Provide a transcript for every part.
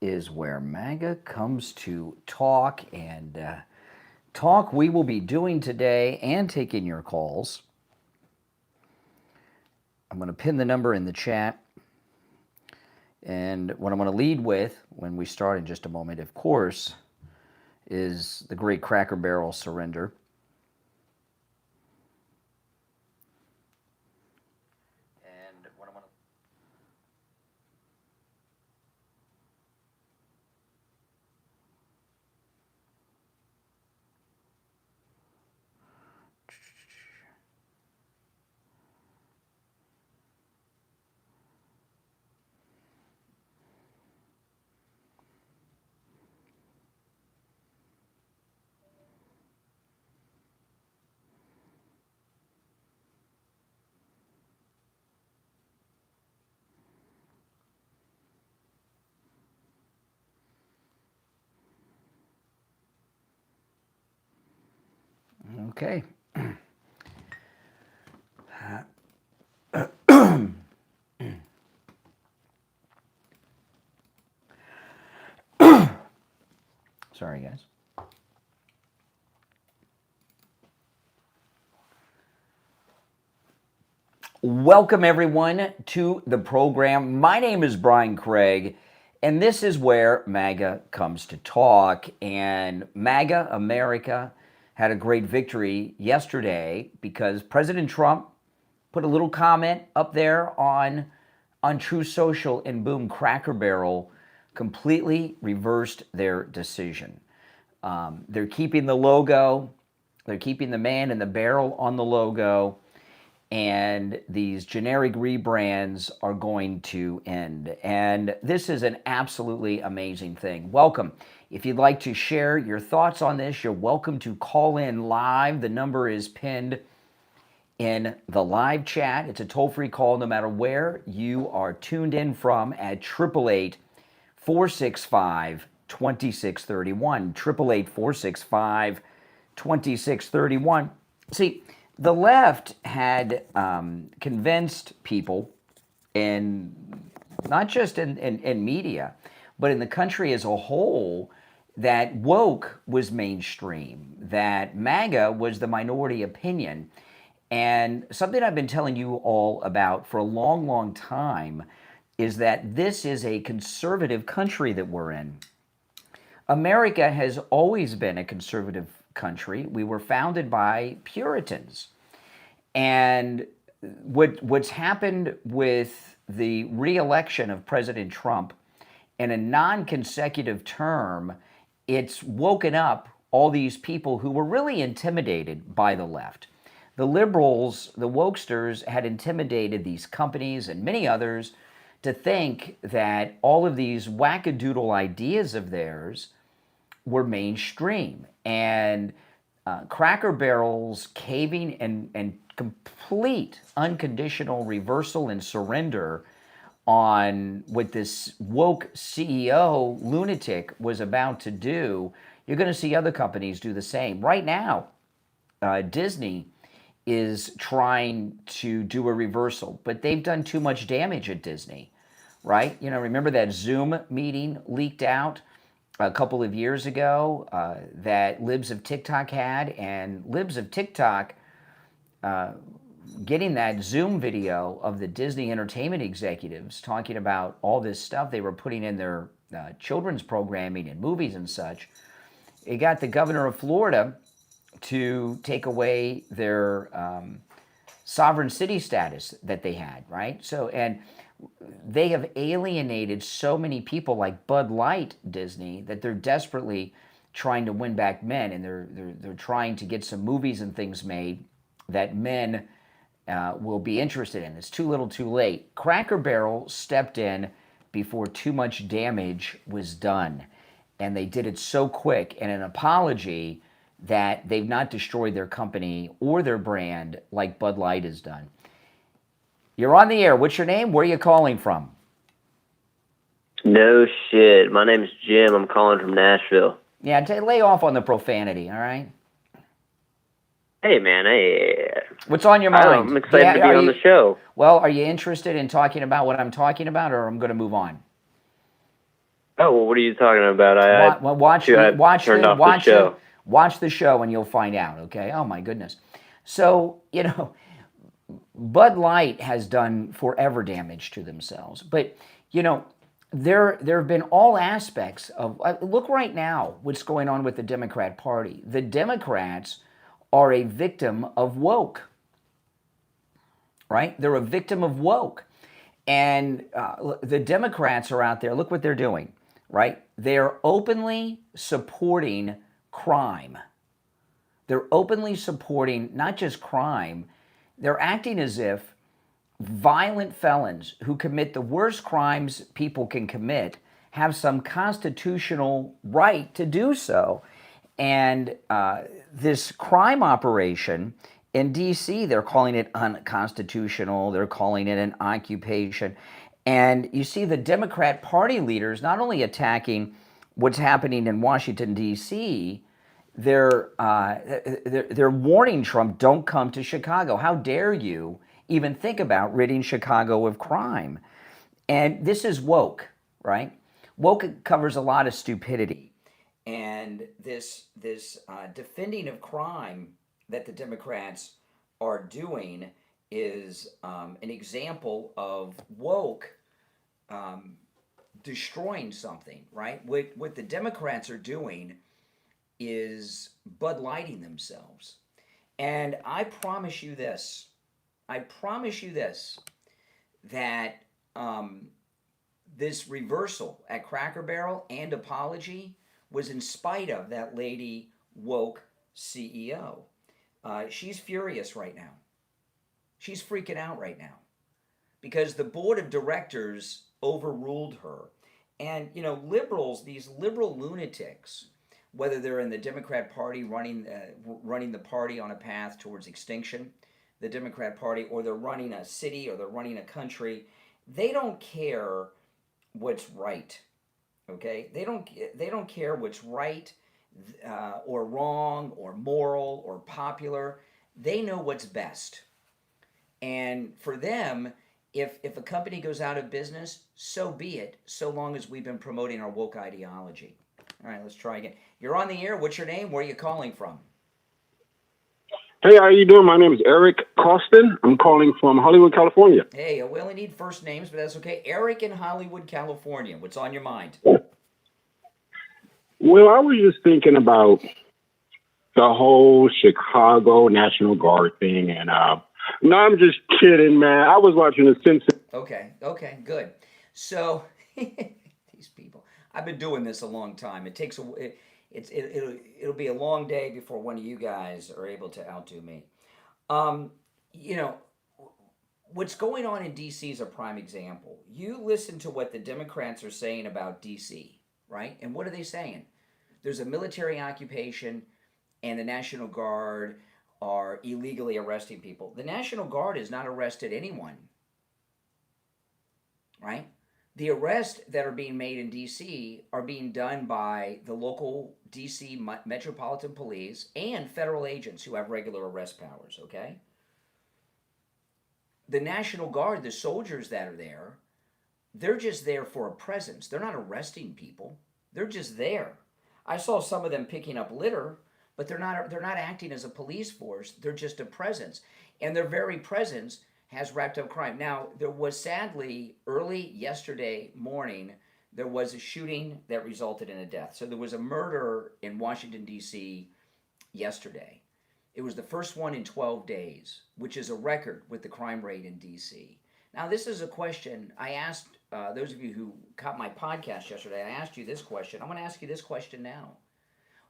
is where MAGA comes to talk, and talk we will be doing today and taking your calls. I'm going to pin the number in the chat. And what I'm going to lead with when we start in just a moment, of course, is the great Cracker Barrel surrender. And what I'm going to Okay. Sorry, guys. Welcome, everyone, to the program. My name is Brian Craig, and this is where MAGA comes to talk. And MAGA America had a great victory yesterday because President Trump put a little comment up there on Truth Social, and boom, Cracker Barrel completely reversed their decision. They're keeping the logo, they're keeping the man in the barrel on the logo, and these generic rebrands are going to end. And this is an absolutely amazing thing. Welcome. If you'd like to share your thoughts on this, you're welcome to call in live. The number is pinned in the live chat. It's a toll-free call no matter where you are tuned in from at 888-465-2631. 888-465-2631. See, the left had convinced people, in not just in media, but in the country as a whole, that woke was mainstream, that MAGA was the minority opinion. And something I've been telling you all about for a long, long time is that this is a conservative country that we're in. America has always been a conservative country. We were founded by Puritans. And what's happened with the re-election of President Trump in a non-consecutive term, it's woken up all these people who were really intimidated by the left. The liberals, the wokesters, had intimidated these companies and many others to think that all of these wackadoodle ideas of theirs were mainstream. And Cracker Barrel's caving and complete unconditional reversal and surrender on what this woke CEO lunatic was about to do, you're going to see other companies do the same. Right now, Disney is trying to do a reversal, but they've done too much damage at Disney, right? You know, remember that Zoom meeting leaked out a couple of years ago that Libs of TikTok had, and Libs of TikTok getting that Zoom video of the Disney entertainment executives talking about all this stuff they were putting in their children's programming and movies and such. It got the governor of Florida to take away their sovereign city status that they had, right? So, and they have alienated so many people like Bud Light, Disney, that they're desperately trying to win back men, and they're trying to get some movies and things made that men will be interested in. It's too little too late. Cracker Barrel stepped in before too much damage was done, and they did it so quick, and an apology that they've not destroyed their company or their brand like Bud Light has done. You're on the air. What's your name? Where are you calling from? No shit. My name's Jim. I'm calling from Nashville. Yeah, lay off on the profanity, all right? Hey, man. Hey. What's on your mind? I'm excited to be on the show. Well, are you interested in talking about what I'm talking about, or I'm going to move on? Oh, Oh, well, what are you talking about? Watch turned off the show. Watch the show and you'll find out, okay? Oh, my goodness. So, Bud Light has done forever damage to themselves. But, there have been all aspects of, look right now what's going on with the Democrat Party. The Democrats are a victim of woke, right? They're a victim of woke. And the Democrats are out there, look what they're doing, right? They're openly supporting crime. They're openly supporting not just crime, they're acting as if violent felons who commit the worst crimes people can commit have some constitutional right to do so. And this crime operation in D.C., they're calling it unconstitutional. They're calling it an occupation. And you see the Democrat Party leaders not only attacking what's happening in Washington, D.C., they're warning Trump, don't come to Chicago. How dare you even think about ridding Chicago of crime? And this is woke, right? Woke covers a lot of stupidity. And this defending of crime that the Democrats are doing is an example of woke destroying something, right? What the Democrats are doing is Bud Lighting themselves. And I promise you this, that this reversal at Cracker Barrel and apology was in spite of that lady woke CEO. She's furious right now. She's freaking out right now because the board of directors overruled her. And, liberals, these liberal lunatics, whether they're in the Democrat Party running the party on a path towards extinction, the Democrat Party, or they're running a city or they're running a country, they don't care what's right. Okay, they don't care what's right or wrong or moral or popular. They know what's best. And for them, if a company goes out of business, so be it, so long as we've been promoting our woke ideology. All right, let's try again. You're on the air. What's your name? Where are you calling from? Hey, how you doing? My name is Eric Costin. I'm calling from Hollywood, California. Hey, we only need first names, but that's okay. Eric in Hollywood, California. What's on your mind? Well, I was just thinking about the whole Chicago National Guard thing, and no, I'm just kidding, man. I was watching The Simpsons. Okay, good. So these people, I've been doing this a long time. It'll be a long day before one of you guys are able to outdo me. What's going on in D.C. is a prime example. You listen to what the Democrats are saying about D.C., right? And what are they saying? There's a military occupation, and the National Guard are illegally arresting people. The National Guard has not arrested anyone, right? The arrests that are being made in D.C. are being done by the local D.C. Metropolitan Police and federal agents who have regular arrest powers, okay? The National Guard, the soldiers that are there, they're just there for a presence. They're not arresting people. They're just there. I saw some of them picking up litter, but they're not acting as a police force. They're just a presence. And their very presence has wrapped up crime. Now, there was sadly, early yesterday morning, there was a shooting that resulted in a death. So there was a murder in Washington, D.C. yesterday. It was the first one in 12 days, which is a record with the crime rate in D.C. Now, this is a question I asked those of you who caught my podcast yesterday. I asked you this question. I'm going to ask you this question now.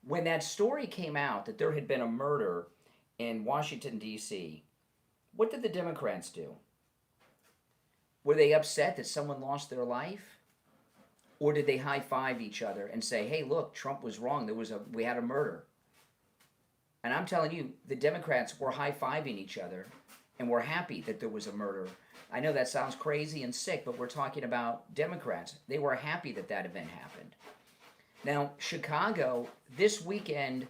When that story came out that there had been a murder in Washington, D.C., what did the Democrats do? Were they upset that someone lost their life? Or did they high-five each other and say, hey, look, Trump was wrong. We had a murder. And I'm telling you, the Democrats were high-fiving each other and were happy that there was a murder. I know that sounds crazy and sick, but we're talking about Democrats. They were happy that that event happened. Now, Chicago, this weekend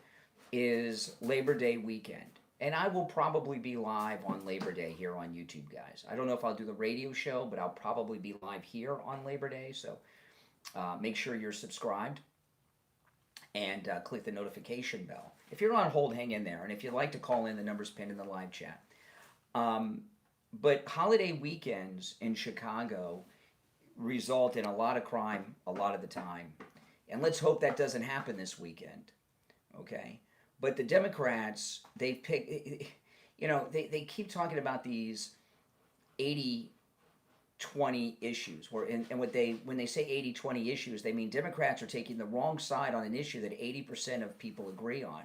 is Labor Day weekend. And I will probably be live on Labor Day here on YouTube, guys. I don't know if I'll do the radio show, but I'll probably be live here on Labor Day. So Make sure you're subscribed and click the notification bell. If you're on hold, hang in there. And if you'd like to call in, the number's pinned in the live chat. But holiday weekends in Chicago result in a lot of crime a lot of the time. And let's hope that doesn't happen this weekend. Okay? But the Democrats, they pick, they keep talking about these 80-20 issues. When they say 80-20 issues, they mean Democrats are taking the wrong side on an issue that 80% of people agree on.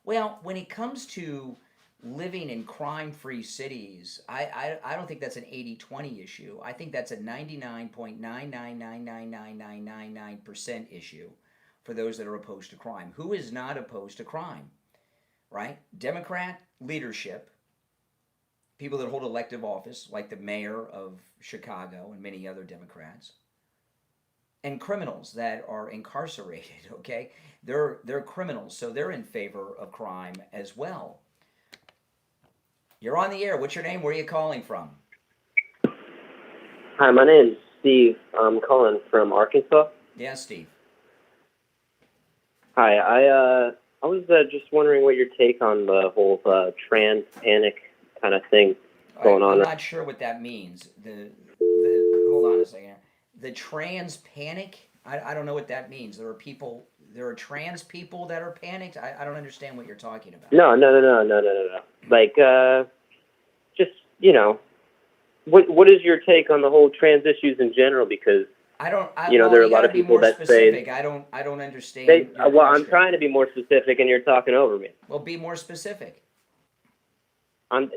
Well, when it comes to living in crime-free cities, I don't think that's an 80-20 issue. I think that's a 99.9999999% issue for those that are opposed to crime. Who is not opposed to crime, right? Democrat leadership, people that hold elective office, like the mayor of Chicago and many other Democrats, and criminals that are incarcerated, okay? They're criminals, so they're in favor of crime as well. You're on the air. What's your name? Where are you calling from? Hi, my name's Steve. I'm calling from Arkansas. Yeah, Steve. Hi, I was just wondering what your take on the whole trans panic kind of thing going on. I'm not sure what that means. Hold on a second. The trans panic? I don't know what that means. There are trans people that are panicked? I don't understand what you're talking about. No. Like, just, what is your take on the whole trans issues in general? Because there are a lot of people that specific. I don't understand. I'm trying to be more specific, and you're talking over me. Well, be more specific. Do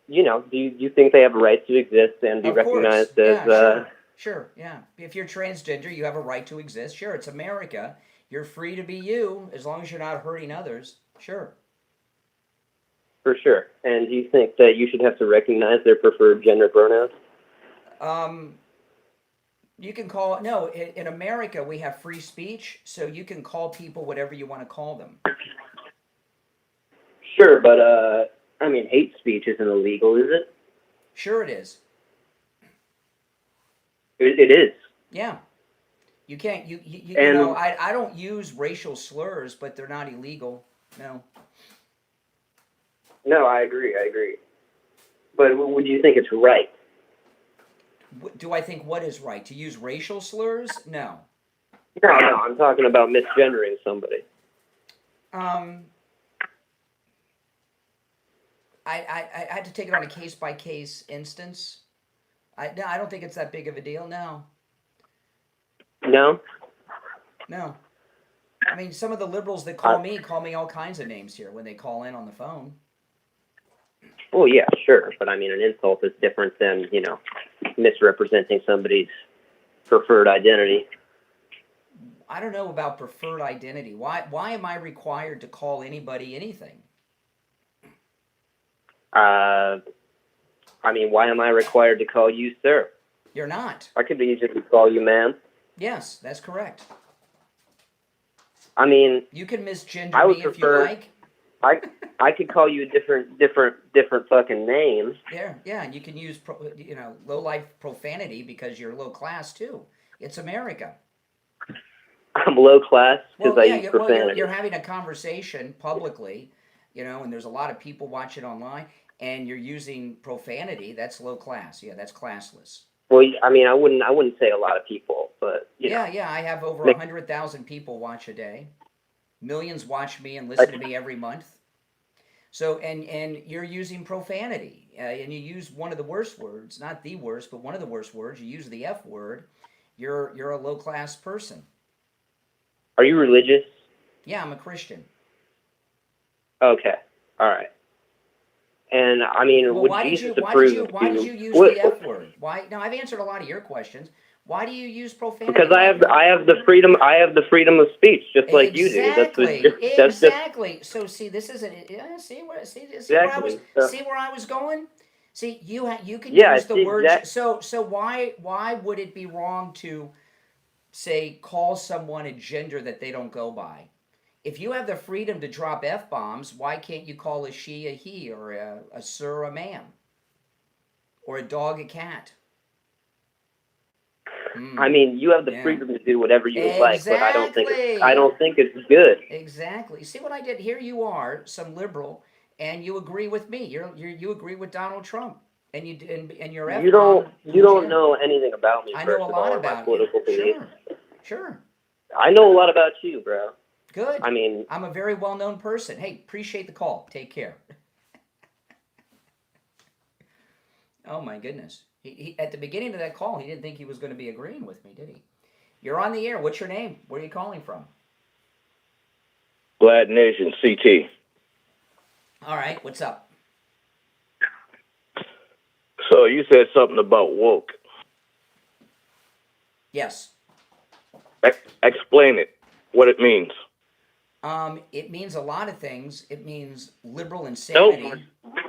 you think they have a right to exist and be recognized as? Sure. Yeah. If you're transgender, you have a right to exist. Sure, it's America. You're free to be you as long as you're not hurting others. Sure. For sure. And do you think that you should have to recognize their preferred gender pronouns? You can in America we have free speech, so you can call people whatever you want to call them. Sure, but hate speech isn't illegal, is it? Sure it is. It is. Yeah. You can't, I don't use racial slurs, but they're not illegal. No. No, I agree. But would you think it's right? Do I think what is right? To use racial slurs? No. No, I'm talking about misgendering somebody. I had to take it on a case-by-case instance. I don't think it's that big of a deal, no. No? No. I mean, some of the liberals that call me all kinds of names here when they call in on the phone. Well, yeah, sure. But, an insult is different than, misrepresenting somebody's preferred identity. I don't know about preferred identity. Why am I required to call anybody anything? Why am I required to call you sir? You're not. I could easily call you ma'am. Yes, that's correct. You can misgender me if you like. I could call you different fucking names. Yeah, and you can use low life profanity because you're low class too. It's America. I'm low class because I use profanity. You're having a conversation publicly, and there's a lot of people watching online, and you're using profanity. That's low class. Yeah, that's classless. Well, I wouldn't say a lot of people, but Yeah, I have over 100,000 people watch a day. Millions watch me and listen to me every month. So, and you're using profanity, and you use one of the worst words, not the worst, but one of the worst words. You use the F word. You're a low class person. Are you religious? Yeah, I'm a Christian. Okay, all right. And why did you use the F word? Why? Now I've answered a lot of your questions. Why do you use profanity? Because I have the freedom of speech, just like you do. Exactly. So see, this isn't. See where I was going. See, you can use the word. So why would it be wrong to say call someone a gender that they don't go by? If you have the freedom to drop F-bombs, why can't you call a she a he, or a sir a ma'am, or a dog a cat? I mean, you have the freedom to do whatever you would like, but I don't think it's good. Exactly. See what I did? Here you are, some liberal, and you agree with me. You agree with Donald Trump, and you're you don't know anything about me. I know a lot about you. Sure. I know a lot about you, bro. Good. I mean, I'm a very well-known person. Hey, appreciate the call. Take care. Oh my goodness. He at the beginning of that call, he didn't think he was going to be agreeing with me, did he? You're on the air. What's your name? Where are you calling from? Glad Nation CT. All right. What's up? So you said something about woke. Yes. Explain it. What it means. It means a lot of things. It means liberal insanity. Nope.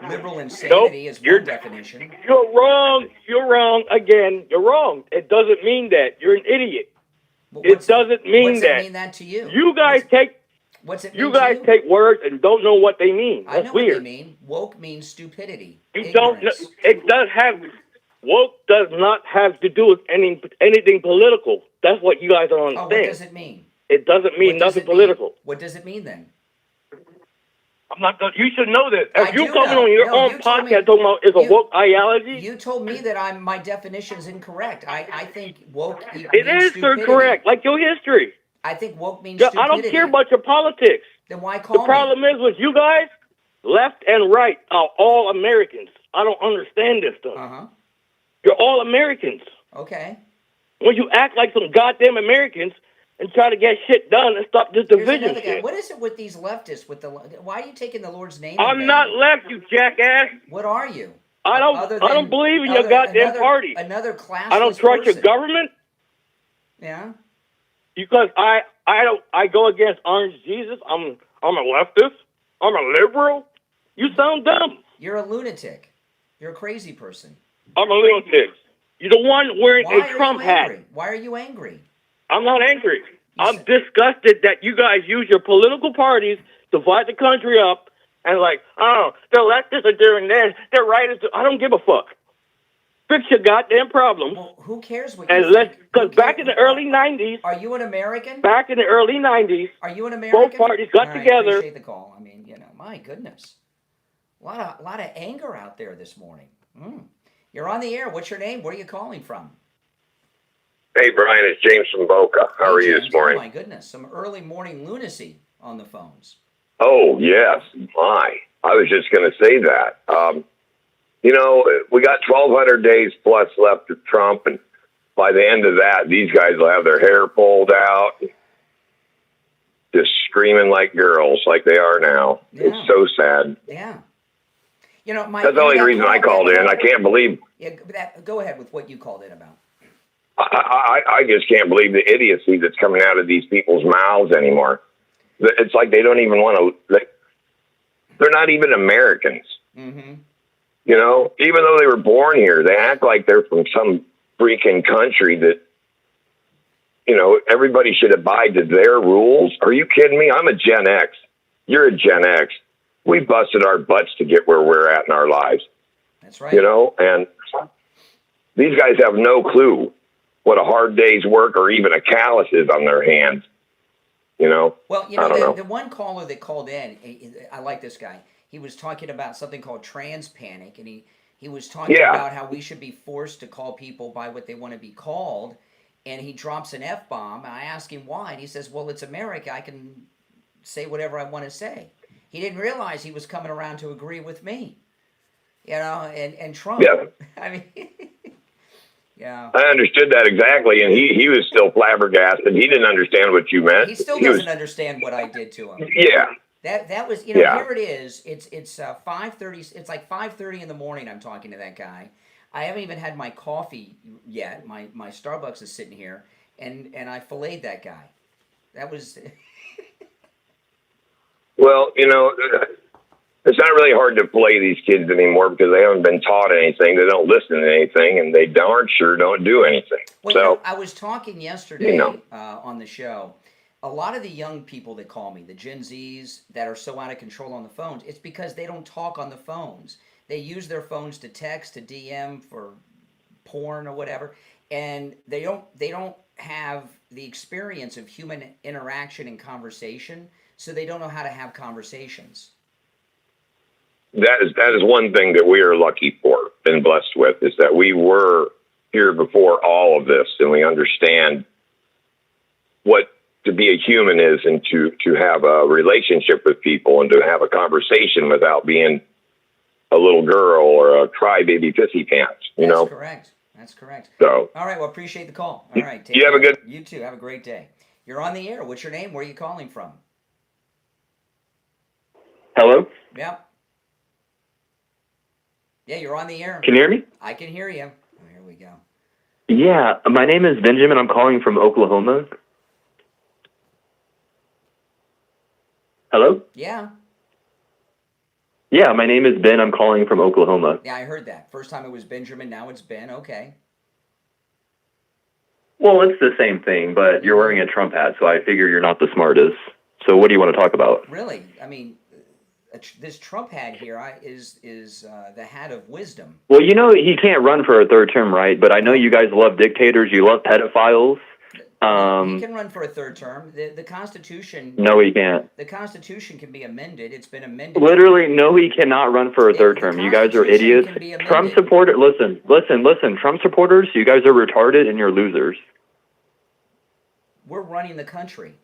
Liberal insanity is one definition. You're wrong. You're wrong again. You're wrong. It doesn't mean that. You're an idiot. It doesn't mean that. What's it mean that to you? You guys take words and don't know what they mean. That's I know weird. what they mean. Woke means stupidity. You don't know. It does have. Woke does not have to do with anything political. That's what you guys don't understand. Oh, what does it mean? It doesn't mean nothing political. What does it mean then? I'm not. You should know this. If I you do coming know. on your No, own you told me- podcast talking about is a woke ideology? You told me that my definition is incorrect. I think woke It means is stupidity. correct, like your history. I think woke means stupidity. I don't care about your politics. Then why call The problem is with you guys, left and right are all Americans. I don't understand this stuff. Uh-huh. You're all Americans. Okay. When you act like some goddamn Americans and try to get shit done and stop this division shit. What is it with these leftists? Why are you taking the Lord's name? I'm not left, you jackass. What are you? I don't believe in your goddamn party. Another classless I don't trust person. your government. Yeah. Because I go against Orange Jesus. I'm a leftist. I'm a liberal. You sound dumb. You're a lunatic. You're a crazy person. I'm a lunatic. You're the one wearing a Trump hat. Why are you angry? I'm not angry. I'm disgusted that you guys use your political parties to divide the country up and the leftists are doing this, the right is I don't give a fuck. Fix your goddamn problem. Well, who cares what and you think? Because back in the early 90s... Are you an American? Back in the early 90s... Are you an American? Both parties got together... I appreciate the call. I mean, my goodness. A lot of anger out there this morning. You're on the air. What's your name? Where are you calling from? Hey, Brian, it's James from Boca. How are you this morning? Oh, my goodness. Some early morning lunacy on the phones. Oh, yes. My. I was just going to say that. We got 1,200 days plus left of Trump, and by the end of that, these guys will have their hair pulled out, just screaming like girls, like they are now. Yeah. It's so sad. Yeah. That's the only reason I called in. I can't believe... Yeah, go ahead with what you called in about. I just can't believe the idiocy that's coming out of these people's mouths anymore. It's like they don't even want to... They're not even Americans. Mm-hmm. Even though they were born here, they act like they're from some freaking country that, everybody should abide to their rules. Are you kidding me? I'm a Gen X. You're a Gen X. We busted our butts to get where we're at in our lives. That's right. And these guys have no clue what a hard day's work or even a callus is on their hands. Well, I don't know. The one caller that called in, I like this guy. He was talking about something called trans panic, and he was talking about how we should be forced to call people by what they want to be called, and he drops an F-bomb, and I ask him why, and he says, well, it's America. I can say whatever I want to say. He didn't realize he was coming around to agree with me, and Trump. Yeah. I mean, yeah. I understood that exactly, and he was still flabbergasted. He didn't understand what you meant. He still doesn't understand what I did to him. Yeah. That was, here it is. It's 5:30. It's like 5:30 in the morning. I'm talking to that guy. I haven't even had my coffee yet. My Starbucks is sitting here, and I filleted that guy. That was. Well, it's not really hard to play these kids anymore because they haven't been taught anything. They don't listen to anything, and they darn sure don't do anything. Well, I was talking yesterday on the show. A lot of the young people that call me, the Gen Zs that are so out of control on the phones, it's because they don't talk on the phones. They use their phones to text, to DM for porn or whatever. and they don't have the experience of human interaction and conversation, so they don't know how to have conversations. That is one thing that we are lucky for and blessed with, is that we were here before all of this, and we understand what to be a human is, and to have a relationship with people and to have a conversation without being a little girl or a crybaby pissy pants. That's correct. That's correct. So, all right. Well, appreciate the call. All right. You have a good. You too. Have a great day. You're on the air. What's your name? Where are you calling from? Hello? Yep. Yeah, you're on the air. Can you hear me? I can hear you. Oh, here we go. Yeah, my name is Benjamin. I'm calling from Oklahoma. Hello? Yeah. Yeah, my name is Ben. I'm calling from Oklahoma. Yeah, I heard that. First time it was Benjamin, now it's Ben. Okay. Well, it's the same thing, but you're wearing a Trump hat, so I figure you're not the smartest. So what do you want to talk about? Really? I mean, this Trump hat here is the hat of wisdom. Well, you know he can't run for a third term, right? But I know you guys love dictators. You love pedophiles. He can run for a third term. The Constitution... No, he can't. The Constitution can be amended. It's been amended. Literally, no, he cannot run for a third term. You guys are idiots. Trump supporters... Listen. Trump supporters, you guys are retarded and you're losers. We're running the country.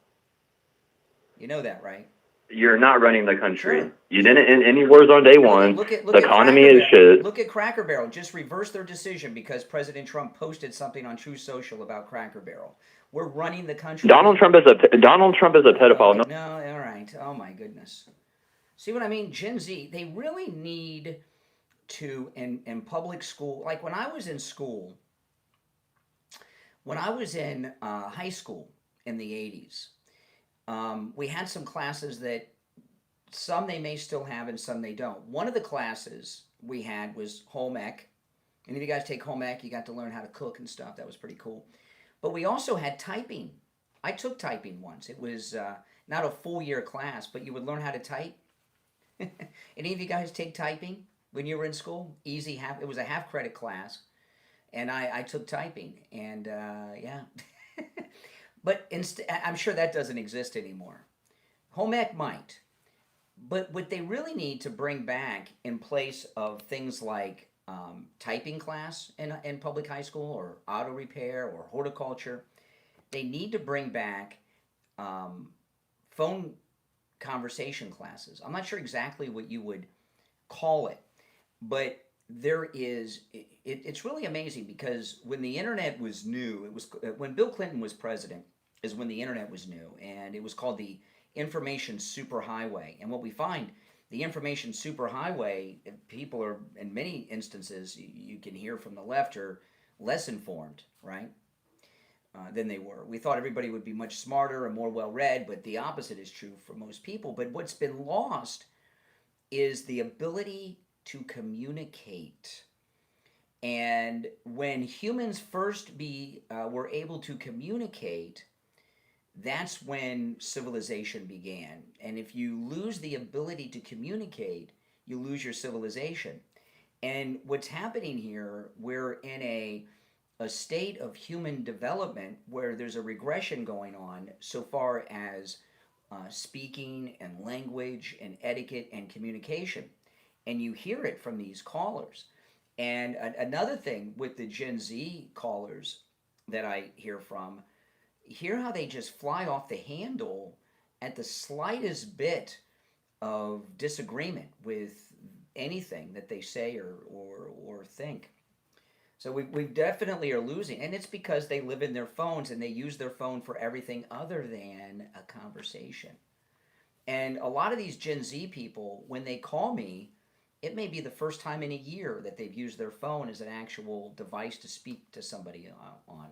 You know that, right? You're not running the country. Sure. You didn't end any wars on day one. Look the economy is shit. Look at Cracker Barrel. Just reverse their decision because President Trump posted something on True Social about Cracker Barrel. We're running the country. Donald Trump is a pedophile. Okay. No, all right. Oh my goodness. See what I mean? Gen Z, they really need to in public school. Like when I was in school, when I was in high school in the 80s, we had some classes that some they may still have and some they don't. One of the classes we had was home ec. Any of you guys take home ec? You got to learn how to cook and stuff. That was pretty cool. But we also had typing. I took typing once. It was not a full year class, but you would learn how to type. Any of you guys take typing when you were in school? Easy it was a half credit class, and I took typing, and yeah. But I'm sure that doesn't exist anymore. Home ec might, but what they really need to bring back in place of things like typing class in public high school, or auto repair, or horticulture, they need to bring back phone conversation classes. I'm not sure exactly what you would call it, but it's really amazing because when the internet was new, it was when Bill Clinton was president is when the internet was new, and it was called the information superhighway. And what we find, the information superhighway, people are, in many instances, you can hear from the left, are less informed, right, than they were. We thought everybody would be much smarter and more well-read, but the opposite is true for most people. But what's been lost is the ability to communicate. And when humans first were able to communicate, that's when civilization began. And if you lose the ability to communicate, you lose your civilization. And what's happening here, we're in a state of human development where there's a regression going on so far as speaking and language and etiquette and communication. And you hear it from these callers. And another thing with the Gen Z callers that I hear from, hear how they just fly off the handle at the slightest bit of disagreement with anything that they say or think. So we definitely are losing, and it's because they live in their phones and they use their phone for everything other than a conversation. And a lot of these Gen Z people, when they call me, it may be the first time in a year that they've used their phone as an actual device to speak to somebody on.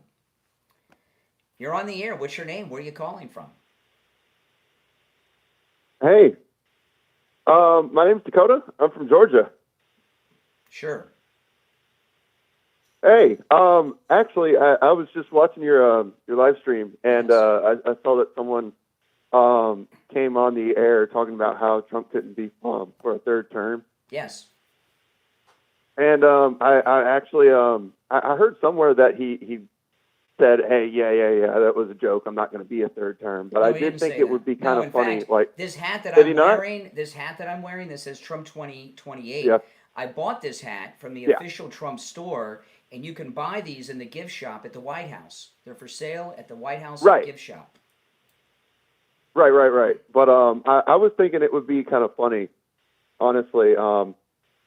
You're on the air. What's your name? Where are you calling from? Hey, my name's Dakota. I'm from Georgia. Sure. Hey, actually, I was just watching your live stream, and I saw that someone came on the air talking about how Trump couldn't be for a third term. Yes. And I actually I heard somewhere that he said, "Hey, yeah, that was a joke. I'm not going to be a third term." But I did think it would be kind of funny. Fact, like this hat that did I'm he not? wearing, that says Trump 2028. Yeah. I bought this hat from the Yeah. official Trump store, and you can buy these in the gift shop at the White House. They're for sale at the White House gift shop. Right. But I was thinking it would be kind of funny, honestly,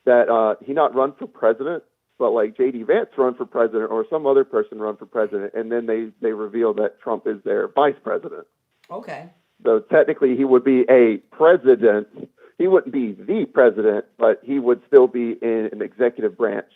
that he not run for president, but like J.D. Vance run for president or some other person run for president, and then they reveal that Trump is their vice president. Okay. So technically he would be a president. He wouldn't be the president, but he would still be in an executive branch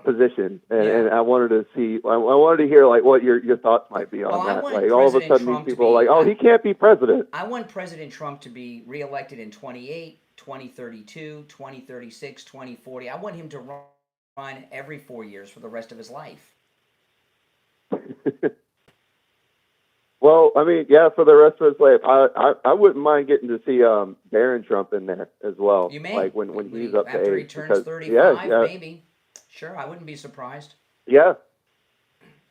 position. And I wanted to see, I wanted to hear like what your thoughts might be on that. Like all of a sudden these people are like, oh, he can't be president. I want President Trump to be reelected in 28, 2032, 2036, 2040. I want him to run every 4 years for the rest of his life. Well, I mean, yeah, for the rest of his life, I wouldn't mind getting to see Barron Trump in there as well. You may. Like when he's up to age. After he turns 35, maybe. Sure, I wouldn't be surprised. Yeah.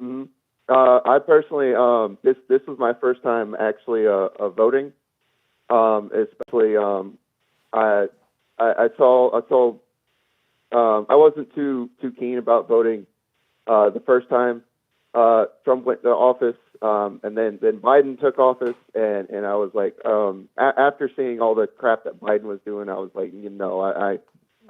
Mm-hmm. I personally, this was my first time actually voting. Especially, I saw. I wasn't too keen about voting the first time Trump went to office, and then Biden took office, and I was like, after seeing all the crap that Biden was doing, I was like,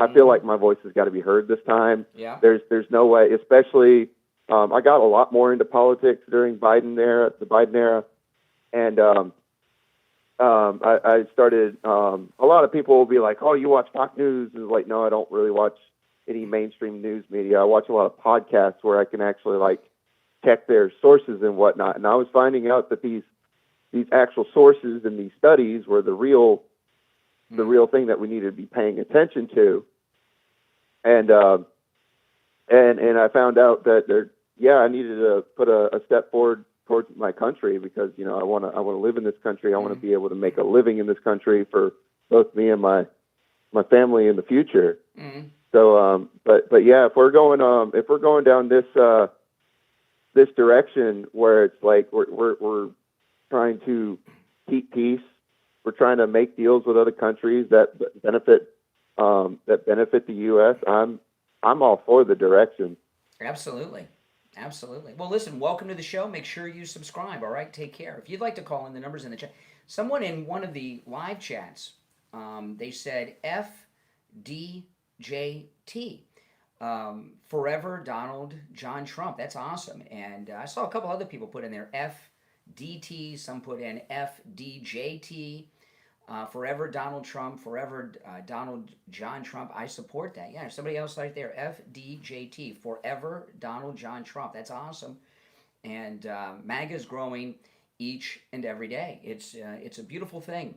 I feel like my voice has got to be heard this time. Yeah. There's no way, especially. I got a lot more into politics during the Biden era, and I started. A lot of people will be like, "Oh, you watch Fox News?" And like, no, I don't really watch any mainstream news media. I watch a lot of podcasts where I can actually like check their sources and whatnot. And I was finding out that these actual sources and these studies were the real thing that we needed to be paying attention to. And I found out that I needed to put a step forward towards my country because, I want to live in this country. I want to be able to make a living in this country for both me and my family in the future. Mm-hmm. So, but yeah, if we're going down this direction where it's like we're trying to keep peace, we're trying to make deals with other countries that benefit the U.S. I'm all for the direction. Absolutely. Well, listen, welcome to the show. Make sure you subscribe, all right? Take care. If you'd like to call in, the number's in the chat. Someone in one of the live chats, they said FDJT, Forever Donald John Trump. That's awesome. And I saw a couple other people put in there FDT, some put in FDJT. Forever Donald Trump, forever Donald John Trump. I support that. Yeah, somebody else right there. FDJT, forever Donald John Trump. That's awesome. And MAGA is growing each and every day. It's a beautiful thing.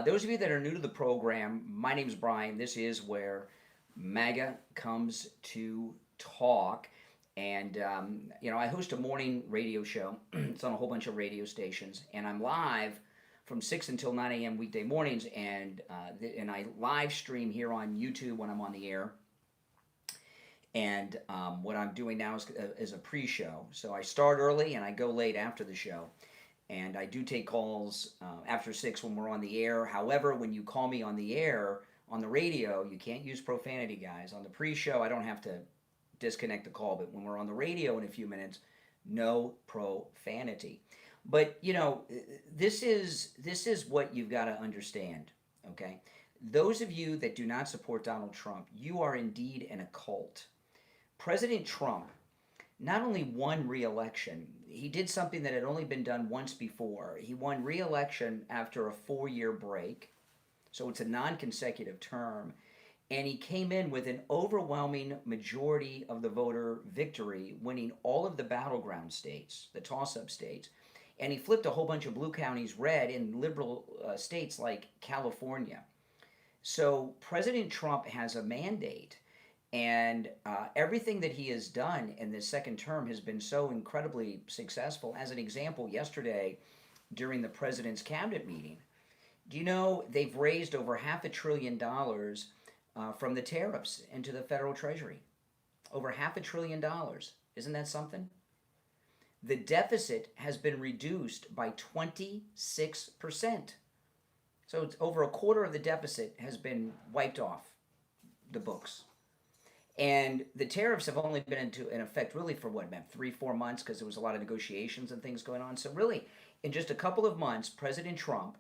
Those of you that are new to the program, my name's Brian. This is where MAGA comes to talk. And, I host a morning radio show. It's on a whole bunch of radio stations. And I'm live from 6 until 9 a.m. weekday mornings, and I live stream here on YouTube when I'm on the air. And what I'm doing now is a pre-show. So I start early and I go late after the show. And I do take calls after 6 when we're on the air. However, when you call me on the air, on the radio, you can't use profanity, guys. On the pre-show, I don't have to disconnect the call. But when we're on the radio in a few minutes, no profanity. But, this is what you've got to understand, okay? Those of you that do not support Donald Trump, you are indeed in a cult. President Trump not only won re-election, he did something that had only been done once before. He won re-election after a 4-year break, so it's a non-consecutive term, and he came in with an overwhelming majority of the voter victory, winning all of the battleground states, the toss-up states. And he flipped a whole bunch of blue counties red in liberal states like California. So President Trump has a mandate, and everything that he has done in this second term has been so incredibly successful. As an example, yesterday during the president's cabinet meeting, do you know they've raised over $500 billion from the tariffs into the federal treasury. Over $500 billion. Isn't that something? The deficit has been reduced by 26%. So it's over a quarter of the deficit has been wiped off the books. And the tariffs have only been in effect really for what, about 3-4 months, because there was a lot of negotiations and things going on. So really, in just a couple of months, President Trump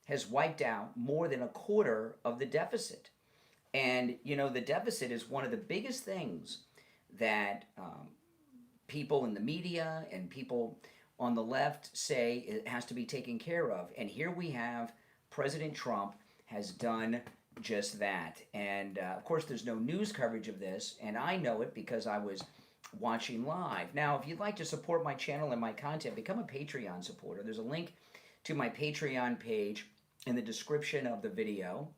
has wiped out more than a quarter of the deficit. And, you know, the deficit is one of the biggest things that people in the media and people on the left say it has to be taken care of. And here we have President Trump has done just that. And of course, there's no news coverage of this, and I know it because I was watching live. Now, if you'd like to support my channel and my content, become a Patreon supporter. There's a link to my Patreon page in the description of the video.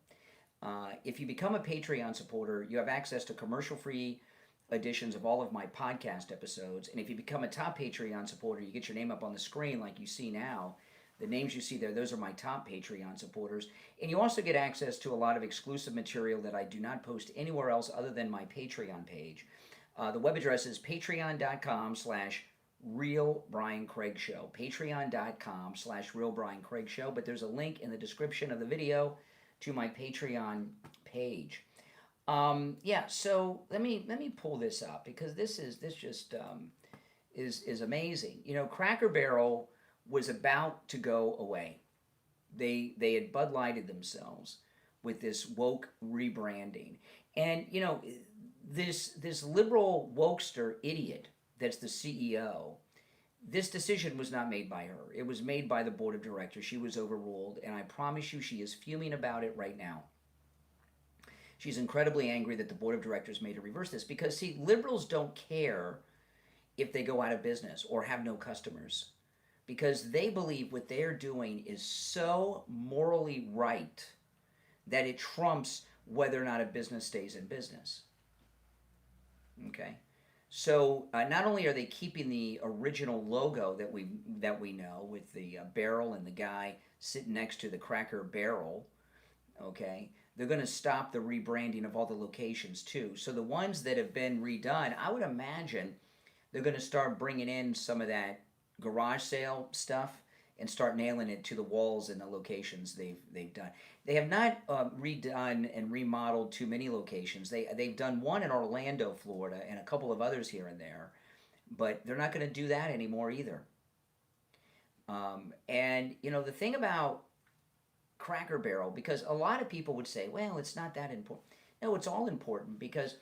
If you become a Patreon supporter, you have access to commercial-free editions of all of my podcast episodes. And if you become a top Patreon supporter, you get your name up on the screen like you see now. The names you see there, those are my top Patreon supporters. And you also get access to a lot of exclusive material that I do not post anywhere else other than my Patreon page. The web address is patreon.com/RealBrianCraigShow. Patreon.com/RealBrianCraigShow. But there's a link in the description of the video to my Patreon page. Yeah, so let me pull this up because this just is amazing. You know, Cracker Barrel was about to go away. They had Bud Lighted themselves with this woke rebranding. And, you know, this liberal wokester idiot that's the CEO, this decision was not made by her. It was made by the board of directors. She was overruled, and I promise you she is fuming about it right now. She's incredibly angry that the board of directors made her reverse this because, see, liberals don't care if they go out of business or have no customers because they believe what they're doing is so morally right that it trumps whether or not a business stays in business. Okay? So not only are they keeping the original logo that we know with the barrel and the guy sitting next to the Cracker Barrel, okay, they're going to stop the rebranding of all the locations too. So the ones that have been redone, I would imagine they're going to start bringing in some of that garage sale stuff and start nailing it to the walls and the locations they've done. They have not redone and remodeled too many locations. They've done one in Orlando, Florida, and a couple of others here and there, but they're not going to do that anymore either. And you know the thing about Cracker Barrel, because a lot of people would say, well, it's not that important. No, it's all important because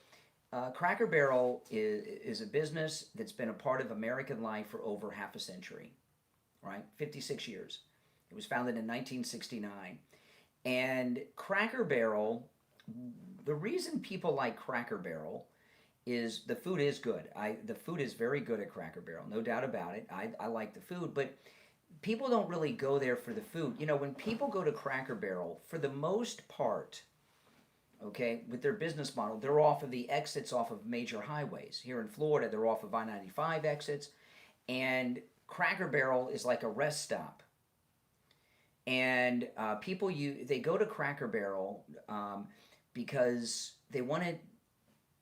Cracker Barrel is a business that's been a part of American life for over half a century, right? 56 years. It was founded in 1969. And Cracker Barrel, the reason people like Cracker Barrel is the food is good. The food is very good at Cracker Barrel, no doubt about it. I like the food, but people don't really go there for the food. You know, when people go to Cracker Barrel, for the most part, okay, with their business model, they're off of the exits off of major highways. Here in Florida, they're off of I-95 exits, and Cracker Barrel is like a rest stop. And they go to Cracker Barrel because they want to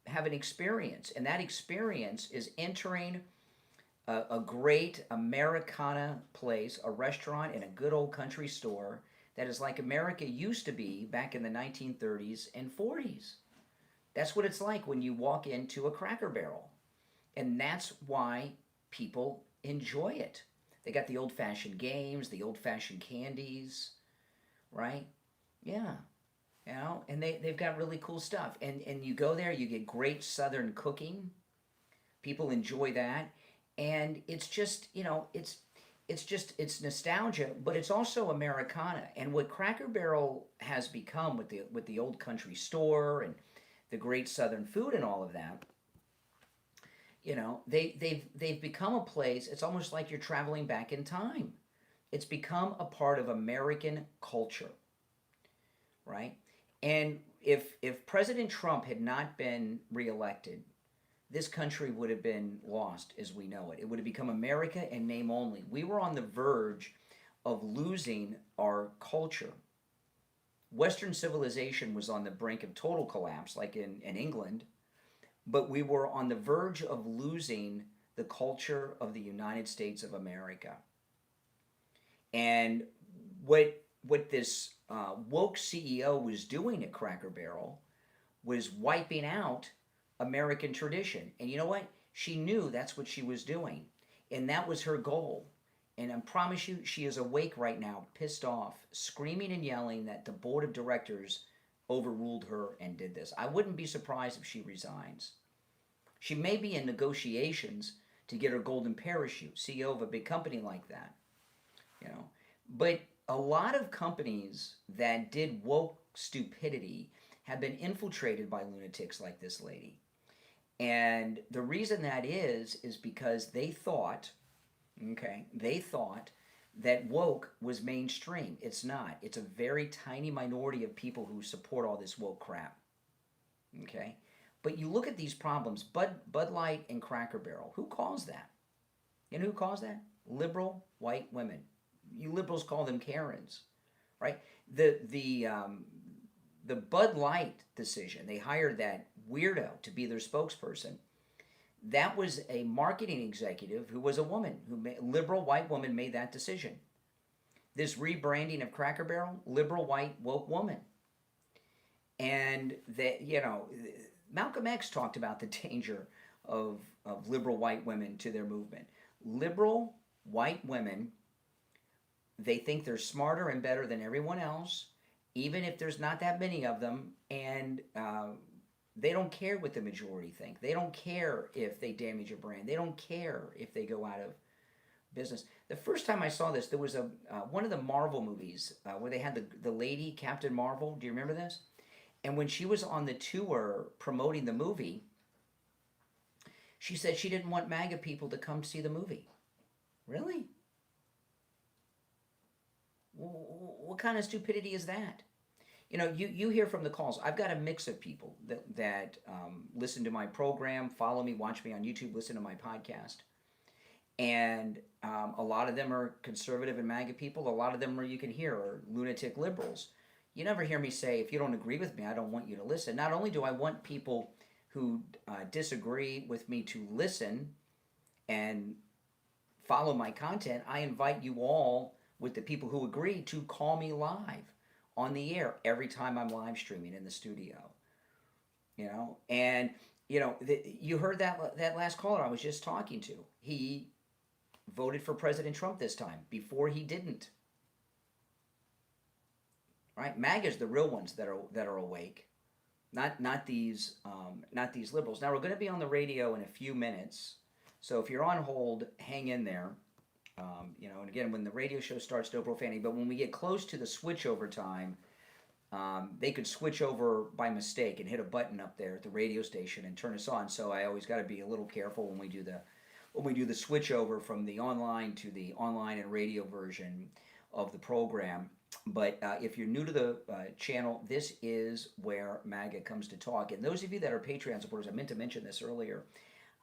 have an experience, and that experience is entering a great Americana place, a restaurant and a good old country store that is like America used to be back in the 1930s and 40s. That's what it's like when you walk into a Cracker Barrel. And that's why people enjoy it. They got the old-fashioned games, the old-fashioned candies, right? Yeah. You know, and they've got really cool stuff. And you go there, you get great Southern cooking. People enjoy that. And it's just, you know, it's nostalgia, but it's also Americana. And what Cracker Barrel has become with the old country store and the great Southern food and all of that, you know, they've become a place. It's almost like you're traveling back in time. It's become a part of American culture, right? And if President Trump had not been reelected, this country would have been lost as we know it. It would have become America in name only. We were on the verge of losing our culture. Western civilization was on the brink of total collapse, like in England, but we were on the verge of losing the culture of the United States of America. And what this woke CEO was doing at Cracker Barrel was wiping out American tradition. And you know what? She knew that's what she was doing. And that was her goal. And I promise you, she is awake right now, pissed off, screaming and yelling that the board of directors overruled her and did this. I wouldn't be surprised if she resigns. She may be in negotiations to get her golden parachute, CEO of a big company like that. You know, but a lot of companies that did woke stupidity have been infiltrated by lunatics like this lady. And the reason that is because they thought that woke was mainstream. It's not. It's a very tiny minority of people who support all this woke crap. Okay? But you look at these problems, Bud Light and Cracker Barrel. Who caused that? You know who caused that? Liberal white women. You liberals call them Karens, right? The Bud Light decision, they hired that weirdo to be their spokesperson. That was a marketing executive who was a woman, liberal white woman made that decision. This rebranding of Cracker Barrel, liberal white woke woman. And that, you know, Malcolm X talked about the danger of liberal white women to their movement. Liberal white women, they think they're smarter and better than everyone else, even if there's not that many of them, and they don't care what the majority think. They don't care if they damage a brand. They don't care if they go out of business. The first time I saw this, there was one of the Marvel movies where they had the lady, Captain Marvel. Do you remember this? And when she was on the tour promoting the movie, she said she didn't want MAGA people to come see the movie. Really? What kind of stupidity is that? You know, you hear from the calls. I've got a mix of people that listen to my program, follow me, watch me on YouTube, listen to my podcast. And a lot of them are conservative and MAGA people. A lot of them, you can hear, are lunatic liberals. You never hear me say, if you don't agree with me, I don't want you to listen. Not only do I want people who disagree with me to listen and follow my content, I invite you all, with the people who agree, to call me live on the air every time I'm live streaming in the studio. You know, and you know, you heard that last caller I was just talking to. He voted for President Trump this time. Before he didn't. Right? MAGA's the real ones that are awake, not these liberals. Now we're going to be on the radio in a few minutes, so if you're on hold, hang in there. You know, and again, when the radio show starts, no profanity. But when we get close to the switchover time, they could switch over by mistake and hit a button up there at the radio station and turn us on. So I always got to be a little careful when we do the switchover from the online to the online and radio version of the program. But if you're new to the channel, this is where MAGA comes to talk. And those of you that are Patreon supporters, I meant to mention this earlier.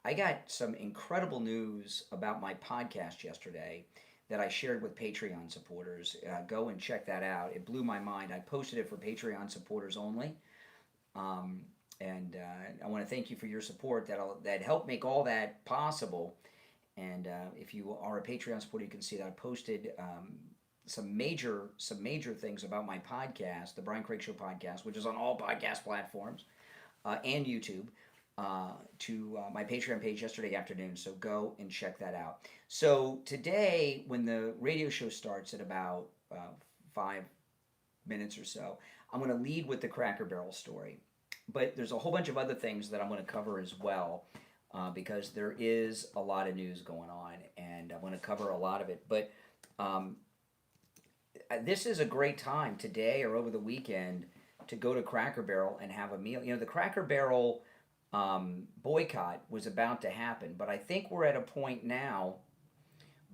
I got some incredible news about my podcast yesterday that I shared with Patreon supporters. Go and check that out. It blew my mind. I posted it for Patreon supporters only. And I want to thank you for your support. That helped make all that possible. And if you are a Patreon supporter, you can see that I posted some major things about my podcast, the Brian Craig Show podcast, which is on all podcast platforms and YouTube. To my Patreon page yesterday afternoon, so go and check that out. So today, when the radio show starts at about 5 minutes or so, I'm going to lead with the Cracker Barrel story. But there's a whole bunch of other things that I'm going to cover as well, because there is a lot of news going on, and I want to cover a lot of it. But this is a great time today or over the weekend to go to Cracker Barrel and have a meal. You know, the Cracker Barrel boycott was about to happen, but I think we're at a point now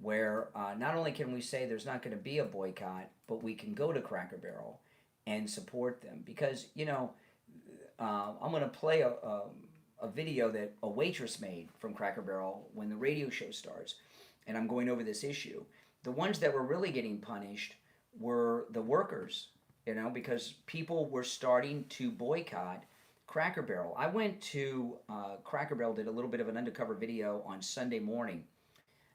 where not only can we say there's not going to be a boycott, but we can go to Cracker Barrel and support them. Because, you know, I'm going to play a video that a waitress made from Cracker Barrel when the radio show starts, and I'm going over this issue. The ones that were really getting punished were the workers because people were starting to boycott Cracker Barrel. I went to Cracker Barrel, did a little bit of an undercover video on Sunday morning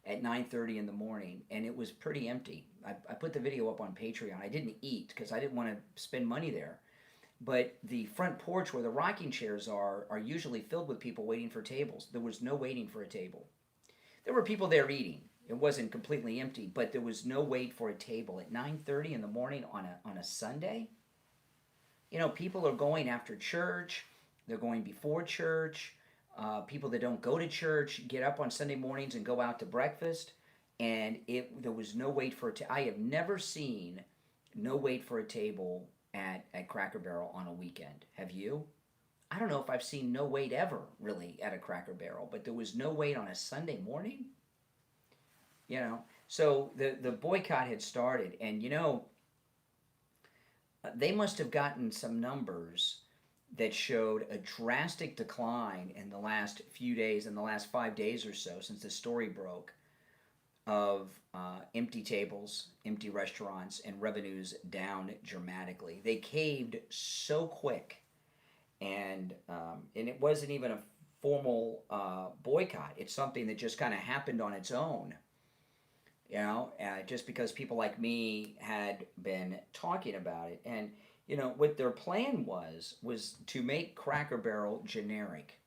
at 9:30 in the morning, and it was pretty empty. I put the video up on Patreon. I didn't eat because I didn't want to spend money there. But the front porch where the rocking chairs are usually filled with people waiting for tables. There was no waiting for a table. There were people there eating. It wasn't completely empty, but there was no wait for a table at 9:30 in the morning on a Sunday. People are going after church. They're going before church. People that don't go to church get up on Sunday mornings and go out to breakfast. And there was no wait for I have never seen no wait for a table at Cracker Barrel on a weekend. Have you? I don't know if I've seen no wait ever, really, at a Cracker Barrel, but there was no wait on a Sunday morning. So the boycott had started, and they must have gotten some numbers that showed a drastic decline in the last few days, in the last 5 days or so since the story broke, of empty tables, empty restaurants, and revenues down dramatically. They caved so quick, and it wasn't even a formal boycott. It's something that just kind of happened on its own. Just because people like me had been talking about it. And, what their plan was to make Cracker Barrel generic.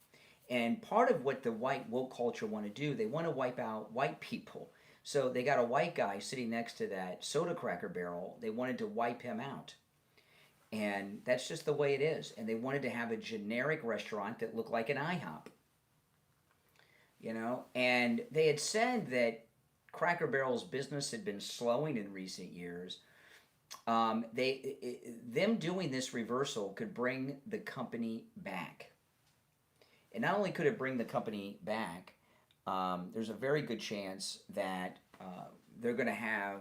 And part of what the white woke culture want to do, they want to wipe out white people. So they got a white guy sitting next to that soda Cracker Barrel. They wanted to wipe him out. And that's just the way it is. And they wanted to have a generic restaurant that looked like an IHOP. And they had said that Cracker Barrel's business had been slowing in recent years. Them doing this reversal could bring the company back. And not only could it bring the company back, there's a very good chance that they're going to have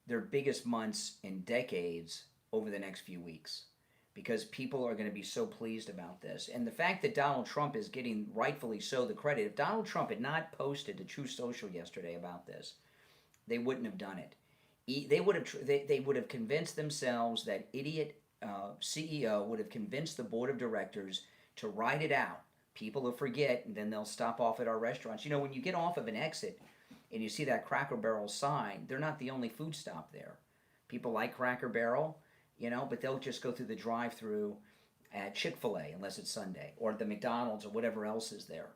their biggest months in decades over the next few weeks, because people are going to be so pleased about this. And the fact that Donald Trump is getting, rightfully so, the credit. If Donald Trump had not posted to Truth Social yesterday about this, they wouldn't have done it. They would have convinced themselves, that idiot CEO would have convinced the board of directors to write it out. People will forget, and then they'll stop off at our restaurants. When you get off of an exit and you see that Cracker Barrel sign, they're not the only food stop there. People like Cracker Barrel, but they'll just go through the drive-through at Chick-fil-A, unless it's Sunday, or the McDonald's or whatever else is there,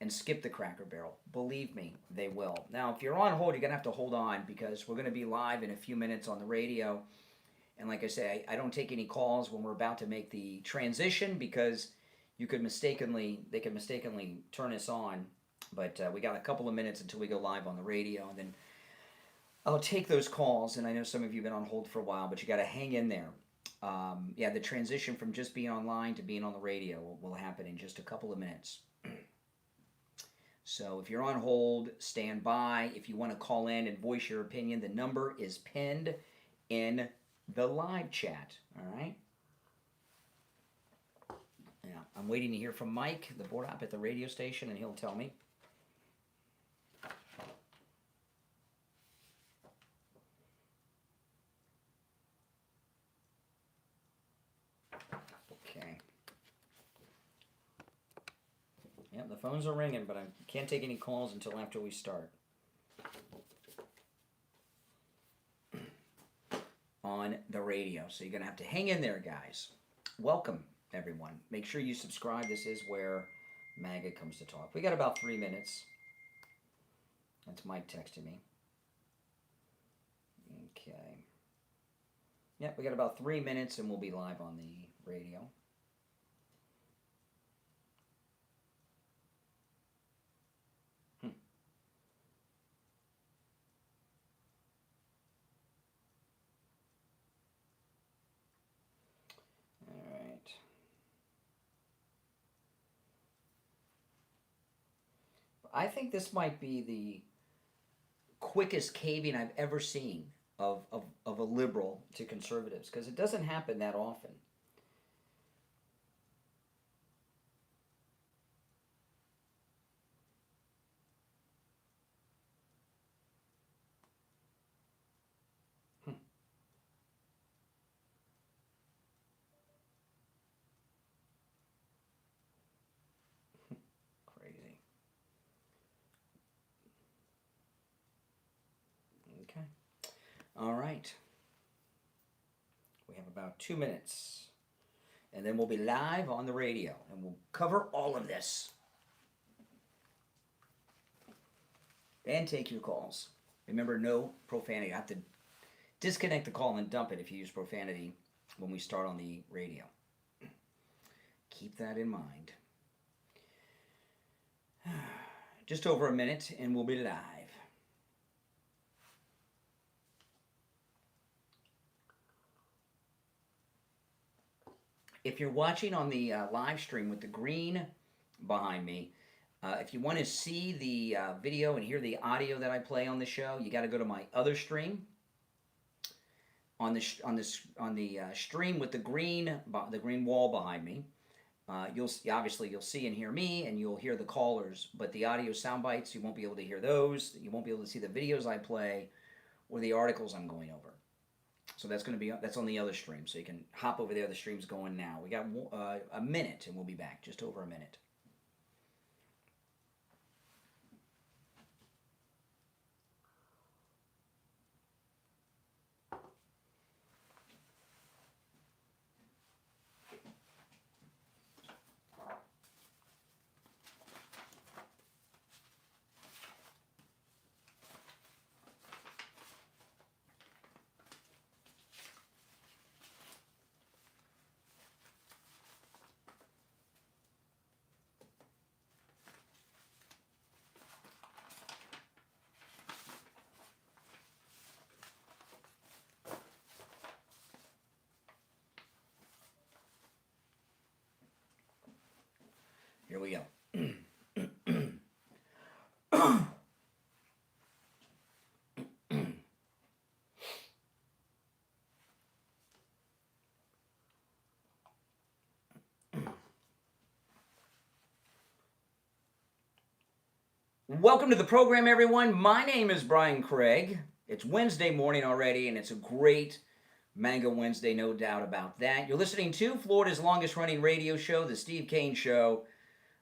and skip the Cracker Barrel. Believe me, they will. Now, if you're on hold, you're going to have to hold on, because we're going to be live in a few minutes on the radio. And like I say, I don't take any calls when we're about to make the transition, because they could mistakenly turn us on. But we got a couple of minutes until we go live on the radio, and then I'll take those calls. And I know some of you have been on hold for a while, but you got to hang in there. The transition from just being online to being on the radio will happen in just a couple of minutes. So if you're on hold, stand by. If you want to call in and voice your opinion, the number is pinned in the live chat. All right? Yeah, I'm waiting to hear from Mike, the board op at the radio station, and he'll tell me. Okay. Yep, the phones are ringing, but I can't take any calls until after we start. On the radio. So you're going to have to hang in there, guys. Welcome, everyone. Make sure you subscribe. This is where MAGA comes to talk. We got about 3 minutes. That's Mike texting me. Okay. Yep, we got about 3 minutes and we'll be live on the radio. I think this might be the quickest caving I've ever seen of a liberal to conservatives, because it doesn't happen that often. right. We have about 2 minutes. And then we'll be live on the radio. And we'll cover all of this. And take your calls. Remember, no profanity. I have to disconnect the call and dump it if you use profanity when we start on the radio. Keep that in mind. Just over a minute and we'll be live. If you're watching on the live stream with the green behind me, if you want to see the video and hear the audio that I play on the show, you got to go to my other stream. On the stream with the green wall behind me, you'll see and hear me, and you'll hear the callers. But the audio sound bites, you won't be able to hear those. You won't be able to see the videos I play or the articles I'm going over. So that's on the other stream. So you can hop over there. The stream's going now. We got a minute, and we'll be back. Just over a minute. Here we go. Welcome to the program, everyone. My name is Brian Craig. It's Wednesday morning already, and it's a great Mango Wednesday, no doubt about that. You're listening to Florida's longest-running radio show, The Steve Kane Show,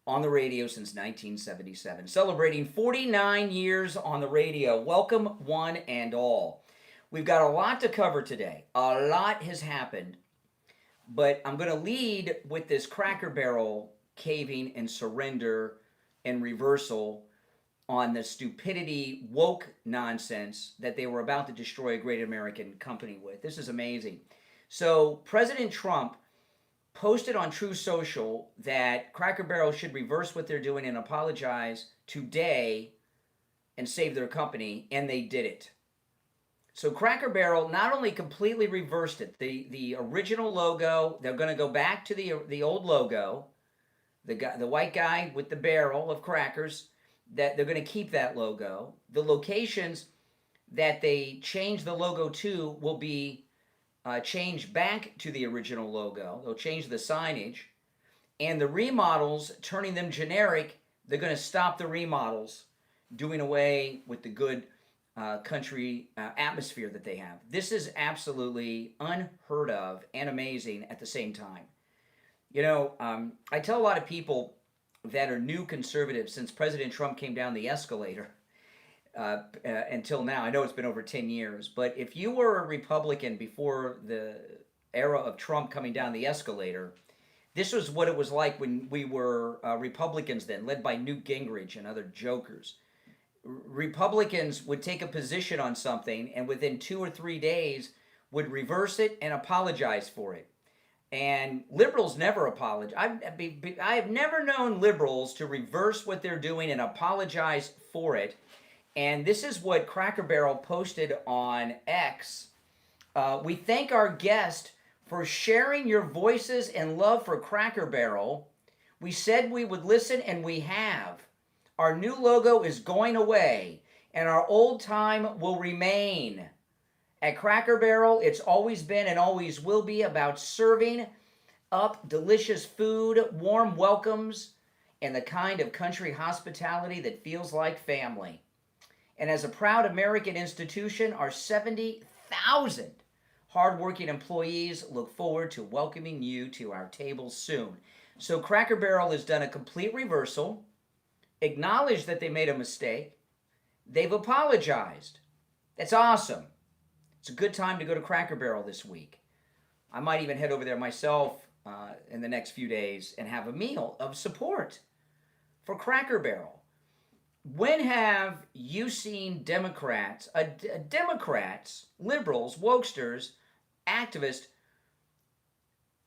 on the radio since 1977. Celebrating 49 years on the radio. Welcome, one and all. We've got a lot to cover today. A lot has happened, but I'm going to lead with this Cracker Barrel caving and surrender and reversal on the stupidity, woke nonsense that they were about to destroy a great American company with. This is amazing. So President Trump posted on True Social that Cracker Barrel should reverse what they're doing and apologize today and save their company, and they did it. So Cracker Barrel not only completely reversed it, the original logo, they're going to go back to the old logo, the white guy with the barrel of crackers, that they're going to keep that logo. The locations that they change the logo to will be changed back to the original logo. They'll change the signage. And the remodels, turning them generic, they're going to stop the remodels, doing away with the good country atmosphere that they have. This is absolutely unheard of and amazing at the same time. You know, I tell a lot of people that are new conservatives since President Trump came down the escalator until now. I know it's been over 10 years, but if you were a Republican before the era of Trump coming down the escalator, this was what it was like when we were Republicans then, led by Newt Gingrich and other jokers. Republicans would take a position on something and within 2 or 3 days would reverse it and apologize for it. And liberals never apologize. I have never known liberals to reverse what they're doing and apologize for it. And this is what Cracker Barrel posted on X. We thank our guest for sharing your voices and love for Cracker Barrel. We said we would listen, and we have. Our new logo is going away, and our old time will remain. At Cracker Barrel, it's always been and always will be about serving up delicious food, warm welcomes, and the kind of country hospitality that feels like family. And as a proud American institution, our 70,000 hardworking employees look forward to welcoming you to our tables soon. So Cracker Barrel has done a complete reversal, acknowledged that they made a mistake. They've apologized. That's awesome. It's a good time to go to Cracker Barrel this week. I might even head over there myself in the next few days and have a meal of support for Cracker Barrel. When have you seen Democrats, liberals, wokesters, activists,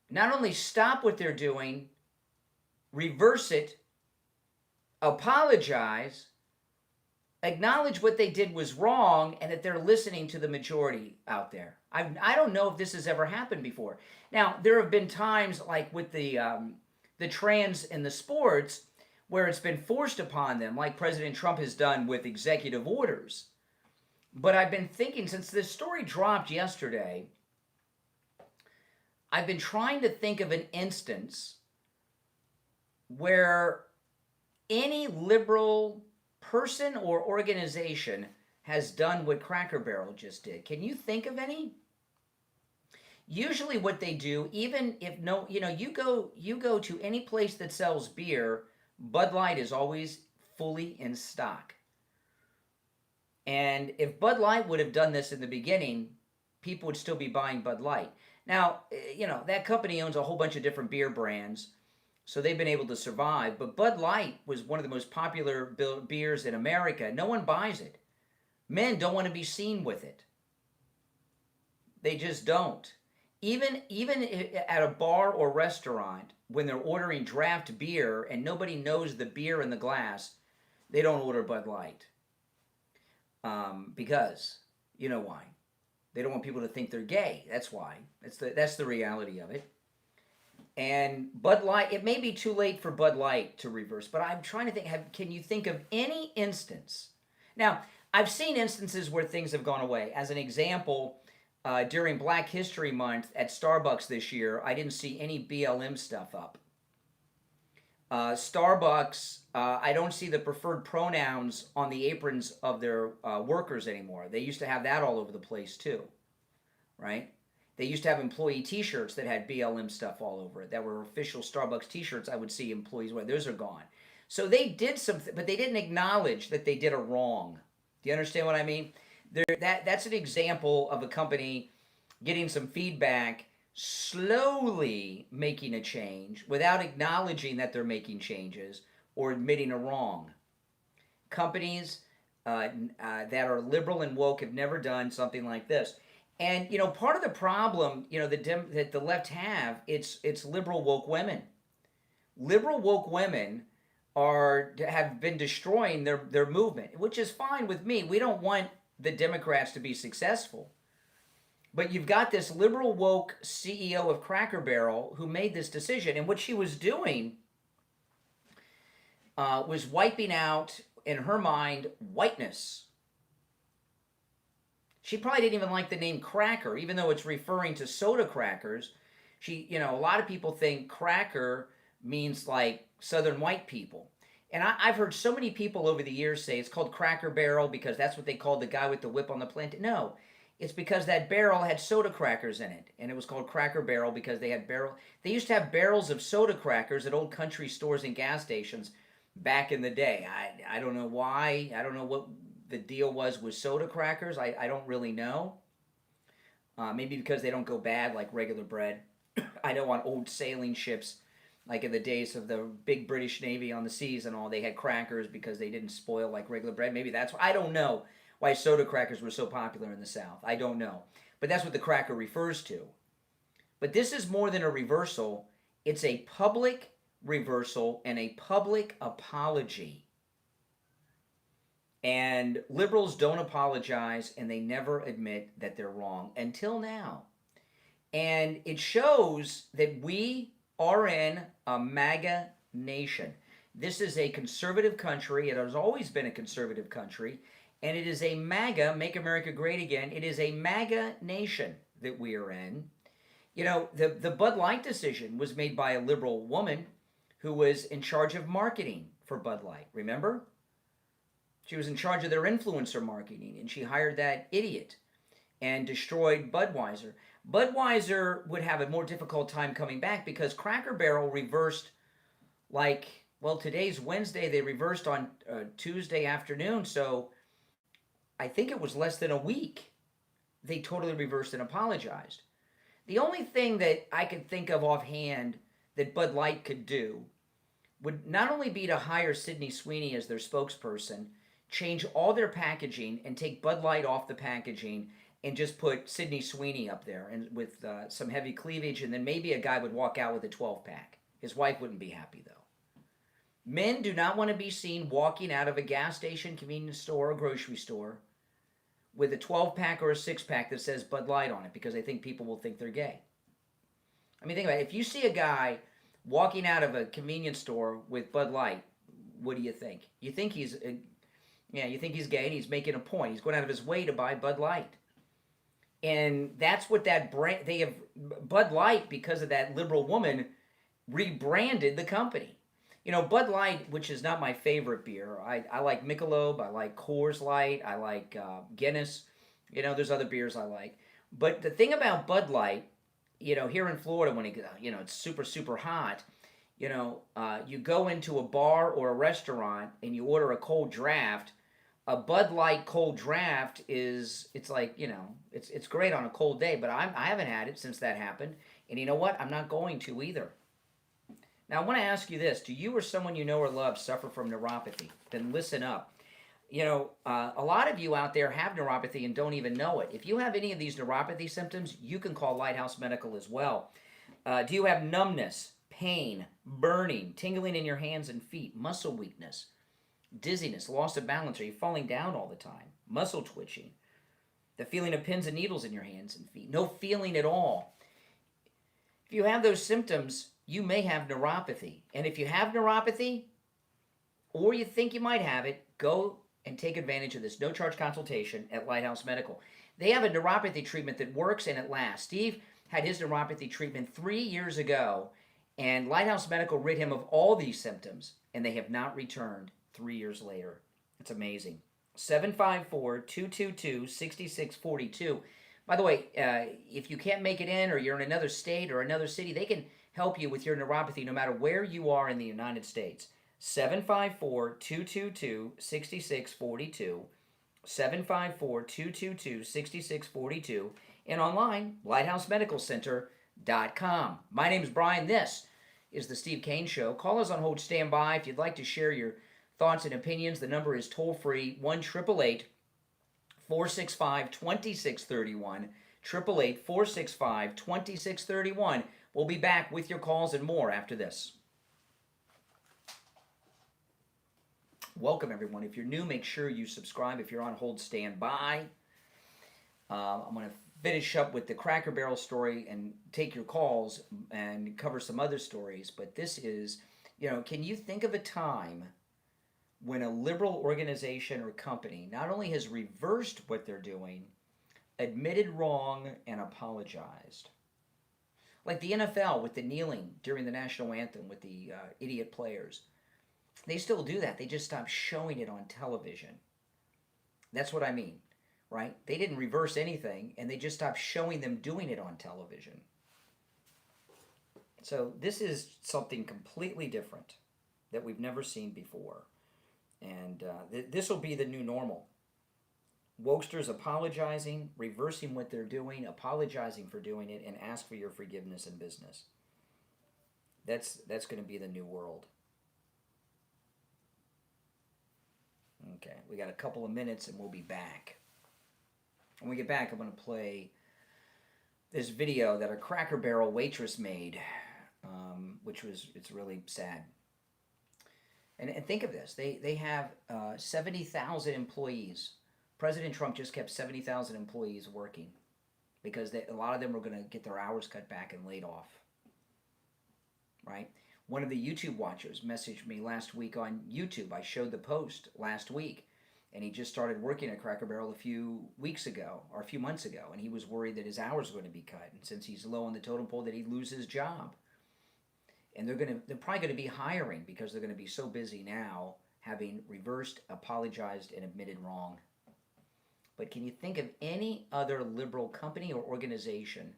not only stop what they're doing, reverse it, apologize, acknowledge what they did was wrong, and that they're listening to the majority out there? I don't know if this has ever happened before. Now, there have been times like with the trans in the sports where it's been forced upon them, like President Trump has done with executive orders. But I've been thinking, since this story dropped yesterday, I've been trying to think of an instance where any liberal person or organization has done what Cracker Barrel just did. Can you think of any? Usually what they do, even if you go to any place that sells beer, Bud Light is always fully in stock. And if Bud Light would have done this in the beginning, people would still be buying Bud Light. Now, that company owns a whole bunch of different beer brands, so they've been able to survive. But Bud Light was one of the most popular beers in America. No one buys it. Men don't want to be seen with it. They just don't. Even at a bar or restaurant, when they're ordering draft beer and nobody knows the beer in the glass, they don't order Bud Light. Because, you know why? They don't want people to think they're gay. That's why. That's the reality of it. And Bud Light, it may be too late for Bud Light to reverse, but I'm trying to think, can you think of any instance? Now, I've seen instances where things have gone away. As an example, during Black History Month at Starbucks this year, I didn't see any BLM stuff up. Starbucks, I don't see the preferred pronouns on the aprons of their workers anymore. They used to have that all over the place too, right? They used to have employee t-shirts that had BLM stuff all over it, that were official Starbucks t-shirts I would see employees wear. Those are gone. So they did something, but they didn't acknowledge that they did a wrong. Do you understand what I mean? That's an example of a company getting some feedback, slowly making a change without acknowledging that they're making changes or admitting a wrong. Companies that are liberal and woke have never done something like this. And, part of the problem, that the left have, it's liberal woke women. Liberal woke women have been destroying their movement, which is fine with me. We don't want the Democrats to be successful. But you've got this liberal woke CEO of Cracker Barrel who made this decision. And what she was doing was wiping out, in her mind, whiteness. She probably didn't even like the name cracker, even though it's referring to soda crackers. A lot of people think cracker means like Southern white people. And I've heard so many people over the years say it's called Cracker Barrel because that's what they called the guy with the whip on the plantain. No, it's because that barrel had soda crackers in it. And it was called Cracker Barrel because they used to have barrels of soda crackers at old country stores and gas stations back in the day. I don't know why. I don't know what the deal was with soda crackers. I don't really know. Maybe because they don't go bad like regular bread. I know on old sailing ships, like in the days of the big British Navy on the seas and all, they had crackers because they didn't spoil like regular bread. Maybe that's why. I don't know why soda crackers were so popular in the South. I don't know. But that's what the cracker refers to. But this is more than a reversal. It's a public reversal and a public apology. And liberals don't apologize and they never admit that they're wrong until now. And it shows that we are in a MAGA nation. This is a conservative country. It has always been a conservative country. And it is a MAGA, Make America Great Again. It is a MAGA nation that we are in. The Bud Light decision was made by a liberal woman who was in charge of marketing for Bud Light. Remember? She was in charge of their influencer marketing, and she hired that idiot and destroyed Budweiser. Budweiser would have a more difficult time coming back because Cracker Barrel reversed today's Wednesday. They reversed on Tuesday afternoon, so I think it was less than a week they totally reversed and apologized. The only thing that I could think of offhand that Bud Light could do would not only be to hire Sydney Sweeney as their spokesperson, change all their packaging and take Bud Light off the packaging and just put Sydney Sweeney up there and with some heavy cleavage, and then maybe a guy would walk out with a 12-pack. His wife wouldn't be happy, though. Men do not want to be seen walking out of a gas station, convenience store, or grocery store with a 12-pack or a 6-pack that says Bud Light on it, because they think people will think they're gay. I mean, think about it. If you see a guy walking out of a convenience store with Bud Light, what do you think? You think he's you think he's gay and he's making a point. He's going out of his way to buy Bud Light. And that's what that brand, they have, Bud Light, because of that liberal woman, rebranded the company. You know, Bud Light, which is not my favorite beer. I like Michelob, I like Coors Light, I like Guinness. You know, there's other beers I like. But the thing about Bud Light, you know, here in Florida, when it's super, super hot, you know, you go into a bar or a restaurant and you order a cold draft. A Bud Light cold draft it's like, you know, it's great on a cold day, but I haven't had it since that happened. And you know what? I'm not going to either. Now, I want to ask you this. Do you or someone you know or love suffer from neuropathy? Then listen up. You know, a lot of you out there have neuropathy and don't even know it. If you have any of these neuropathy symptoms, you can call Lighthouse Medical as well. Do you have numbness, pain, burning, tingling in your hands and feet, muscle weakness, dizziness, loss of balance? Are you falling down all the time? Muscle twitching, the feeling of pins and needles in your hands and feet, no feeling at all. If you have those symptoms, you may have neuropathy. And if you have neuropathy, or you think you might have it, go and take advantage of this no-charge consultation at Lighthouse Medical. They have a neuropathy treatment that works and it lasts. Steve had his neuropathy treatment 3 years ago, and Lighthouse Medical rid him of all these symptoms, and they have not returned 3 years later. It's amazing. 754-222-6642. By the way, if you can't make it in, or you're in another state or another city, they can help you with your neuropathy no matter where you are in the United States. 754-222-6642. 754-222-6642. And online, lighthousemedicalcenter.com. My name is Brian. This is the Steve Kane Show. Call us on hold standby if you'd like to share your thoughts and opinions. The number is toll-free, 1-888-465-2631. 888-465-2631. We'll be back with your calls and more after this. Welcome, everyone. If you're new, make sure you subscribe. If you're on hold, stand by. I'm going to finish up with the Cracker Barrel story and take your calls and cover some other stories. But this is, you know, can you think of a time when a liberal organization or company not only has reversed what they're doing, admitted wrong, and apologized? Like the NFL with the kneeling during the national anthem with the idiot players. They still do that. They just stopped showing it on television. That's what I mean, right? They didn't reverse anything, and they just stopped showing them doing it on television. So this is something completely different that we've never seen before. And this will be the new normal. Wokesters apologizing, reversing what they're doing, apologizing for doing it, and ask for your forgiveness in business. That's going to be the new world. Okay, we got a couple of minutes and we'll be back. When we get back, I'm going to play this video that a Cracker Barrel waitress made, it's really sad. And think of this, they have 70,000 employees. President Trump just kept 70,000 employees working because a lot of them were going to get their hours cut back and laid off, right? One of the YouTube watchers messaged me last week on YouTube. I showed the post last week, and he just started working at Cracker Barrel a few months ago, and he was worried that his hours were going to be cut, and since he's low on the totem pole, that he'd lose his job. And they're probably going to be hiring because they're going to be so busy now, having reversed, apologized, and admitted wrong. But can you think of any other liberal company or organization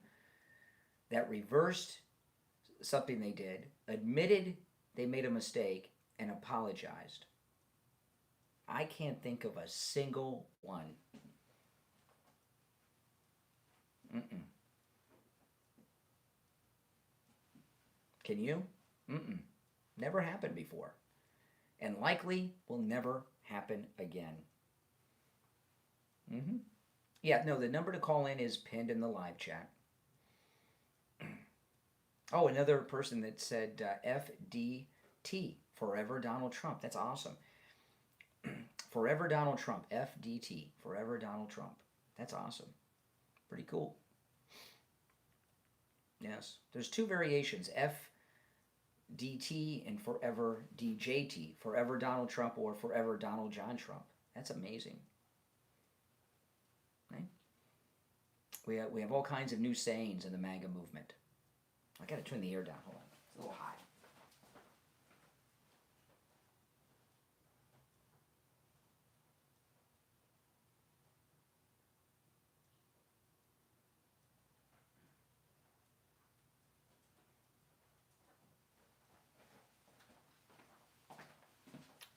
that reversed something they did, admitted they made a mistake, and apologized? I can't think of a single one. Mm-mm. Can you? Mm-mm. Never happened before. And likely will never happen again. Mm-hmm. Yeah, no, the number to call in is pinned in the live chat. Oh, another person that said FDT, Forever Donald Trump. That's awesome. Forever Donald Trump, FDT, Forever Donald Trump. That's awesome. Pretty cool. Yes, there's two variations, FDT and Forever DJT, Forever Donald Trump or Forever Donald John Trump. That's amazing. Right? We have all kinds of new sayings in the MAGA movement. I got to turn the air down. Hold on. It's a little high.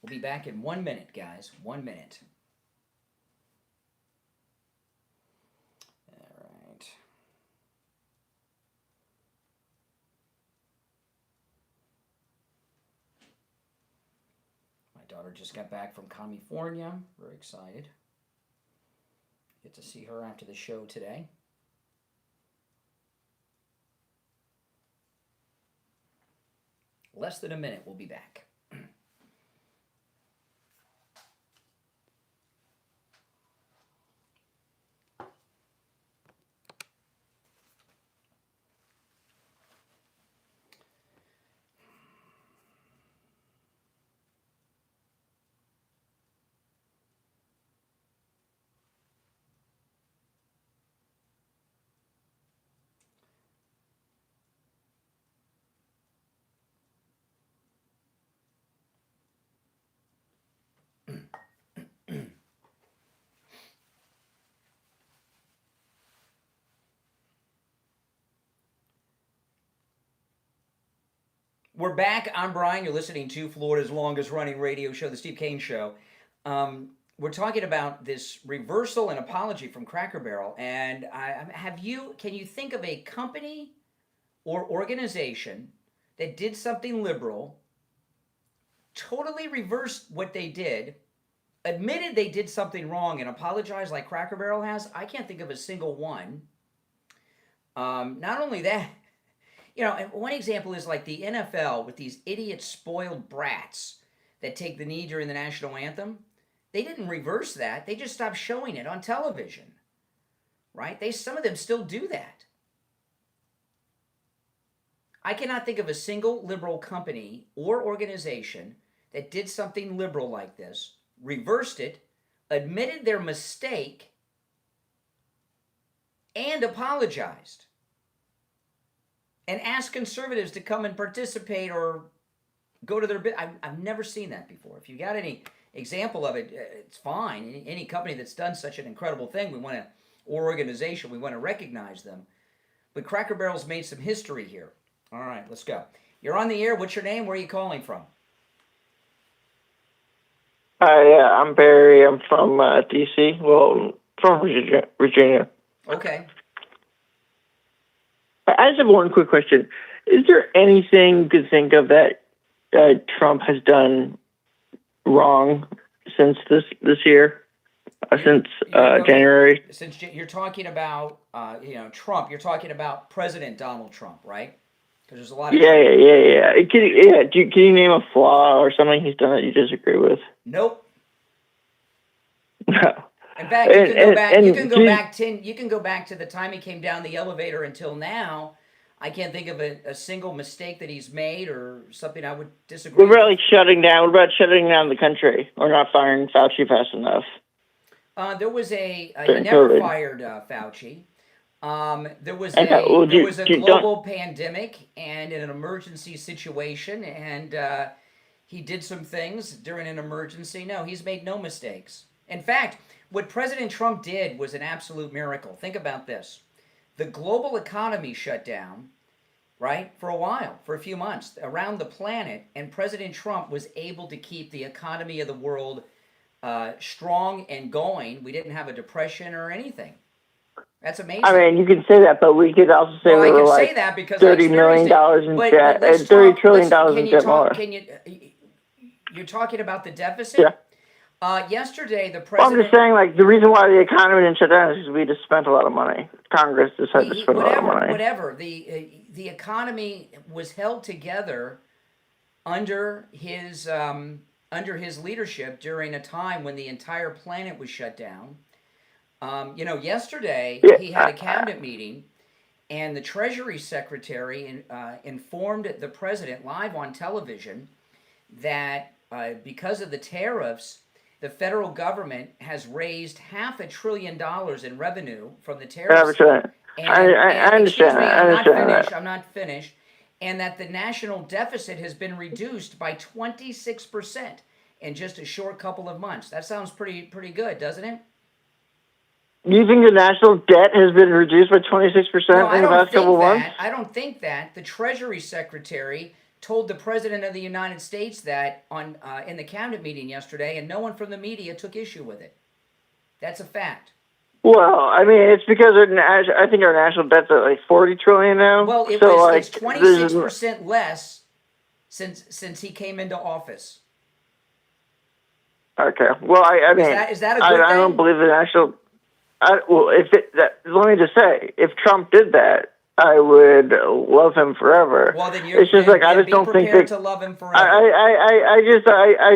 We'll be back in 1 minute, guys. 1 minute. All right. My daughter just got back from California. Very excited. Get to see her after the show today. Less than a minute, we'll be back. We're back. I'm Brian. You're listening to Florida's longest running radio show, The Steve Kane Show. We're talking about this reversal and apology from Cracker Barrel. And can you think of a company or organization that did something liberal, totally reversed what they did, admitted they did something wrong and apologized like Cracker Barrel has? I can't think of a single one. Not only that, one example is like the NFL with these idiot spoiled brats that take the knee during the national anthem. They didn't reverse that. They just stopped showing it on television, right? Some of them still do that. I cannot think of a single liberal company or organization that did something liberal like this, reversed it, admitted their mistake, and apologized. And ask conservatives to come and participate or go to their bit. I've never seen that before. If you got any example of it, it's fine. Any company that's done such an incredible thing, or organization, we want to recognize them. But Cracker Barrel's made some history here. All right, let's go. You're on the air. What's your name? Where are you calling from? Yeah, I'm Barry. I'm from D.C. Well, from Virginia. Okay. I just have one quick question. Is there anything you could think of that Trump has done wrong since this year? Since January? Since you're talking about Trump, you're talking about President Donald Trump, right? Because there's a lot of yeah. Can you name a flaw or something he's done that you disagree with? Nope. No. In fact, you can go back to the time he came down the elevator until now. I can't think of a single mistake that he's made or something I would disagree with. What about shutting down the country or not firing Fauci fast enough? There was he never fired Fauci. There was a global pandemic and an emergency situation, and he did some things during an emergency. No, he's made no mistakes. In fact, what President Trump did was an absolute miracle. Think about this. The global economy shut down, right, for a while, for a few months, around the planet, and President Trump was able to keep the economy of the world strong and going. We didn't have a depression or anything. That's amazing. I mean, you can say that, but we could also say we were like say that because $30 million in debt, and $30 trillion in debt more. You're talking about the deficit? Yeah. Yesterday, the Well, president. I'm just saying, like, the reason why the economy didn't shut down is because we just spent a lot of money. Congress decided to spend a lot of money. Whatever. The economy was held together under his leadership during a time when the entire planet was shut down. Yesterday he had a cabinet meeting, and the Treasury Secretary informed the president live on television that because of the tariffs, the federal government has raised $500 billion in revenue from the tariffs. I understand. I'm not finished. And that the national deficit has been reduced by 26% in just a short couple of months. That sounds pretty good, doesn't it? You think the national debt has been reduced by 26% in the last couple of months? I don't think that. The Treasury Secretary told the President of the United States that in the cabinet meeting yesterday, and no one from the media took issue with it. That's a fact. Well, I mean, it's because I think our national debt's at like $40 trillion now. Well, it's 26% less since he came into office. Okay. Well, I mean, is that a good thing? I don't believe the national. Let me just say, if Trump did that, I would love him forever. Well, then it's just like I just don't think that to love him forever. I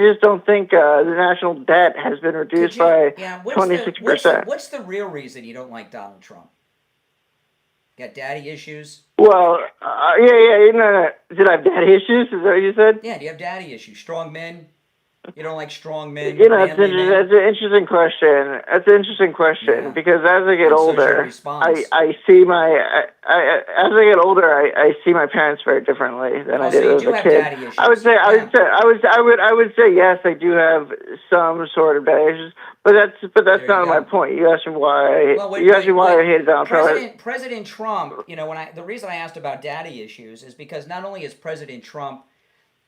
just don't think the national debt has been reduced by 26%. What's the real reason you don't like Donald Trump? Got daddy issues? Well, no. Did I have daddy issues? Is that what you said? Yeah, do you have daddy issues? Strong men? You don't like strong men? That's an interesting question. That's an interesting question because as I get older, I see my as I get older, I see my parents very differently than I did as a kid. Daddy issues. I would say yes, I do have some sort of daddy issues, but that's not my point. You asked me why. I hated Donald Trump. President Trump. The reason I asked about daddy issues is because not only is President Trump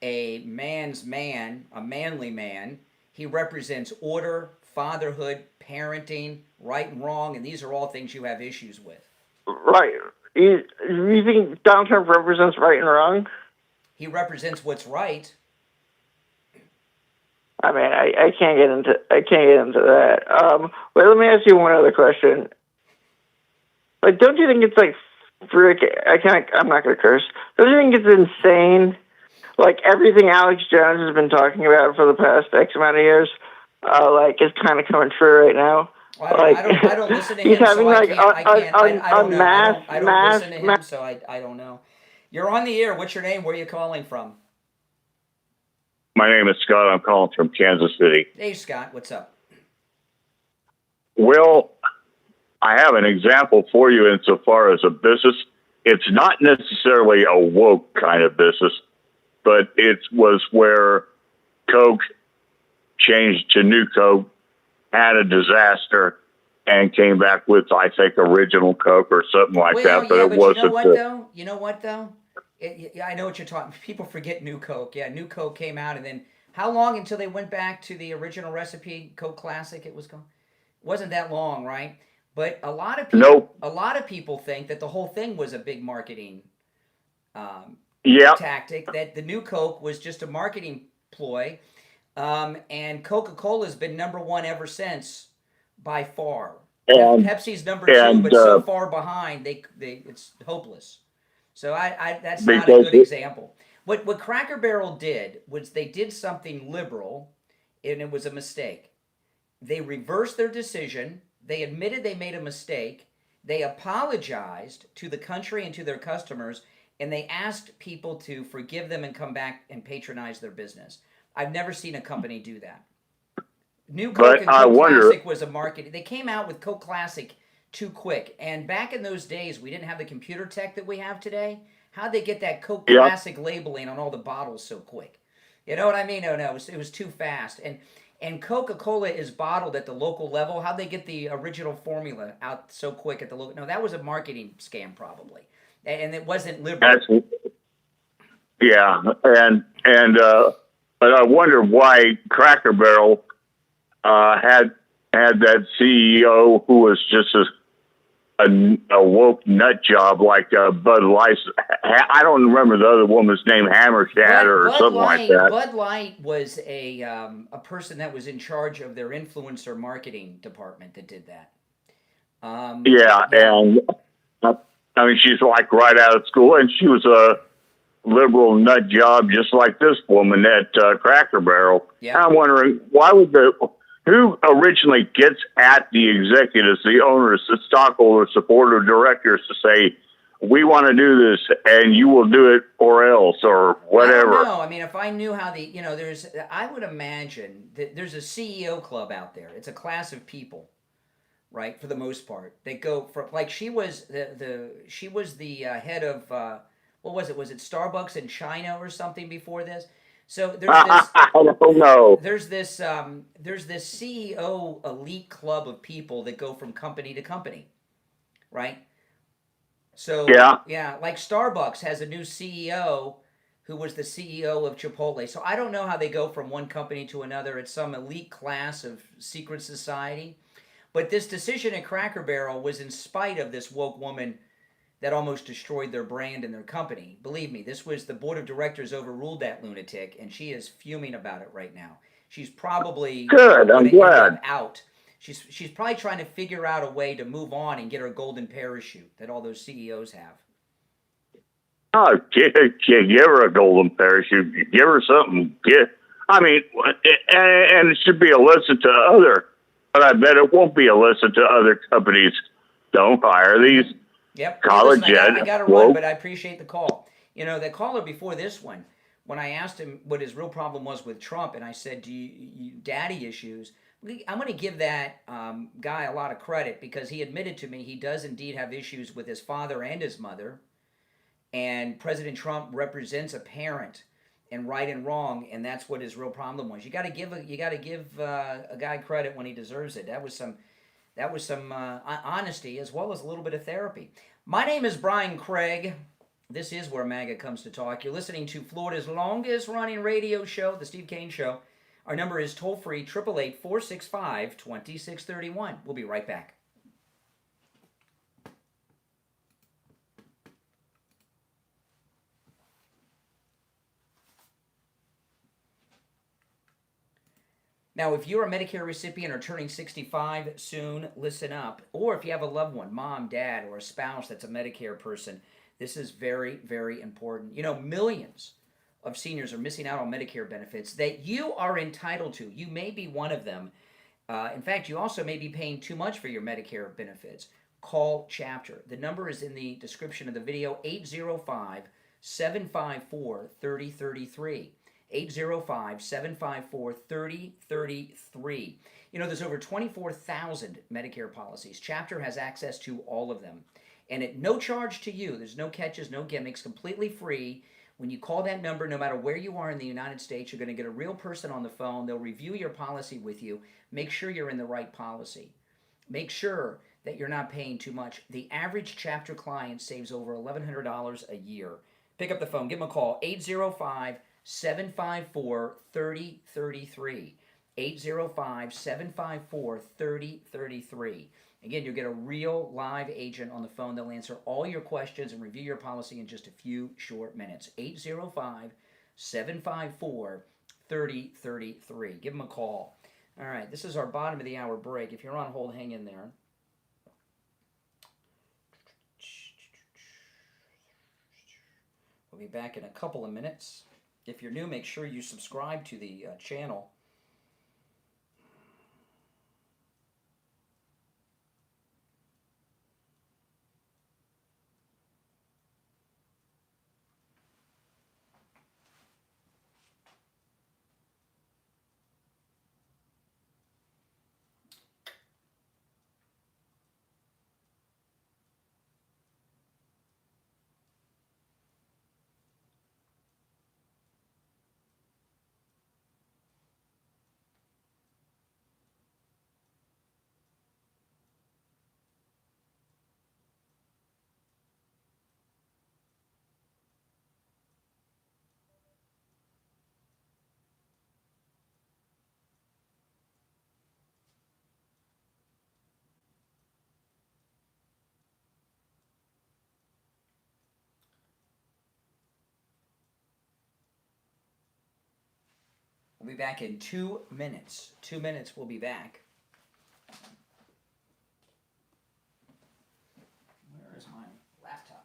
a man's man, a manly man, he represents order, fatherhood, parenting, right and wrong, and these are all things you have issues with. Right. You think Donald Trump represents right and wrong? He represents what's right. I mean, I can't get into that. Wait, let me ask you one other question. Like, don't you think it's like I'm not gonna curse. Don't you think it's insane? Like everything Alex Jones has been talking about for the past X amount of years, is kind of coming true right now. Well, I don't listen to him. He's having I don't listen to him, so I don't know. You're on the air. What's your name? Where are you calling from? My name is Scott. I'm calling from Kansas City. Hey, Scott. What's up? Well, I have an example for you insofar as a business. It's not necessarily a woke kind of business, but it was where Coke changed to New Coke, had a disaster, and came back with, I think, Original Coke or something like that. But it wasn't. You know what, though? I know what you're talking. People forget New Coke. Yeah, New Coke came out, and then how long until they went back to the original recipe, Coke Classic? It wasn't that long, right? But a lot of people think that the whole thing was a big marketing tactic, that the New Coke was just a marketing ploy, and Coca-Cola's been number one ever since by far. Pepsi's number two, but so far behind, it's hopeless. So that's not a good example. What Cracker Barrel did was they did something liberal, and it was a mistake. They reversed their decision. They admitted they made a mistake. They apologized to the country and to their customers, and they asked people to forgive them and come back and patronize their business. I've never seen a company do that. New Coke and Coke Classic was a market. They came out with Coke Classic too quick. And back in those days, we didn't have the computer tech that we have today. How'd they get that Coke Classic labeling on all the bottles so quick? You know what I mean? No, it was too fast. And Coca-Cola is bottled at the local level. How'd they get the original formula out so quick at the local? No, that was a marketing scam probably. And it wasn't liberal. But I wonder why Cracker Barrel had that CEO who was just a woke nut job like Bud Light. I don't remember the other woman's name, Hammershad or something like that. Bud Light was a person that was in charge of their influencer marketing department that did that. And I mean, she's like right out of school, and she was a liberal nut job just like this woman at Cracker Barrel. Yeah. I'm wondering who originally gets at the executives, the owners, the stockholders, the board of directors to say, we want to do this and you will do it or else or whatever. No, I mean, if I knew how I would imagine that there's a CEO club out there. It's a class of people, right? For the most part, they go from, like, she was the head of, what was it? Was it Starbucks in China or something before this? So there's this. I don't know. There's this CEO elite club of people that go from company to company, right? So like Starbucks has a new CEO who was the CEO of Chipotle. So I don't know how they go from one company to another. It's some elite class of secret society. But this decision at Cracker Barrel was in spite of this woke woman that almost destroyed their brand and their company. Believe me, the board of directors overruled that lunatic, and she is fuming about it right now. She's probably good. I'm glad. Out. She's probably trying to figure out a way to move on and get her golden parachute that all those CEOs have. Oh, give her a golden parachute. Give her something. And it should be a lesson to other, but I bet it won't be a lesson to other companies. Don't hire these. Yep. College I got to run, but I appreciate the call. You know, the caller before this one, when I asked him what his real problem was with Trump, and I said, "Do you daddy issues?" I'm going to give that guy a lot of credit because he admitted to me he does indeed have issues with his father and his mother, and President Trump represents a parent and right and wrong, and that's what his real problem was. You got to give a guy credit when he deserves it. That was some honesty as well as a little bit of therapy. My name is Brian Craig. This is where MAGA comes to talk. You're listening to Florida's longest running radio show, The Steve Kane Show. Our number is toll-free, 888-465-2631. We'll be right back. Now, if you're a Medicare recipient or turning 65 soon, listen up. Or if you have a loved one, mom, dad, or a spouse that's a Medicare person, this is very, very important. You know, millions of seniors are missing out on Medicare benefits that you are entitled to. You may be one of them. In fact, you also may be paying too much for your Medicare benefits. Call Chapter. The number is in the description of the video, 805-754-3033. 805-754-3033. You know, there's over 24,000 Medicare policies. Chapter has access to all of them. And at no charge to you, there's no catches, no gimmicks, completely free. When you call that number, no matter where you are in the United States, you're going to get a real person on the phone. They'll review your policy with you. Make sure you're in the right policy. Make sure that you're not paying too much. The average Chapter client saves over $1,100 a year. Pick up the phone. Give them a call. 805-754-3033. 805-754-3033. Again, you'll get a real live agent on the phone. They'll answer all your questions and review your policy in just a few short minutes. 805-754-3033. Give them a call. All right, this is our bottom of the hour break. If you're on hold, hang in there. We'll be back in a couple of minutes. If you're new, make sure you subscribe to the channel. We'll be back in 2 minutes. 2 minutes, we'll be back. Where is my laptop?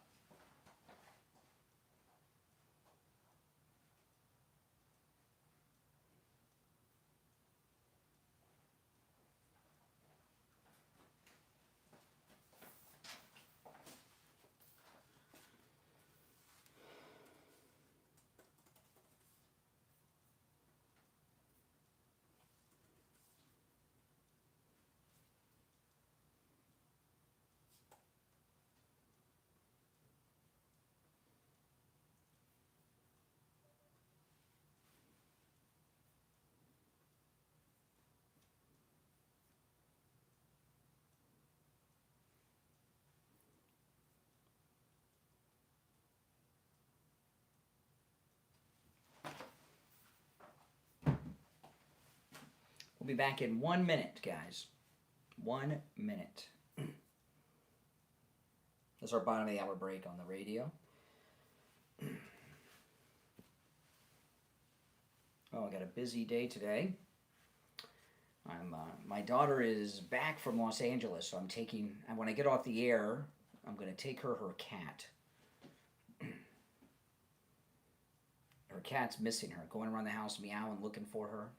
We'll be back in 1 minute, guys. 1 minute. That's our bottom of the hour break on the radio. Oh, I got a busy day today. My daughter is back from Los Angeles, so and when I get off the air, I'm going to take her cat. Her cat's missing her, going around the house meowing, looking for her.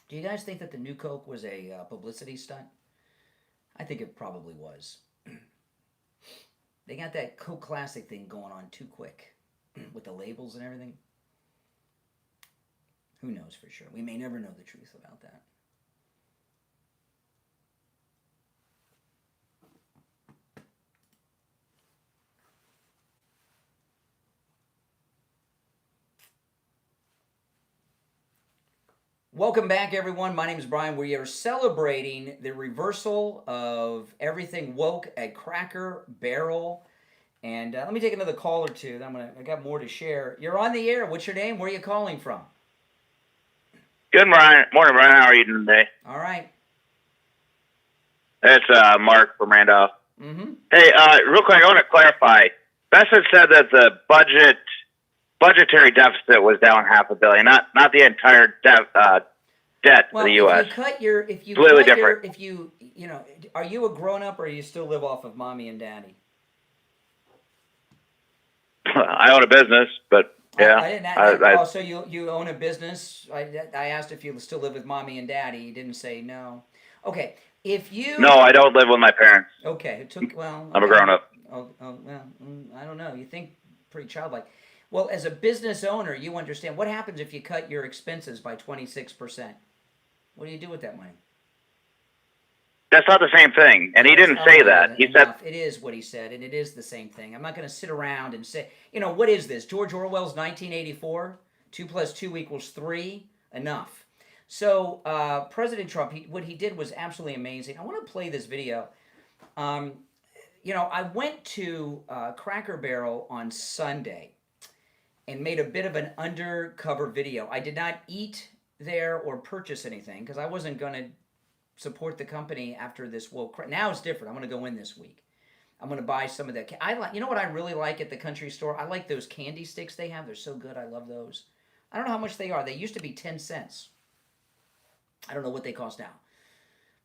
Do you guys think that the new Coke was a publicity stunt? I think it probably was. They got that Coke Classic thing going on too quick with the labels and everything. Who knows for sure? We may never know the truth about that. Welcome back, everyone. My name is Brian. We are celebrating the reversal of everything woke at Cracker Barrel. And let me take another call or two. Then I got more to share. You're on the air. What's your name? Where are you calling from? Good morning, Brian. How are you doing today? All right. It's Mark from Randolph. Mm-hmm. Hey, real quick, I want to clarify. Bassett said that the budgetary deficit was down $500 million, not the entire debt to the U.S. Are you a grown up or you still live off of mommy and daddy? I own a business, but yeah. So you own a business? I asked if you still live with mommy and daddy. You didn't say no. Okay, No, I don't live with my parents. Okay, I'm a grown up. Well, I don't know. You think pretty childlike. Well, as a business owner, you understand what happens if you cut your expenses by 26%. What do you do with that money? That's not the same thing, and he didn't say that. He said it is what he said, and it is the same thing. I'm not going to sit around and say, what is this? George Orwell's 1984? 2 + 2 = 3? Enough. So President Trump, what he did was absolutely amazing. I want to play this video. I went to Cracker Barrel on Sunday and made a bit of an undercover video. I did not eat there or purchase anything because I wasn't going to support the company after this woke. Now it's different. I'm going to go in this week. I'm going to buy some of that. You know what I really like at the country store? I like those candy sticks they have. They're so good. I love those. I don't know how much they are. They used to be 10 cents. I don't know what they cost now.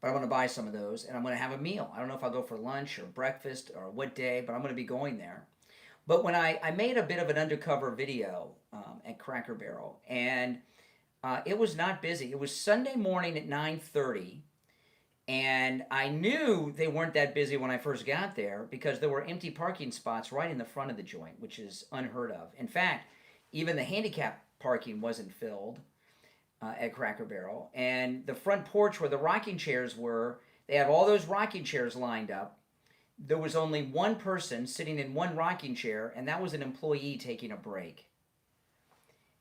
But I'm going to buy some of those, and I'm going to have a meal. I don't know if I'll go for lunch or breakfast or what day, but I'm going to be going there. But when I made a bit of an undercover video at Cracker Barrel, and it was not busy. It was Sunday morning at 9:30, and I knew they weren't that busy when I first got there because there were empty parking spots right in the front of the joint, which is unheard of. In fact, even the handicap parking wasn't filled at Cracker Barrel. And the front porch where the rocking chairs were, they had all those rocking chairs lined up. There was only one person sitting in one rocking chair, and that was an employee taking a break.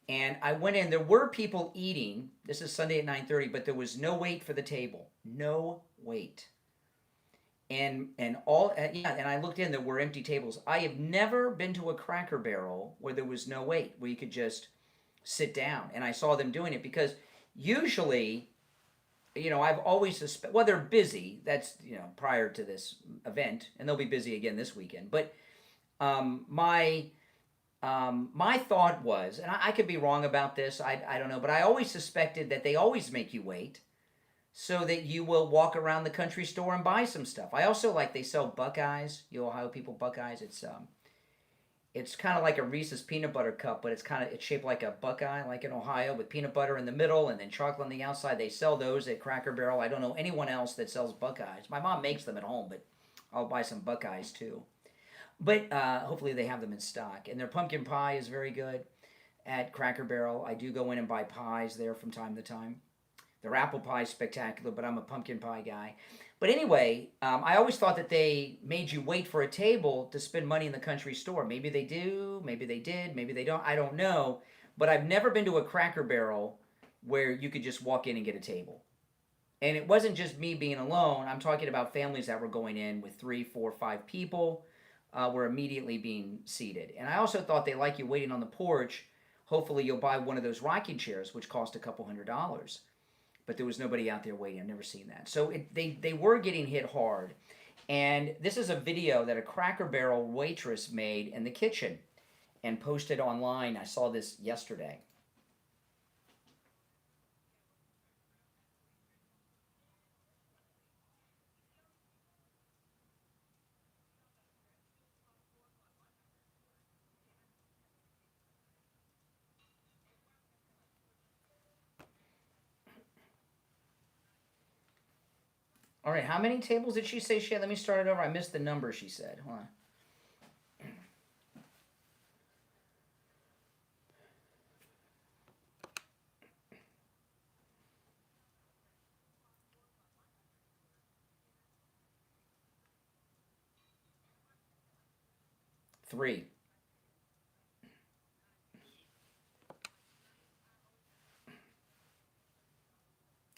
And I went in. There were people eating. This is Sunday at 9:30, but there was no wait for the table. No wait. And I looked in. There were empty tables. I have never been to a Cracker Barrel where there was no wait, where you could just sit down. And I saw them doing it because usually I've always suspected, well, they're busy. That's, prior to this event, and they'll be busy again this weekend. But my thought was, and I could be wrong about this, I don't know, but I always suspected that they always make you wait so that you will walk around the country store and buy some stuff. I also they sell Buckeyes, you Ohio people, Buckeyes. It's kind of like a Reese's peanut butter cup, but it's shaped like a Buckeye, like in Ohio, with peanut butter in the middle and then chocolate on the outside. They sell those at Cracker Barrel. I don't know anyone else that sells Buckeyes. My mom makes them at home, but I'll buy some Buckeyes too. But hopefully they have them in stock. And their pumpkin pie is very good at Cracker Barrel. I do go in and buy pies there from time to time. Their apple pie is spectacular, but I'm a pumpkin pie guy. But anyway, I always thought that they made you wait for a table to spend money in the country store. Maybe they do, maybe they did, maybe they don't. I don't know. But I've never been to a Cracker Barrel where you could just walk in and get a table. And it wasn't just me being alone. I'm talking about families that were going in with 3, 4, 5 people. Were immediately being seated. And I also thought they like you waiting on the porch. Hopefully you'll buy one of those rocking chairs, which cost a couple $100. But there was nobody out there waiting. I've never seen that. So they were getting hit hard. And this is a video that a Cracker Barrel waitress made in the kitchen and posted online. I saw this yesterday. All right, how many tables did she say she had? Let me start it over. I missed the number she said. Hold on. Three.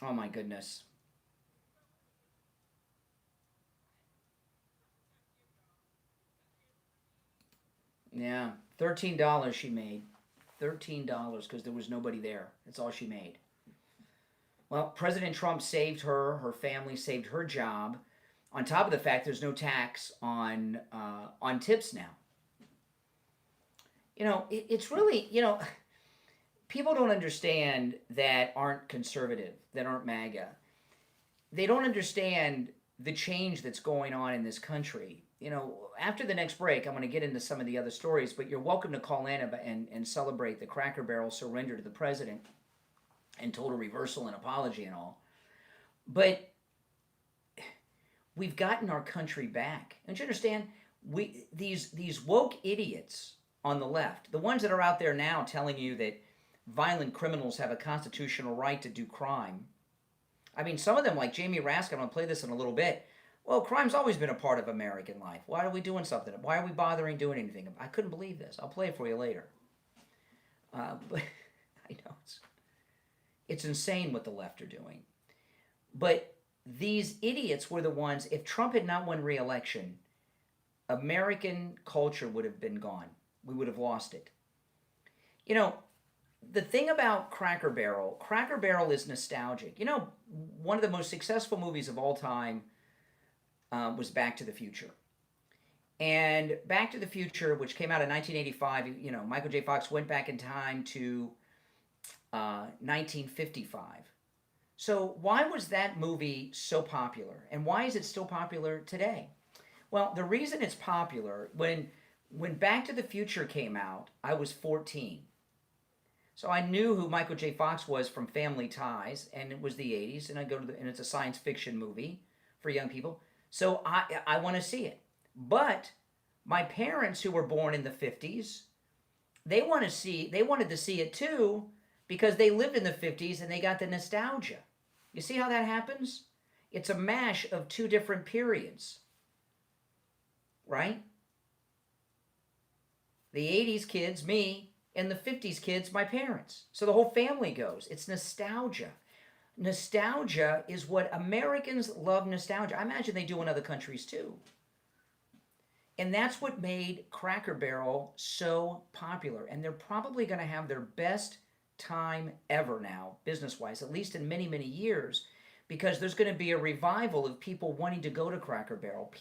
Oh my goodness. Yeah, $13 she made. $13 because there was nobody there. That's all she made. Well, President Trump saved her family, saved her job. On top of the fact there's no tax on tips now. It's really, people don't understand that aren't conservative, that aren't MAGA. They don't understand the change that's going on in this country. After the next break, I'm going to get into some of the other stories, but you're welcome to call in and celebrate the Cracker Barrel surrender to the president and total reversal and apology and all. But we've gotten our country back. Don't you understand? These woke idiots on the left, the ones that are out there now telling you that violent criminals have a constitutional right to do crime. I mean, some of them, like Jamie Raskin, I'm going to play this in a little bit. Well, crime's always been a part of American life. Why are we doing something? Why are we bothering doing anything? I couldn't believe this. I'll play it for you later. But I know it's insane what the left are doing. But these idiots were the ones, if Trump had not won re-election, American culture would have been gone. We would have lost it. The thing about Cracker Barrel is nostalgic. One of the most successful movies of all time was Back to the Future. And Back to the Future, which came out in 1985, Michael J. Fox went back in time to 1955. So why was that movie so popular? And why is it still popular today? Well, the reason it's popular, when Back to the Future came out, I was 14. So I knew who Michael J. Fox was from Family Ties, and it was the 80s, and and it's a science fiction movie for young people. So I want to see it. But my parents, who were born in the 50s, they wanted to see it too, because they lived in the 50s and they got the nostalgia. You see how that happens? It's a mash of two different periods. Right? The 80s kids, me, and the 50s kids, my parents. So the whole family goes. It's nostalgia. Nostalgia is what Americans love. Nostalgia. I imagine they do in other countries too. And that's what made Cracker Barrel so popular. And they're probably going to have their best time ever now, business-wise, at least in many, many years, because there's going to be a revival of people wanting to go to Cracker Barrel.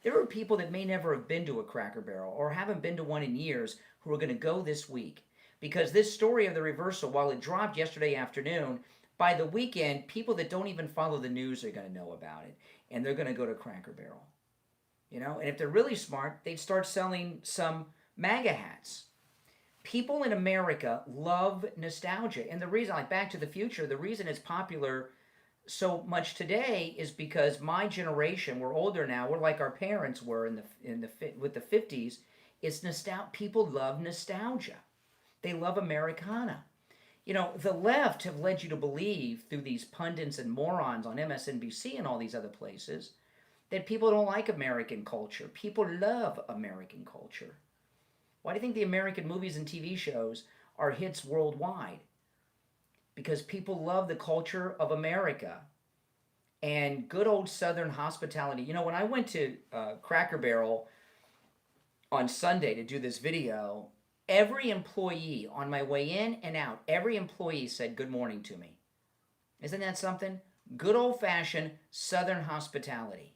There are people that may never have been to a Cracker Barrel or haven't been to one in years who are going to go this week. Because this story of the reversal, while it dropped yesterday afternoon, by the weekend, people that don't even follow the news are going to know about it. And they're going to go to Cracker Barrel. You know, and if they're really smart, they'd start selling some MAGA hats. People in America love nostalgia. And the reason, like Back to the Future, the reason it's popular so much today is because my generation, we're older now, we're like our parents were with the 50s. It's nostalgia. People love nostalgia. They love Americana. You know, the left have led you to believe through these pundits and morons on MSNBC and all these other places that people don't like American culture. People love American culture. Why do you think the American movies and TV shows are hits worldwide? Because people love the culture of America and good old Southern hospitality. You know, when I went to Cracker Barrel on Sunday to do this video, every employee on my way in and out, every employee said good morning to me. Isn't that something? Good old-fashioned Southern hospitality.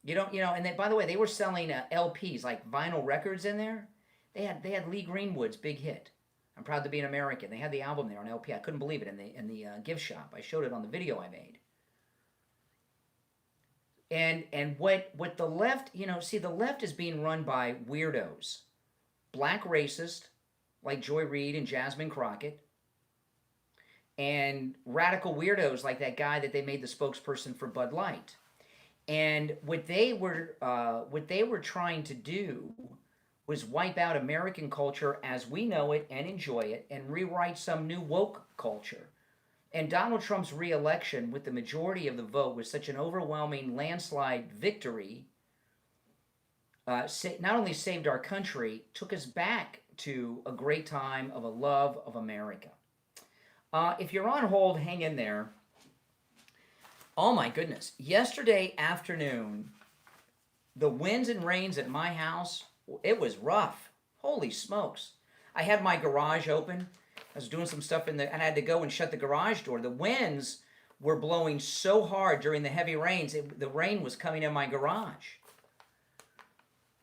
And they, by the way, they were selling LPs, like vinyl records in there. They had Lee Greenwood's big hit, I'm Proud to Be an American. They had the album there on LP. I couldn't believe it in the gift shop. I showed it on the video I made. And what the left, see, the left is being run by weirdos, black racists like Joy Reid and Jasmine Crockett, and radical weirdos like that guy that they made the spokesperson for Bud Light. And what they were trying to do was wipe out American culture as we know it and enjoy it and rewrite some new woke culture. And Donald Trump's re-election with the majority of the vote was such an overwhelming landslide victory, not only saved our country, took us back to a great time of a love of America. If you're on hold, hang in there. Oh my goodness. Yesterday afternoon, the winds and rains at my house, it was rough. Holy smokes. I had my garage open. I was doing some stuff and I had to go and shut the garage door. The winds were blowing so hard during the heavy rains, the rain was coming in my garage.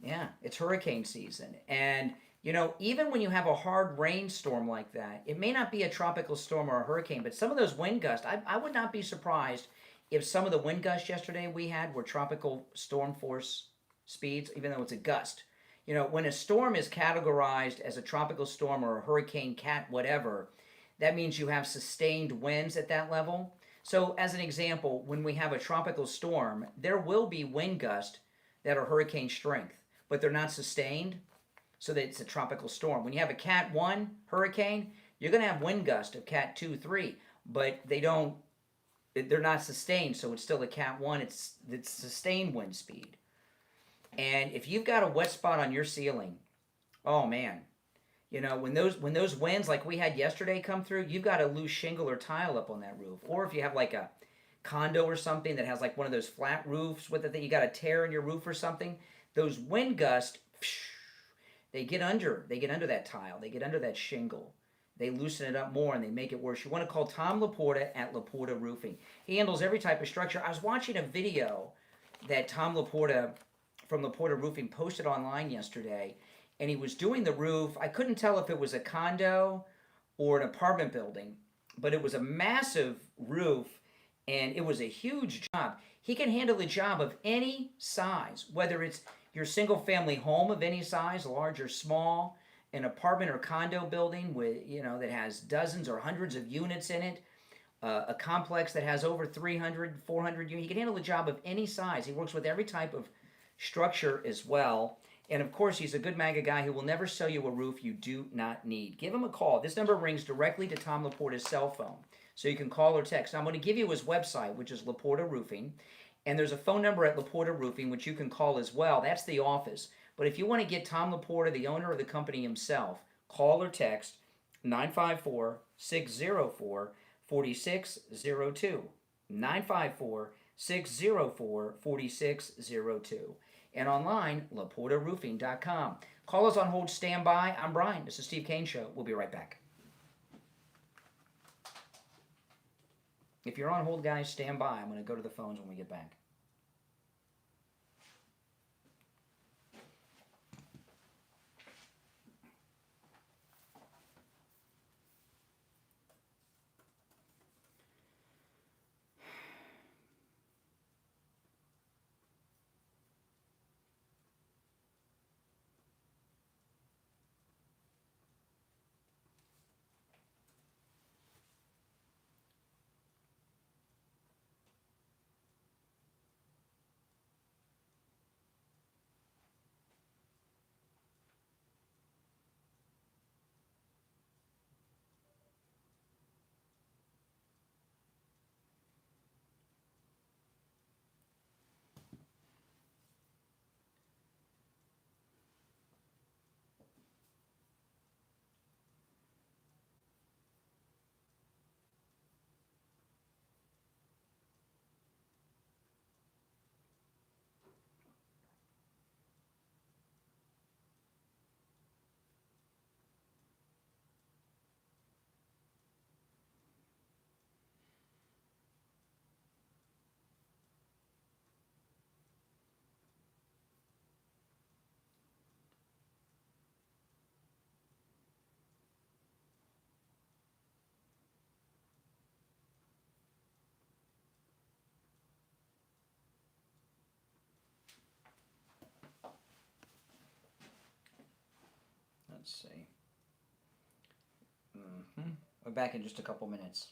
Yeah, it's hurricane season. And, even when you have a hard rainstorm like that, it may not be a tropical storm or a hurricane, but some of those wind gusts, I would not be surprised if some of the wind gusts yesterday we had were tropical storm force speeds, even though it's a gust. When a storm is categorized as a tropical storm or a hurricane, cat, whatever, that means you have sustained winds at that level. So as an example, when we have a tropical storm, there will be wind gusts that are hurricane strength, but they're not sustained, so that it's a tropical storm. When you have a Cat 1 hurricane, you're going to have wind gusts of Cat 2, 3, but they're not sustained, so it's still a Cat 1. It's sustained wind speed. And if you've got a wet spot on your ceiling, oh man, when those winds like we had yesterday come through, you've got a loose shingle or tile up on that roof. Or if you have like a condo or something that has like one of those flat roofs with it that you got a tear in your roof or something, those wind gusts, they get under that tile, they get under that shingle. They loosen it up more and they make it worse. You want to call Tom Laporta at Laporta Roofing. He handles every type of structure. I was watching a video that Tom Laporta from Laporta Roofing posted online yesterday, and he was doing the roof. I couldn't tell if it was a condo or an apartment building, but it was a massive roof, and it was a huge job. He can handle a job of any size, whether it's your single-family home of any size, large or small, an apartment or condo building with that has dozens or hundreds of units in it, a complex that has over 300, 400 units. He can handle a job of any size. He works with every type of structure as well. And of course, he's a good MAGA guy who will never sell you a roof you do not need. Give him a call. This number rings directly to Tom Laporta's cell phone, so you can call or text. Now, I'm going to give you his website, which is Laporta Roofing, and there's a phone number at Laporta Roofing, which you can call as well. That's the office. But if you want to get Tom Laporta, the owner of the company himself, call or text 954-604-4602. 954-604-4602. And online, LaportaRoofing.com. Call us on hold, stand by. I'm Brian. This is Steve Kane Show. We'll be right back. If you're on hold, guys, stand by. I'm going to go to the phones when we get back. Let's see. We're back in just a couple minutes.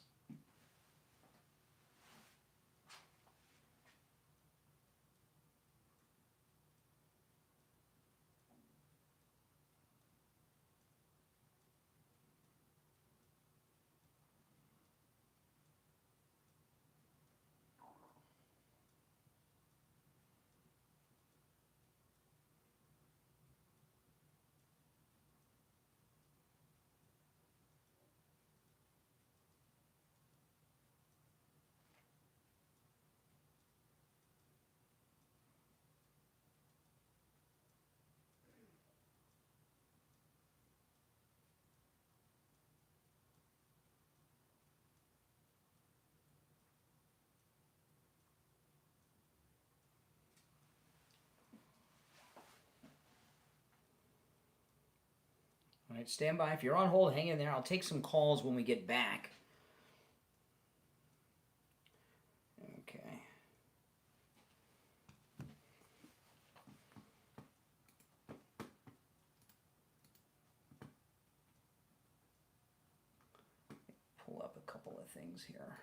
All right, stand by. If you're on hold, hang in there. I'll take some calls when we get back. Okay. Pull up a couple of things here.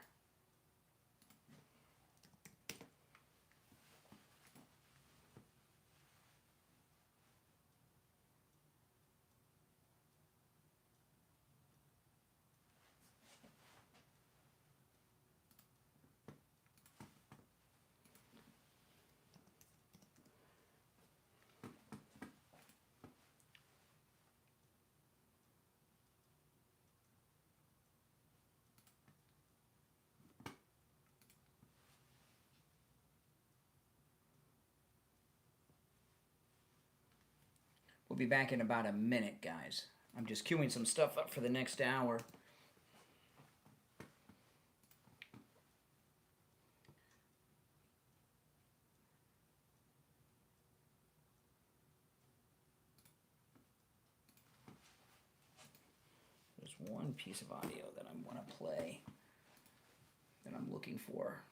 We'll be back in about a minute, guys. I'm just queuing some stuff up for the next hour. There's one piece of audio that I want to play that I'm looking for.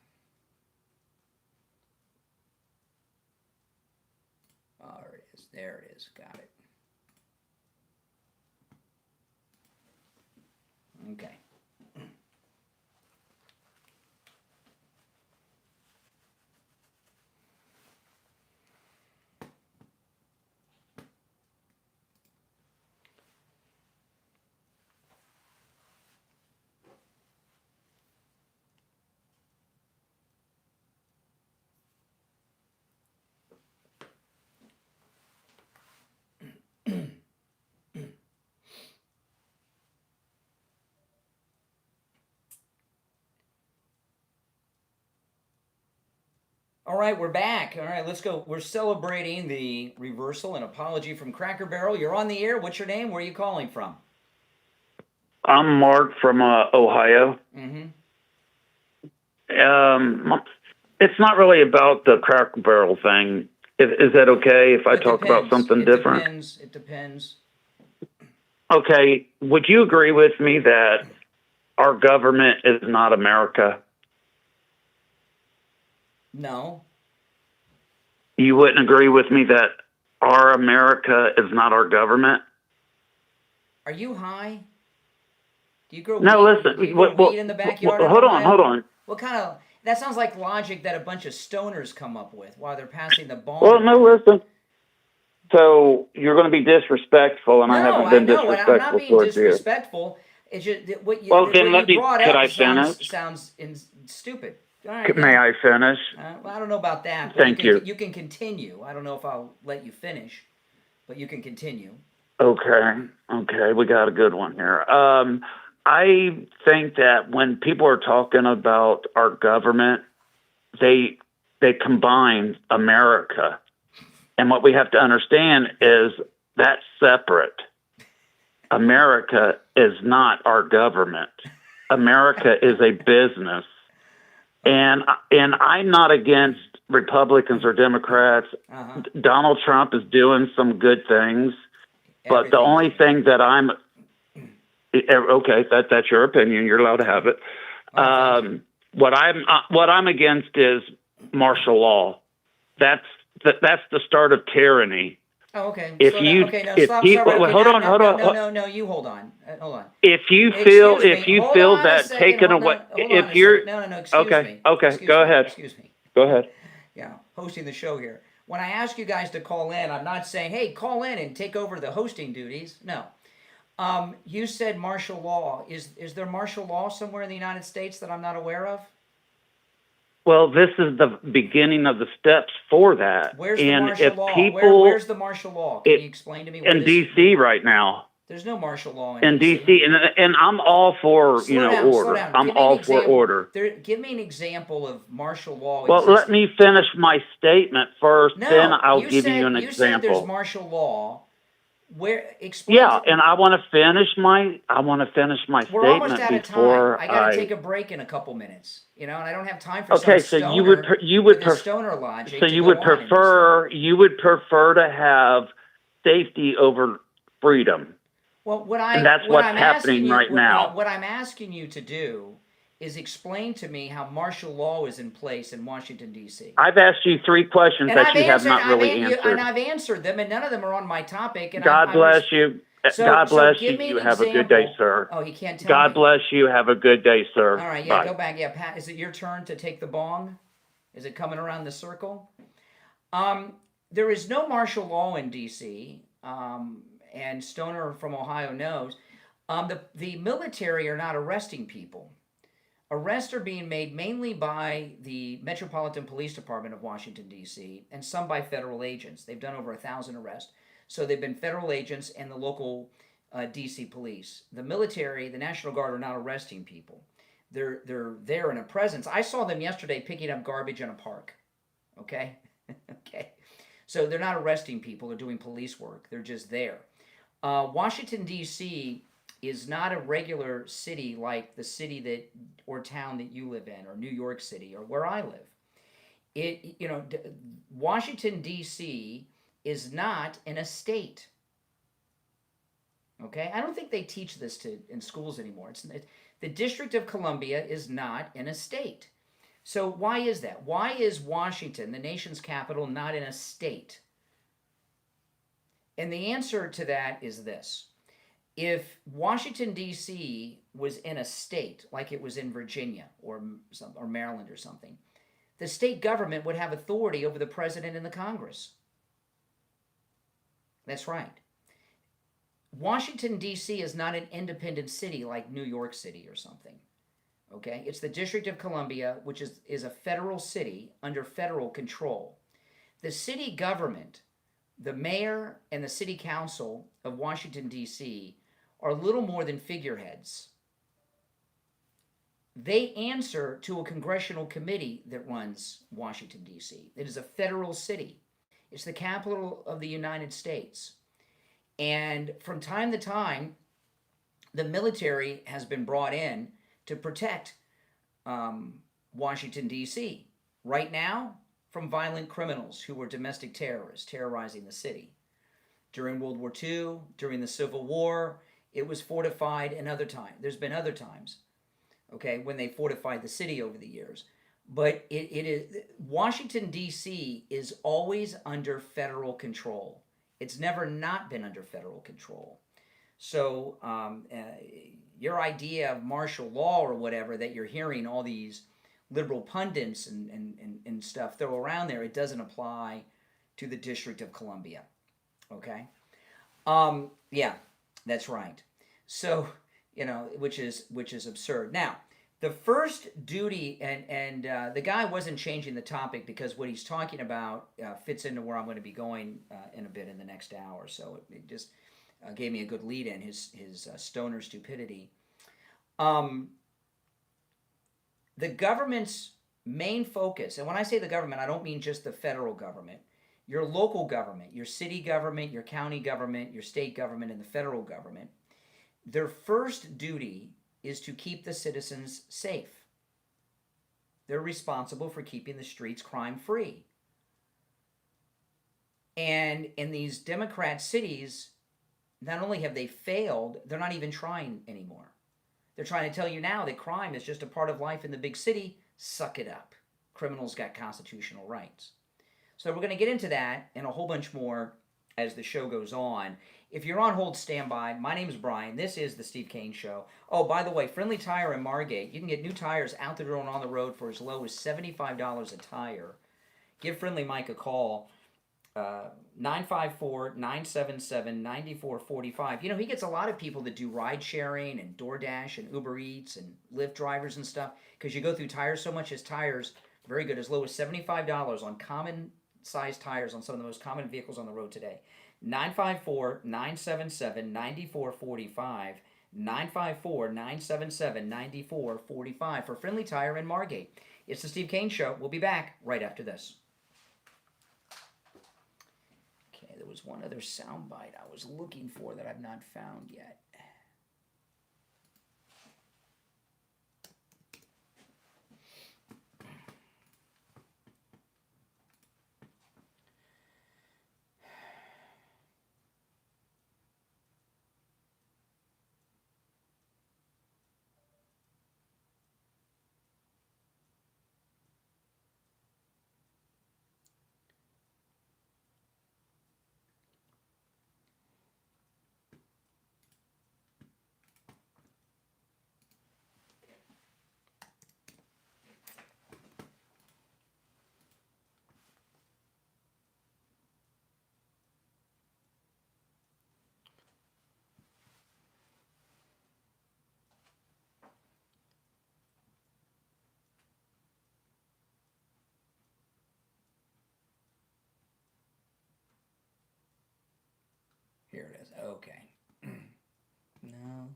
Oh, there it is. There it is. Got it. Okay. All right, we're back. All right, let's go. We're celebrating the reversal and apology from Cracker Barrel. You're on the air. What's your name? Where are you calling from? I'm Mark from Ohio. Mm-hmm. It's not really about the Cracker Barrel thing. Is that okay if I talk about something different? It depends. Okay. Would you agree with me that our government is not America? No. You wouldn't agree with me that our America is not our government? Are you high? Do you grow no, weed? listen. Do you grow weed in the backyard? Hold on. What kind of... That sounds like logic that a bunch of stoners come up with while they're passing the bong. Well, no, listen. So you're going to be disrespectful, and I haven't been disrespectful I'm not being towards disrespectful. It's just what you, well, then what you brought could up I finish? sounds stupid. All right, May I finish? Well, I don't know about that. Thank you. You can continue. I don't know if I'll let you finish, but you can continue. Okay, we got a good one here. I think that when people are talking about our government, they combine America. And what we have to understand is that's separate. America is not our government. America is a business. And I'm not against Republicans or Democrats. Uh-huh. Donald Trump is doing some good things. But the only thing that I'm... Okay, that's your opinion. You're allowed to have it. What I'm against is martial law. That's the start of tyranny. Oh, okay. If so you, okay, no, if stop, people, sorry, okay, hold on. No, you hold on. Hold on. If you Excuse feel me. that taken away, if you're excuse me. Okay, Excuse go me. ahead. Excuse me. Go ahead. Yeah, hosting the show here. When I ask you guys to call in, I'm not saying, hey, call in and take over the hosting duties. No. You said martial law. Is there martial law somewhere in the United States that I'm not aware of? Well, this is the beginning of the steps for that. Where's the martial law? Where's the martial law? Can you explain to me? In D.C. right now. There's no martial law in D.C. And I'm all for order. Slow down. I'm all for order. Give me an example of martial law. Well, let me finish my statement first, then I'll give you an example. You said there's martial law. Explain. Yeah, and I want to finish my statement We're almost out of time. I got to take a break in a couple minutes. And I don't have time for some stoner you would stoner logic. So you would prefer to have safety over freedom. Well, that's what's happening right now. What I'm asking you to do is explain to me how martial law is in place in Washington, D.C. I've asked you 3 questions that you have not really answered. And I've answered them, and none of them are on my topic. And God bless you. God bless you. You have a good day, sir. Oh, he can't tell me. God bless you. Have a good day, sir. All right, yeah, go back. Yeah, Pat, is it your turn to take the bong? Is it coming around the circle? There is no martial law in D.C., and Stoner from Ohio knows. The military are not arresting people. Arrests are being made mainly by the Metropolitan Police Department of Washington, D.C., and some by federal agents. They've done over 1,000 arrests. So they've been federal agents and the local D.C. police. The military, the National Guard, are not arresting people. They're there in a presence. I saw them yesterday picking up garbage in a park. Okay? Okay. So they're not arresting people. They're doing police work. They're just there. Washington, D.C., is not a regular city like the city or town that you live in, or New York City, or where I live. Washington, D.C. is not an estate. Okay? I don't think they teach this in schools anymore. The District of Columbia is not an estate. So why is that? Why is Washington, the nation's capital, not in a state? And the answer to that is this. If Washington, D.C. was in a state, like it was in Virginia or Maryland or something, the state government would have authority over the president and the Congress. That's right. Washington, D.C. is not an independent city like New York City or something. Okay? It's the District of Columbia, which is a federal city under federal control. The city government, the mayor and the city council of Washington, D.C., are little more than figureheads. They answer to a congressional committee that runs Washington, D.C. It is a federal city. It's the capital of the United States. And from time to time, the military has been brought in to protect Washington, D.C. right now from violent criminals who were domestic terrorists terrorizing the city. During World War II, during the Civil War, it was fortified another time. There's been other times, okay, when they fortified the city over the years. But it is Washington, D.C. is always under federal control. It's never not been under federal control. So your idea of martial law or whatever that you're hearing all these liberal pundits and stuff throw around there, it doesn't apply to the District of Columbia. Okay? Yeah, that's right. So, which is absurd. Now, the first duty, and the guy wasn't changing the topic because what he's talking about fits into where I'm going to be going in a bit in the next hour. So it just gave me a good lead in, his stoner stupidity. The government's main focus, and when I say the government, I don't mean just the federal government, your local government, your city government, your county government, your state government, and the federal government, their first duty is to keep the citizens safe. They're responsible for keeping the streets crime-free. And in these Democrat cities, not only have they failed, they're not even trying anymore. They're trying to tell you now that crime is just a part of life in the big city. Suck it up. Criminals got constitutional rights. So we're going to get into that and a whole bunch more as the show goes on. If you're on hold, stand by. My name is Brian. This is the Steve Kane Show. Oh, by the way, Friendly Tire in Margate. You can get new tires out the door and on the road for as low as $75 a tire. Give Friendly Mike a call. 954-977-9445. He gets a lot of people that do ride sharing and DoorDash and Uber Eats and Lyft drivers and stuff because you go through tires so much. His tires, very good, as low as $75 on common size tires on some of the most common vehicles on the road today. 954-977-9445. 954-977-9445 for Friendly Tire in Margate. It's the Steve Kane Show. We'll be back right after this. Okay, there was one other soundbite I was looking for that I've not found yet. Here it is. Okay. No.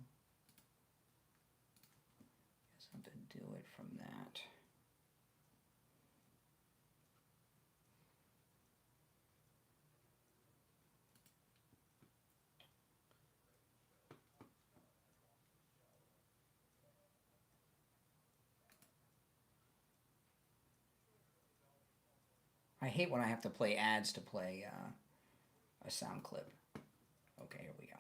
Guess I have to do it from that. I hate when I have to play ads to play a sound clip. Okay, here we go.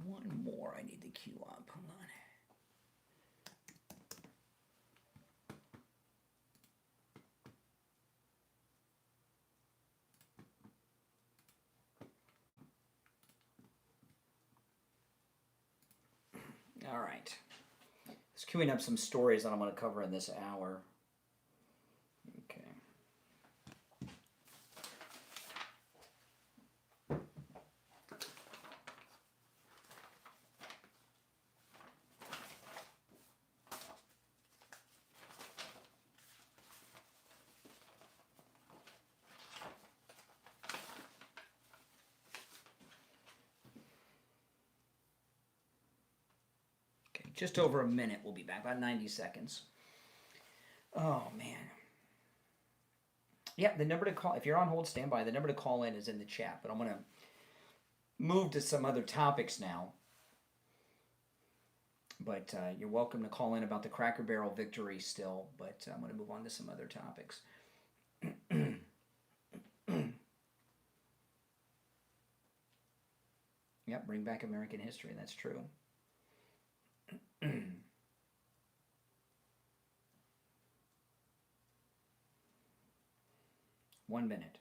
One more I need to queue up. Hold on. All right. Just queuing up some stories that I'm going to cover in this hour. Okay. just over a minute. We'll be back, about 90 seconds. Oh, man. Yeah, the number to call, if you're on hold, stand by. The number to call in is in the chat, but I'm going to move to some other topics now. But you're welcome to call in about the Cracker Barrel victory still, but I'm going to move on to some other topics. Yep, bring back American history, that's true. 1 minute.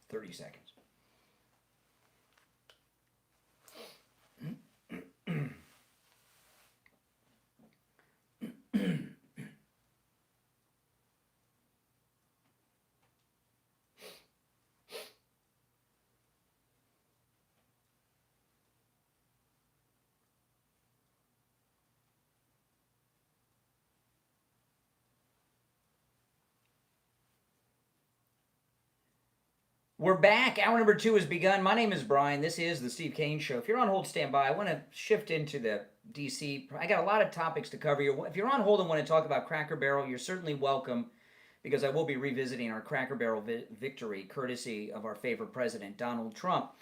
Thirty seconds. We're back. Hour number 2 has begun. My name is Brian. This is the Steve Kane Show. If you're on hold, stand by. I want to shift into the D.C. I got a lot of topics to cover here. If you're on hold and want to talk about Cracker Barrel, you're certainly welcome, because I will be revisiting our Cracker Barrel victory, courtesy of our favorite president, Donald Trump.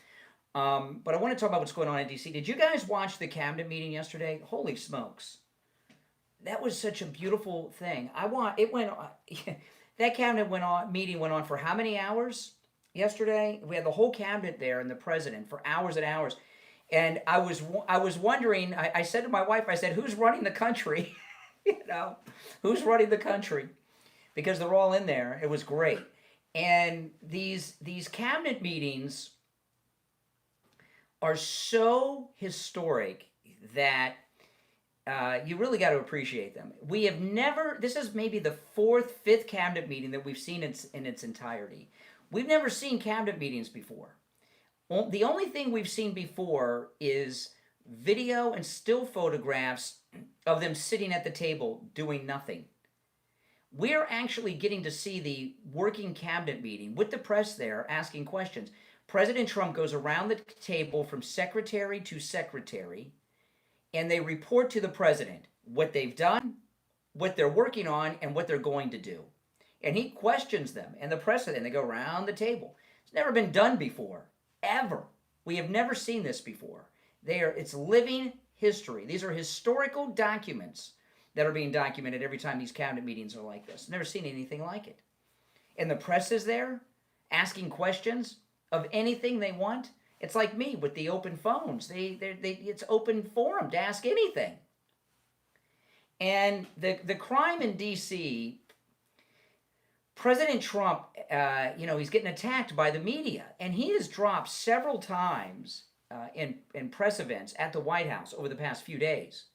But I want to talk about what's going on in D.C. Did you guys watch the cabinet meeting yesterday? Holy smokes. That was such a beautiful thing. That cabinet meeting went on for how many hours? Yesterday, we had the whole cabinet there and the president for hours and hours. And I was wondering, I said to my wife, I said, who's running the country? Who's running the country? Because they're all in there. It was great. And these cabinet meetings are so historic that you really got to appreciate them. We have never, this is maybe the 4th, 5th cabinet meeting that we've seen in its entirety. We've never seen cabinet meetings before. The only thing we've seen before is video and still photographs of them sitting at the table doing nothing. We're actually getting to see the working cabinet meeting with the press there asking questions. President Trump goes around the table from secretary to secretary, and they report to the president what they've done, what they're working on, and what they're going to do. And he questions them, and the president, they go around the table. It's never been done before, ever. We have never seen this before. It's living history. These are historical documents that are being documented every time these cabinet meetings are like this. Never seen anything like it. And the press is there asking questions of anything they want. It's like me with the open phones. It's open forum to ask anything. And the crime in D.C., President Trump, he's getting attacked by the media, and he has dropped several times in press events at the White House over the past few days,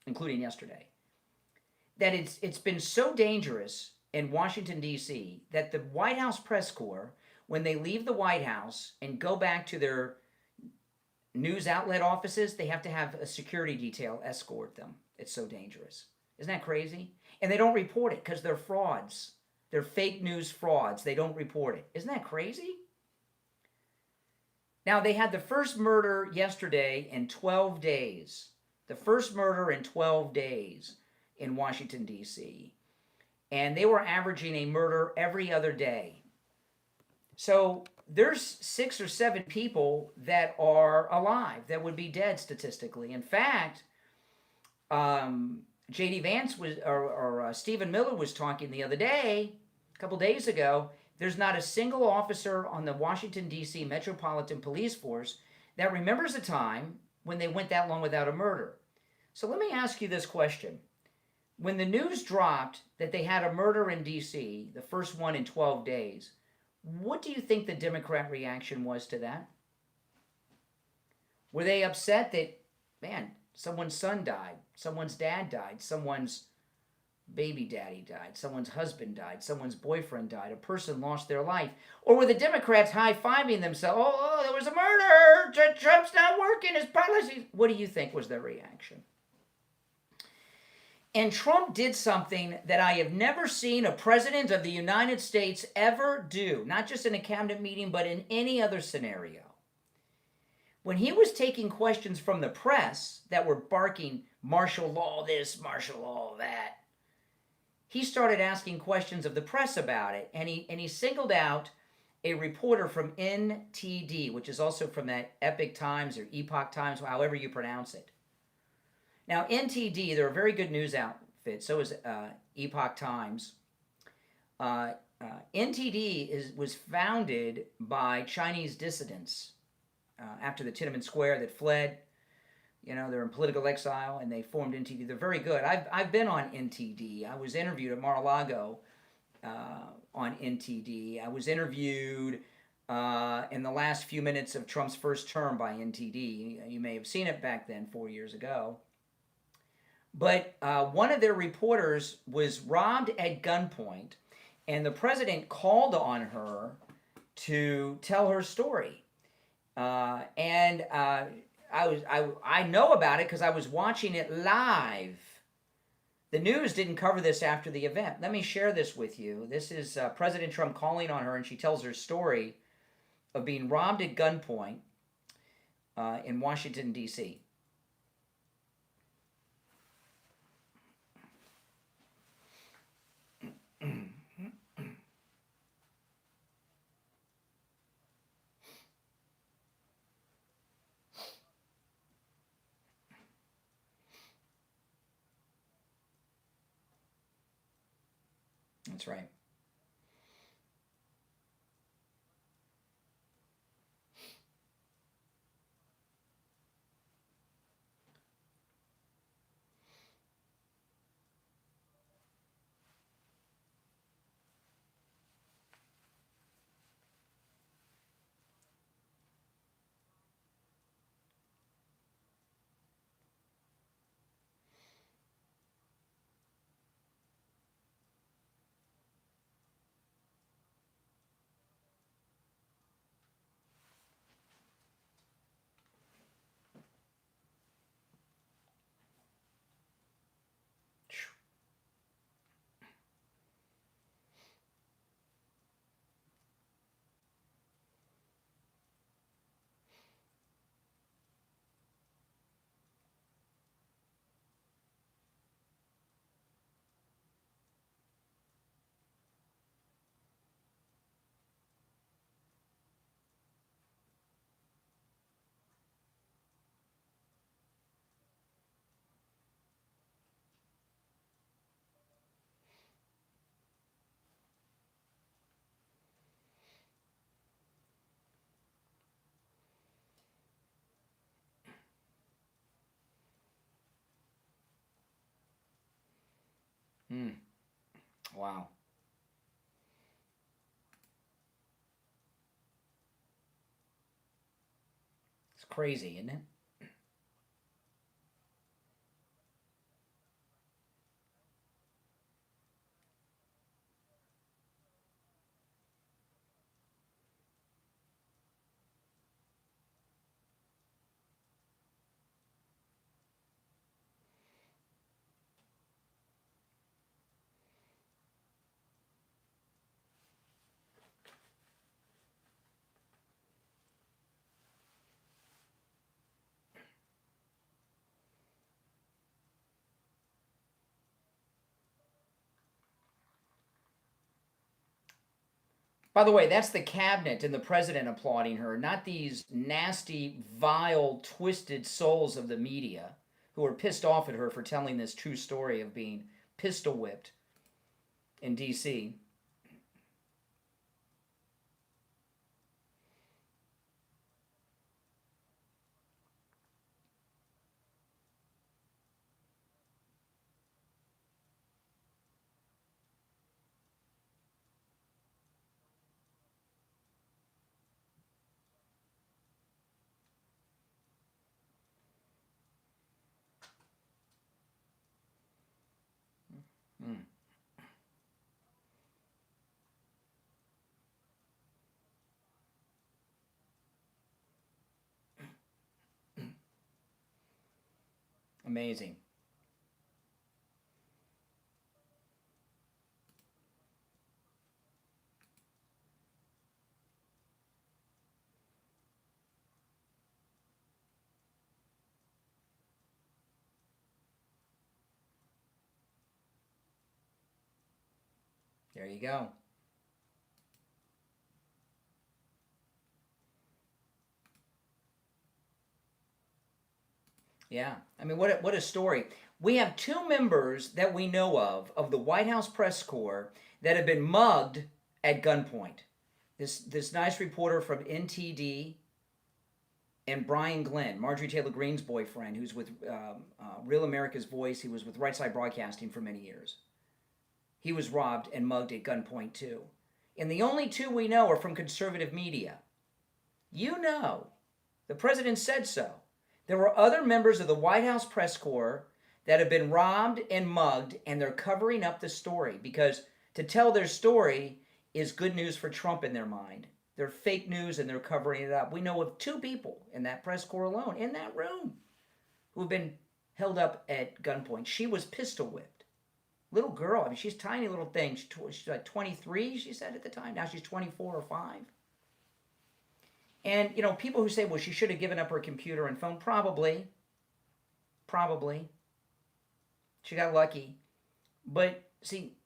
including yesterday, that it's been so dangerous in Washington, D.C., that the White House press corps, when they leave the White House and go back to their news outlet offices, they have to have a security detail escort them. It's so dangerous. Isn't that crazy? And they don't report it because they're frauds. They're fake news frauds. They don't report it. Isn't that crazy? Now, they had the first murder yesterday in 12 days. The first murder in 12 days in Washington, D.C. And they were averaging a murder every other day. So there's 6 or 7 people that are alive that would be dead statistically. In fact, J.D. Vance or Stephen Miller was talking the other day, a couple days ago, there's not a single officer on the Washington, D.C. Metropolitan Police Force that remembers a time when they went that long without a murder. So let me ask you this question. When the news dropped that they had a murder in D.C., the first one in 12 days, what do you think the Democrat reaction was to that? Were they upset that, man, Someone's son died. Someone's dad died. Someone's baby daddy died. Someone's husband died. Someone's boyfriend died. A person lost their life. Or were the Democrats high-fiving themselves? Oh, there was a murder. Trump's not working. His policies. What do you think was their reaction? And Trump did something that I have never seen a president of the United States ever do, not just in a cabinet meeting, but in any other scenario. When he was taking questions from the press that were barking, martial law this, martial law that, he started asking questions of the press about it, and he singled out a reporter from NTD, which is also from that Epoch Times or Epoch Times, however you pronounce it. Now, NTD, they're a very good news outfit. So is Epoch Times. NTD was founded by Chinese dissidents after the Tiananmen Square that fled. You know, they're in political exile, and they formed NTD. They're very good. I've been on NTD. I was interviewed at Mar-a-Lago on NTD. I was interviewed in the last few minutes of Trump's first term by NTD. You may have seen it back then, 4 years ago. But one of their reporters was robbed at gunpoint, and the president called on her to tell her story. I know about it because I was watching it live. The news didn't cover this after the event. Let me share this with you. This is President Trump calling on her, and she tells her story of being robbed at gunpoint in Washington, D.C. That's right. Wow. It's crazy, isn't it? By the way, that's the cabinet and the president applauding her, not these nasty, vile, twisted souls of the media who are pissed off at her for telling this true story of being pistol whipped in D.C. Mm. Amazing. There you go. Yeah, I mean, what a story. We have 2 members that we know of the White House press corps that have been mugged at gunpoint. This nice reporter from NTD and Brian Glenn, Marjorie Taylor Greene's boyfriend, who's with Real America's Voice. He was with Right Side Broadcasting for many years. He was robbed and mugged at gunpoint too. And the only 2 we know are from conservative media. You know, the president said so. There were other members of the White House press corps that have been robbed and mugged, and they're covering up the story because to tell their story is good news for Trump in their mind. They're fake news and they're covering it up. We know of 2 people in that press corps alone, in that room, who have been held up at gunpoint. She was pistol whipped. Little girl, I mean, she's a tiny little thing. She's like 23, she said at the time. Now she's 24 or 5. And, you know, people who say, well, she should have given up her computer and phone, probably. She got lucky. But, see,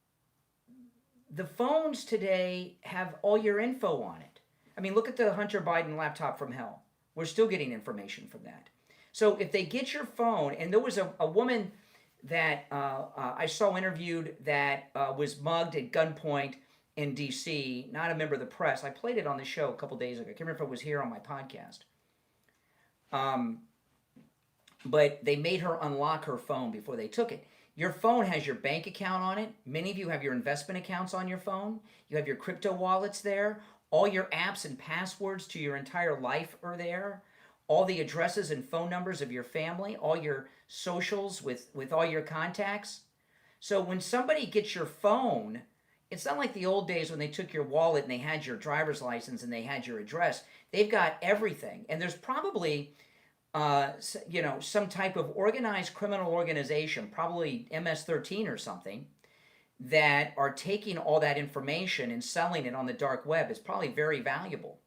the phones today have all your info on it. I mean, look at the Hunter Biden laptop from hell. We're still getting information from that. So if they get your phone, and there was a woman that I saw interviewed that was mugged at gunpoint in D.C., not a member of the press. I played it on the show a couple days ago. I can't remember if it was here on my podcast. But they made her unlock her phone before they took it. Your phone has your bank account on it. Many of you have your investment accounts on your phone. You have your crypto wallets there. All your apps and passwords to your entire life are there. All the addresses and phone numbers of your family. All your socials with all your contacts. So when somebody gets your phone, it's not like the old days when they took your wallet and they had your driver's license and they had your address. They've got everything. And there's probably, some type of organized criminal organization, probably MS-13 or something, that are taking all that information and selling it on the dark web. It's probably very valuable.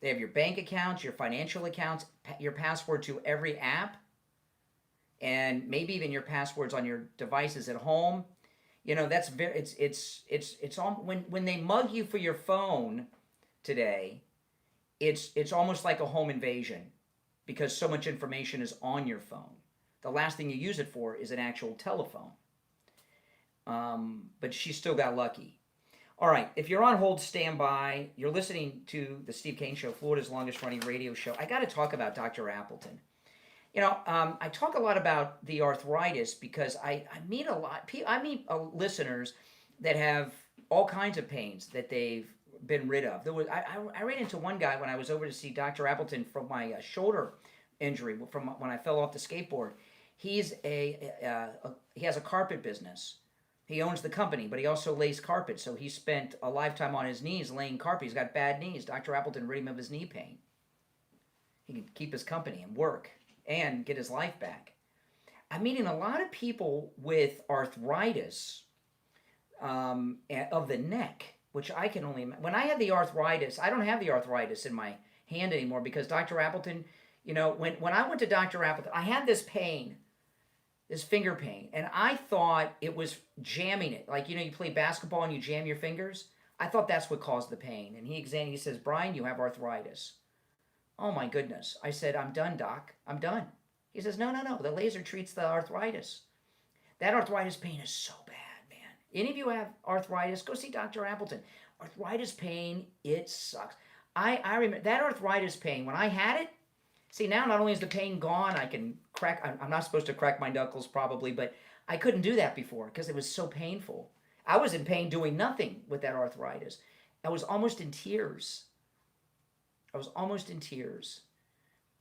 They have your bank accounts, your financial accounts, your password to every app, and maybe even your passwords on your devices at home. You know, that's very, it's all, when they mug you for your phone today, it's almost like a home invasion because so much information is on your phone. The last thing you use it for is an actual telephone. But she still got lucky. All right, if you're on hold, stand by. You're listening to the Steve Kane Show, Florida's longest running radio show. I got to talk about Dr. Appleton. You know, I talk a lot about the arthritis because I meet a lot. I meet listeners that have all kinds of pains that they've been rid of. I ran into one guy when I was over to see Dr. Appleton from my shoulder injury from when I fell off the skateboard. He has a carpet business. He owns the company, but he also lays carpet. So he spent a lifetime on his knees laying carpet. He's got bad knees. Dr. Appleton rid him of his knee pain. He can keep his company and work and get his life back. I'm meeting a lot of people with arthritis of the neck, which I can only... When I had the arthritis, I don't have the arthritis in my hand anymore because Dr. Appleton, you know, when I went to Dr. Appleton, I had this pain, this finger pain, and I thought it was jamming it. Like, you know, you play basketball and you jam your fingers? I thought that's what caused the pain. And he says, Brian, you have arthritis. Oh my goodness. I said, I'm done, doc. I'm done. He says, no. The laser treats the arthritis. That arthritis pain is so bad, man. Any of you have arthritis? Go see Dr. Appleton. Arthritis pain, it sucks. I remember that arthritis pain, when I had it, see, now not only is the pain gone, I can crack, I'm not supposed to crack my knuckles probably, but I couldn't do that before because it was so painful. I was in pain doing nothing with that arthritis. I was almost in tears.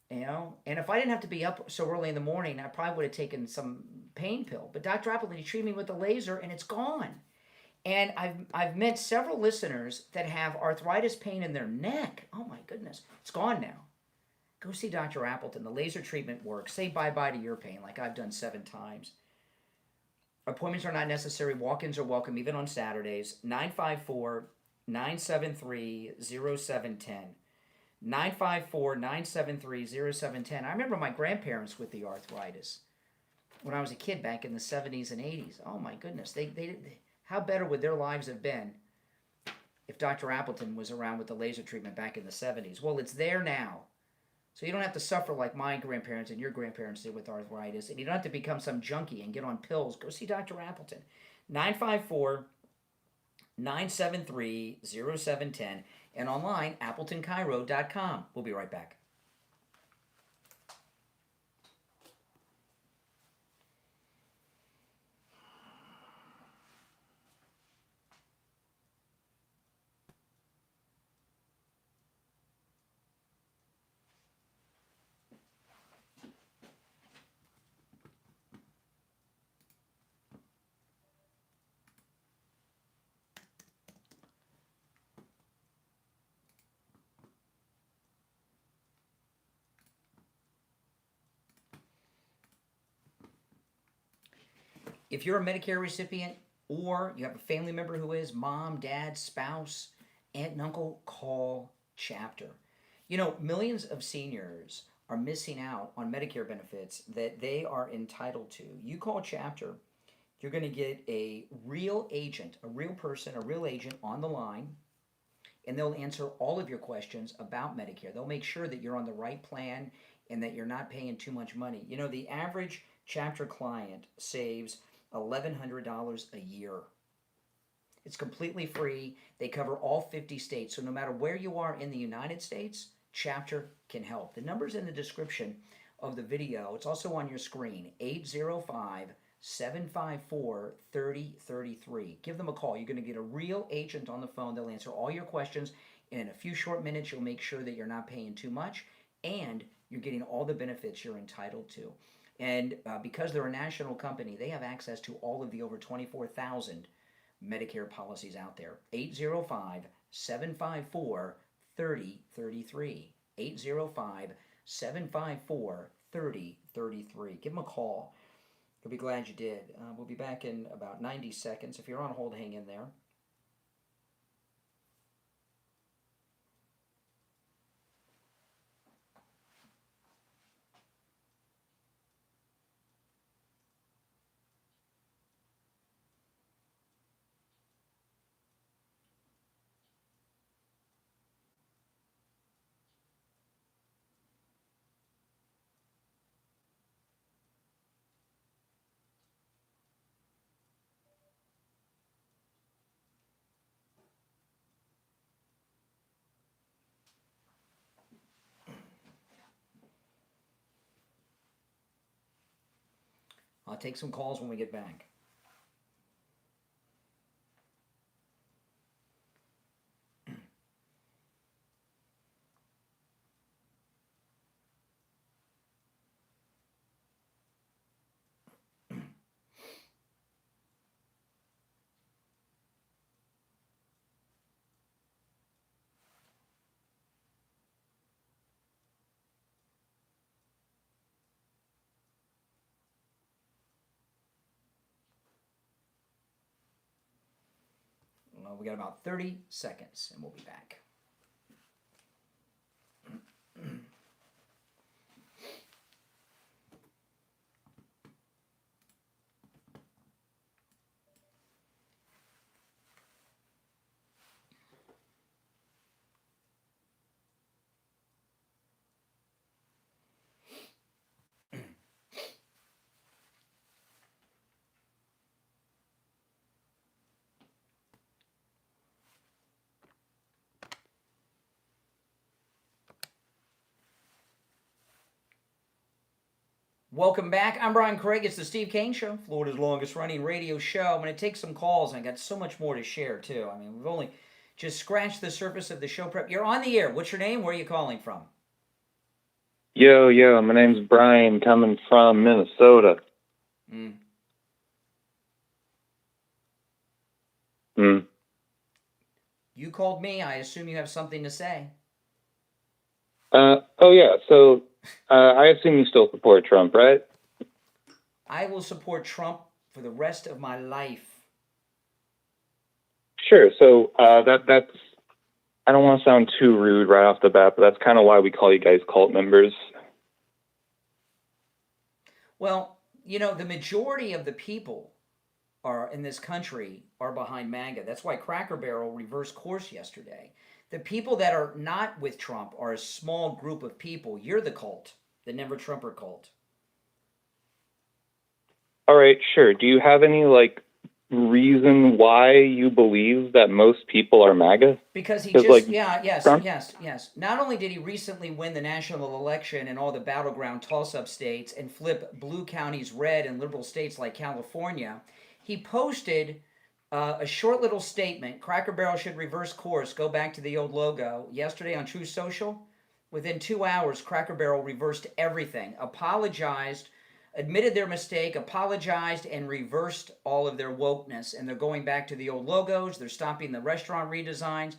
You know, and if I didn't have to be up so early in the morning, I probably would have taken some pain pill. But Dr. Appleton, he treated me with a laser and it's gone. And I've met several listeners that have arthritis pain in their neck. Oh my goodness, it's gone now. Go see Dr. Appleton. The laser treatment works. Say bye-bye to your pain like I've done 7 times. Appointments are not necessary. Walk-ins are welcome, even on Saturdays. 954-973-0710. 954-973-0710. I remember my grandparents with the arthritis when I was a kid back in the 70s and 80s. Oh my goodness. They how better would their lives have been if Dr. Appleton was around with the laser treatment back in the 70s? Well, it's there now. So you don't have to suffer like my grandparents and your grandparents did with arthritis, and you don't have to become some junkie and get on pills. Go see Dr. Appleton. 954-973-0710 and online, AppletonCairo.com. We'll be right back. If you're a Medicare recipient or you have a family member who is, mom, dad, spouse, aunt and uncle, call Chapter. You know, millions of seniors are missing out on Medicare benefits that they are entitled to. You call Chapter, you're going to get a real agent, a real person, a real agent on the line, and they'll answer all of your questions about Medicare. They'll make sure that you're on the right plan and that you're not paying too much money. You know, the average Chapter client saves $1,100 a year. It's completely free. They cover all 50 states. So no matter where you are in the United States, Chapter can help. The number's in the description of the video. It's also on your screen, 805-754-3033. Give them a call. You're going to get a real agent on the phone. They'll answer all your questions. And in a few short minutes, you'll make sure that you're not paying too much and you're getting all the benefits you're entitled to. And because they're a national company, they have access to all of the over 24,000 Medicare policies out there. 805-754-3033. 805-754-3033. Give them a call. You'll be glad you did. We'll be back in about 90 seconds. If you're on hold, hang in there. I'll take some calls when we get back. We got about 30 seconds and we'll be back. Welcome back. I'm Brian Craig. It's the Steve Kane Show, Florida's longest running radio show. I'm going to take some calls, and I got so much more to share, too. I mean, we've only just scratched the surface of the show prep. You're on the air. What's your name? Where are you calling from? Yo, my name's Brian, coming from Minnesota. You called me. I assume you have something to say. Oh, yeah. So I assume you still support Trump, right? I will support Trump for the rest of my life. Sure. So that's, I don't want to sound too rude right off the bat, but that's kind of why we call you guys cult members. Well, you know, the majority of the people are in this country are behind MAGA. That's why Cracker Barrel reversed course yesterday. The people that are not with Trump are a small group of people. You're the cult, the Never Trumper cult. All right, sure. Do you have any, like, reason why you believe that most people are MAGA? Because he just, yes. Not only did he recently win the national election in all the battleground toss-up states and flip blue counties red in liberal states like California, he posted a short little statement, Cracker Barrel should reverse course, go back to the old logo, yesterday on True Social. Within 2 hours, Cracker Barrel reversed everything, apologized, admitted their mistake, apologized, and reversed all of their wokeness. And they're going back to the old logos. They're stopping the restaurant redesigns.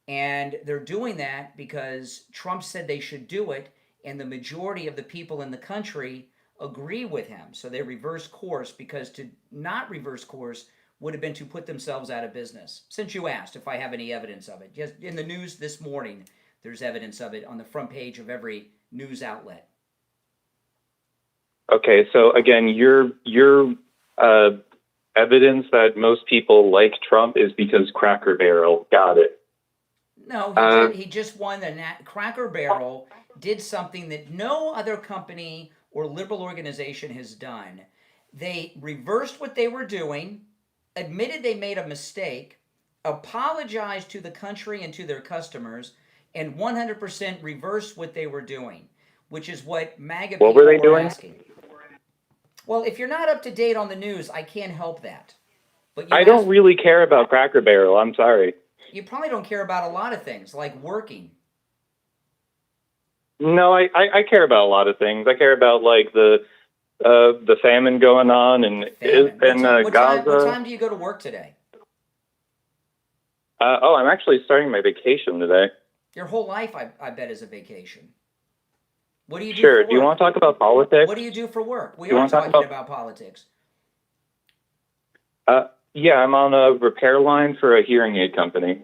And they're doing that because Trump said they should do it, and the majority of the people in the country agree with him. So they reverse course, because to not reverse course would have been to put themselves out of business. Since you asked if I have any evidence of it. Just in the news this morning, there's evidence of it on the front page of every news outlet. Okay, so again, your evidence that most people like Trump is because Cracker Barrel got it. No, he just won the Cracker Barrel did something that no other company or liberal organization has done. They reversed what they were doing, admitted they made a mistake, apologized to the country and to their customers, and 100% reversed what they were doing, which is what MAGA people were they doing? Asking. Well, if you're not up to date on the news, I can't help that. But I don't really care about Cracker Barrel. I'm sorry. You probably don't care about a lot of things, like working. No, I care about a lot of things. I care about, like, the famine going on and Gaza. What time do you go to work today? I'm actually starting my vacation today. Your whole life, I bet, is a vacation. What do you do Sure. for work? Do you want to talk about politics? What do you do for work? We are talking about politics. Yeah, I'm on a repair line for a hearing aid company.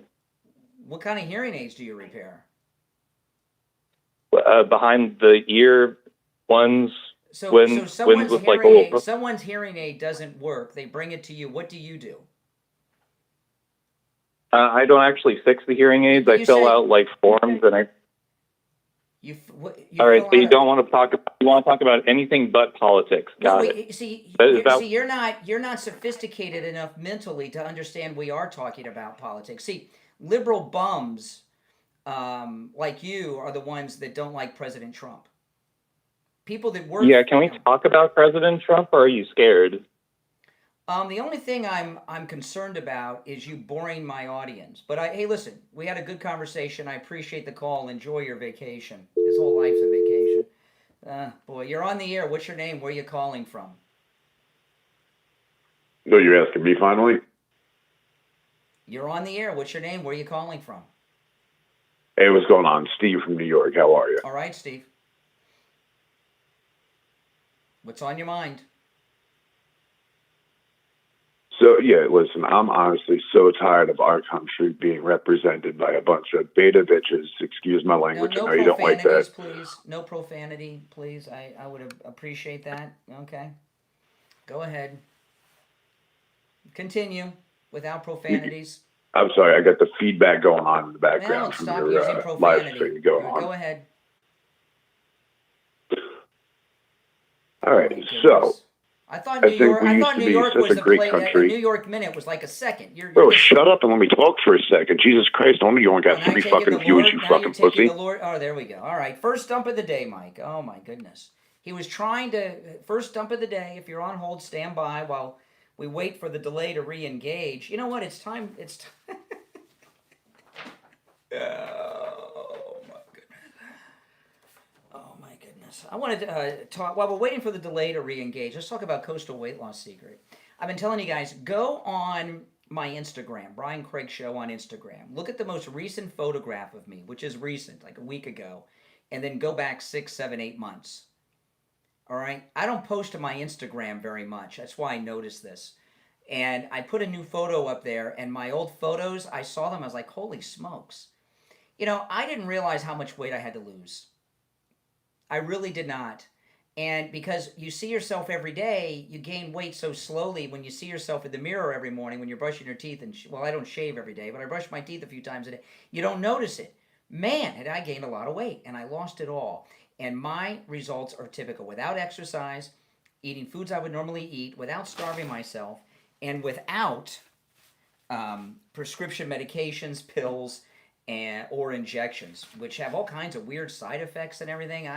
What kind of hearing aids do you repair? Behind the ear ones. So someone's hearing aid doesn't work. They bring it to you. What do you do? I don't actually fix the hearing aids. I fill out, like, forms, and I. All right, so you don't want to talk. You want to talk about anything but politics. Got it. See, you're not sophisticated enough mentally to understand we are talking about politics. See, liberal bums like you are the ones that don't like President Trump. People that work. Yeah, can we talk about President Trump, or are you scared? The only thing I'm concerned about is you boring my audience. But hey, listen, we had a good conversation. I appreciate the call. Enjoy your vacation. His whole life's a vacation. Boy, you're on the air. What's your name? Where are you calling from? No, you're asking me finally? You're on the air. What's your name? Where are you calling from? Hey, what's going on? Steve from New York. How are you? All right, Steve. What's on your mind? So, yeah, listen, I'm honestly so tired of our country being represented by a bunch of beta bitches. Excuse my language. No I know you don't like that. Please. No profanity, please. I would appreciate that. Okay. Go ahead. Continue without profanities. I'm sorry, I got the feedback going on in the background Well, from stop your using live profanity. stream going on. Go ahead. All right, so I thought New York was a great country. New York Minute was like a second. Shut up and let me talk for a second. Jesus Christ, only you only got 3 fucking views, you fucking pussy. Oh, there we go. All right, first dump of the day, Mike. Oh my goodness. He was trying to first dump of the day. If you're on hold, stand by while we wait for the delay to re-engage. You know what? It's time. Oh my goodness. I wanted to talk, while we're waiting for the delay to re-engage, let's talk about Coastal Weight Loss Secret. I've been telling you guys, go on my Instagram, Brian Craig Show on Instagram. Look at the most recent photograph of me, which is recent, like a week ago, and then go back 6, 7, 8 months. All right? I don't post to my Instagram very much. That's why I noticed this. And I put a new photo up there, and my old photos, I saw them, I was like, holy smokes. You know, I didn't realize how much weight I had to lose. I really did not. And because you see yourself every day, you gain weight so slowly when you see yourself in the mirror every morning, when you're brushing your teeth, and well, I don't shave every day, but I brush my teeth a few times a day. You don't notice it. Man, had I gained a lot of weight, and I lost it all. And my results are typical. Without exercise, eating foods I would normally eat, without starving myself, and without prescription medications, pills, or injections, which have all kinds of weird side effects and everything.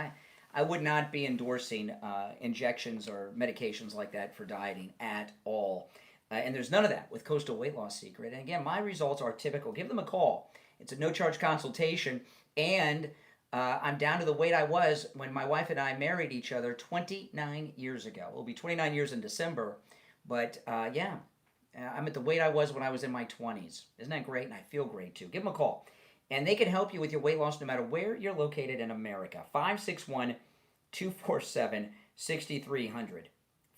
I would not be endorsing injections or medications like that for dieting at all. And there's none of that with Coastal Weight Loss Secret. And again, my results are typical. Give them a call. It's a no-charge consultation. And I'm down to the weight I was when my wife and I married each other 29 years ago. It'll be 29 years in December. But yeah, I'm at the weight I was when I was in my 20s. Isn't that great? And I feel great too. Give them a call. And they can help you with your weight loss no matter where you're located in America. 561-247-6300.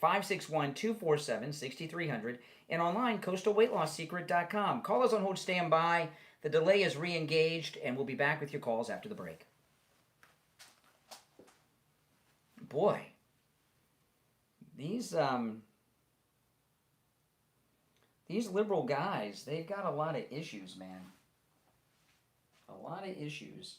561-247-6300. And online, coastalweightlossecret.com. Call us on hold standby. The delay is re-engaged, and we'll be back with your calls after the break. Boy, these liberal guys, they've got a lot of issues, man. A lot of issues.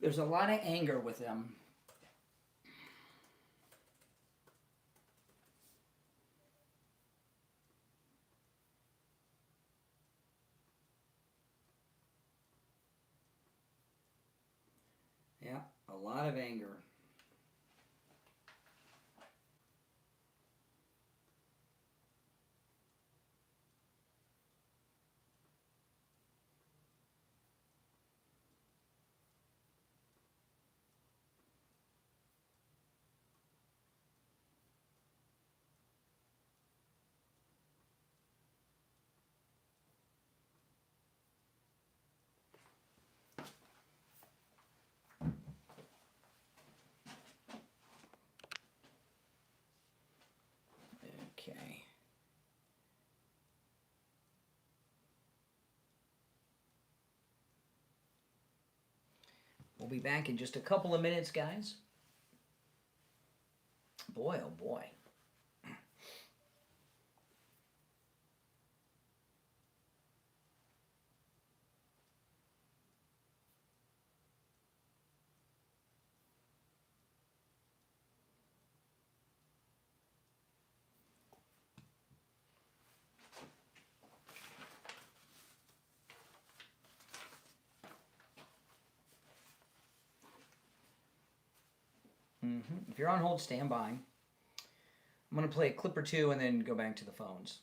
There's a lot of anger with them. Yeah, a lot of anger. Okay. We'll be back in just a couple of minutes, guys. Boy, oh boy. If you're on hold, stand by. I'm going to play a clip or two and then go back to the phones.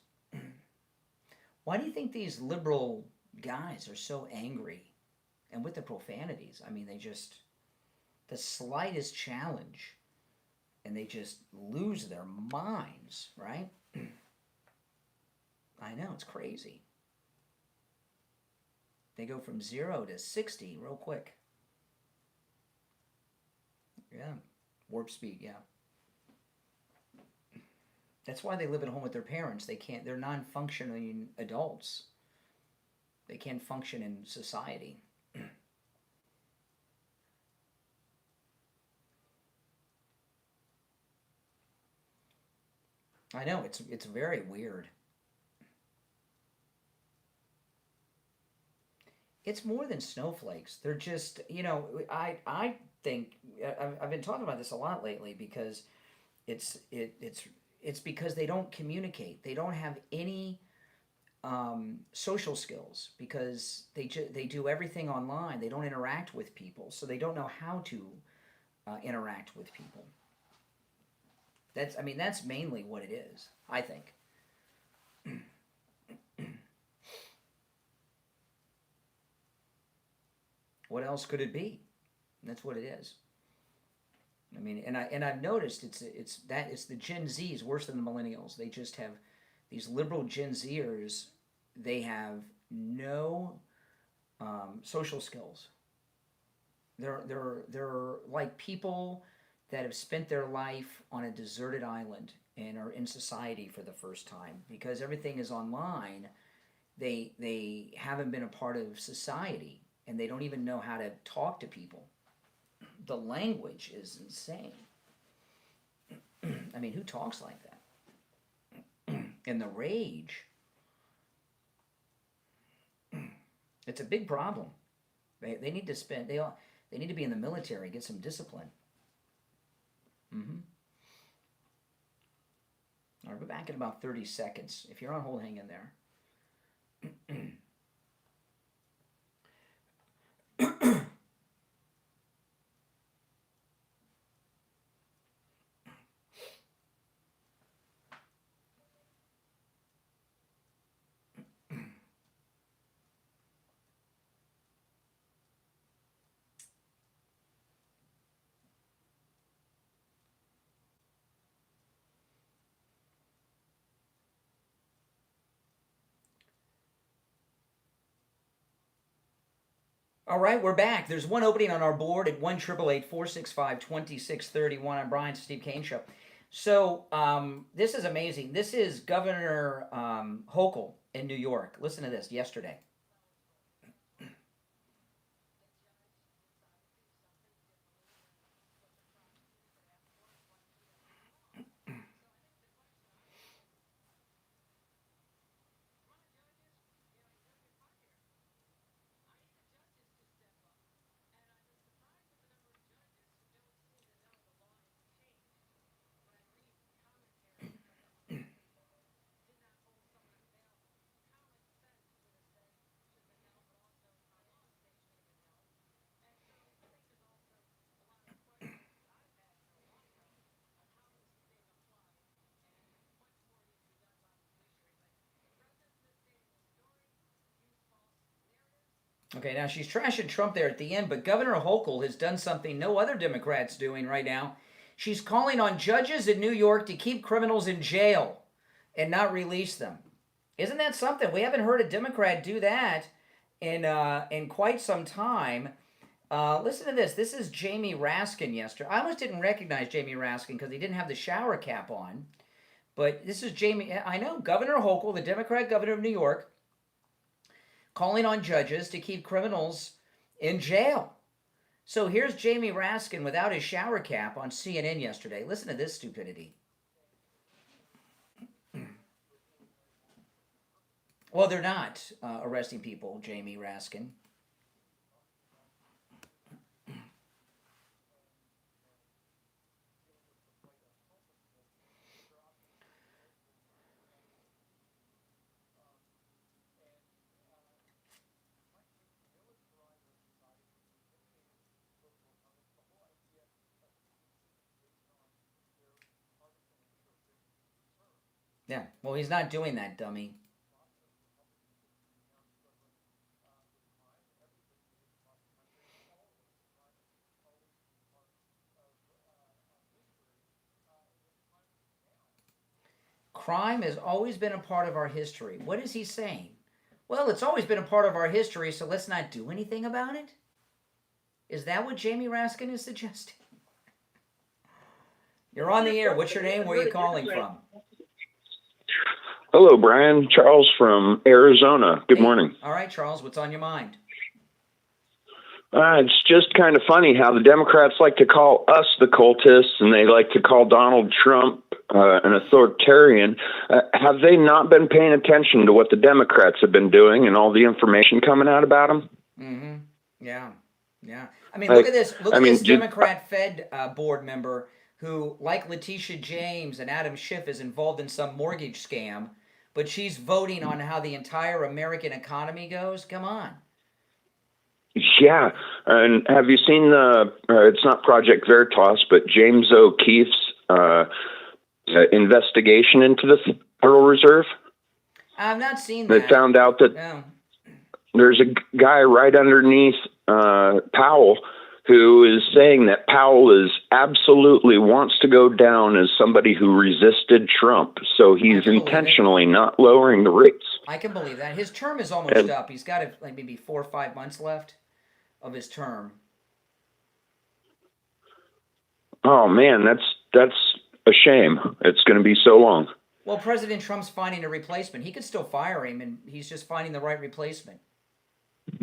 Why do you think these liberal guys are so angry? And with the profanities, I mean, they just, the slightest challenge, and they just lose their minds, right? I know, it's crazy. They go from 0 to 60 real quick. Yeah. Warp speed, yeah. That's why they live at home with their parents. They're non-functioning adults. They can't function in society. I know, it's very weird. It's more than snowflakes. They're just, I think I've been talking about this a lot lately because it's because they don't communicate. They don't have any social skills because they do everything online. They don't interact with people, so they don't know how to interact with people. That's mainly what it is, I think. What else could it be? That's what it is. I mean, and I've noticed it's the Gen Zs worse than the millennials. They just have these liberal Gen Zers. They have no social skills. They're like people that have spent their life on a deserted island and are in society for the first time because everything is online. They haven't been a part of society and they don't even know how to talk to people. The language is insane. I mean, who talks like that? And the rage. It's a big problem. They need to spend. They need to be in the military, get some discipline. Mm-hmm. All right, we're back in about 30 seconds. If you're on hold, hang in there. All right, we're back. There's one opening on our board at 1-888-465-2631. I'm Brian, Steve Kane Show. So this is amazing. This is Governor Hochul in New York. Listen to this yesterday. Okay, now she's trashing Trump there at the end, but Governor Hochul has done something no other Democrat's doing right now. She's calling on judges in New York to keep criminals in jail and not release them. Isn't that something? We haven't heard a Democrat do that in quite some time. Listen to this. This is Jamie Raskin yesterday. I almost didn't recognize Jamie Raskin because he didn't have the shower cap on. But this is Jamie. I know Governor Hochul, the Democrat governor of New York, calling on judges to keep criminals in jail. So here's Jamie Raskin without his shower cap on CNN yesterday. Listen to this stupidity. Well, they're not arresting people, Jamie Raskin. Yeah, well, he's not doing that, dummy. Crime has always been a part of our history. What is he saying? Well, it's always been a part of our history, so let's not do anything about it? Is that what Jamie Raskin is suggesting? You're on the air. What's your name? Where are you calling from? Hello, Brian. Charles from Arizona. Good morning. All right, Charles, what's on your mind? It's just kind of funny how the Democrats like to call us the cultists, and they like to call Donald Trump an authoritarian. Have they not been paying attention to what the Democrats have been doing and all the information coming out about them? Mm-hmm. Yeah. I mean, look at this. Look at this Democrat Fed board member who, like Letitia James and Adam Schiff, is involved in some mortgage scam, but she's voting on how the entire American economy goes. Come on. Yeah. And have you seen it's not Project Veritas, but James O'Keefe's investigation into the Federal Reserve? I've not seen They that. found out that No. there's a guy right underneath Powell who is saying that Powell absolutely wants to go down as somebody who resisted Trump. So he's intentionally not lowering the rates. I can believe that. His term is almost up. He's got like maybe 4 or 5 months left of his term. Oh man, that's a shame. It's going to be so long. Well, President Trump's finding a replacement. He could still fire him, and he's just finding the right replacement.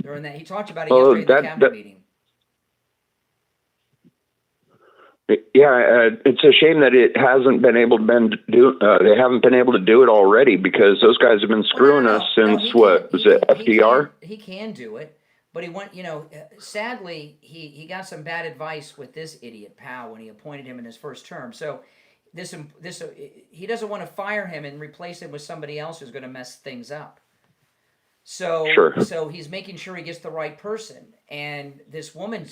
During that, he talked about it yesterday in the cabinet meeting. Yeah, it's a shame that it hasn't been able to they haven't been able to do it already, because those guys have been screwing us since what was it, FDR? He can do it, but he went. Sadly, he got some bad advice with this idiot Powell when he appointed him in his first term. So this he doesn't want to fire him and replace him with somebody else who's going to mess things up. So he's making sure he gets the right person. And this woman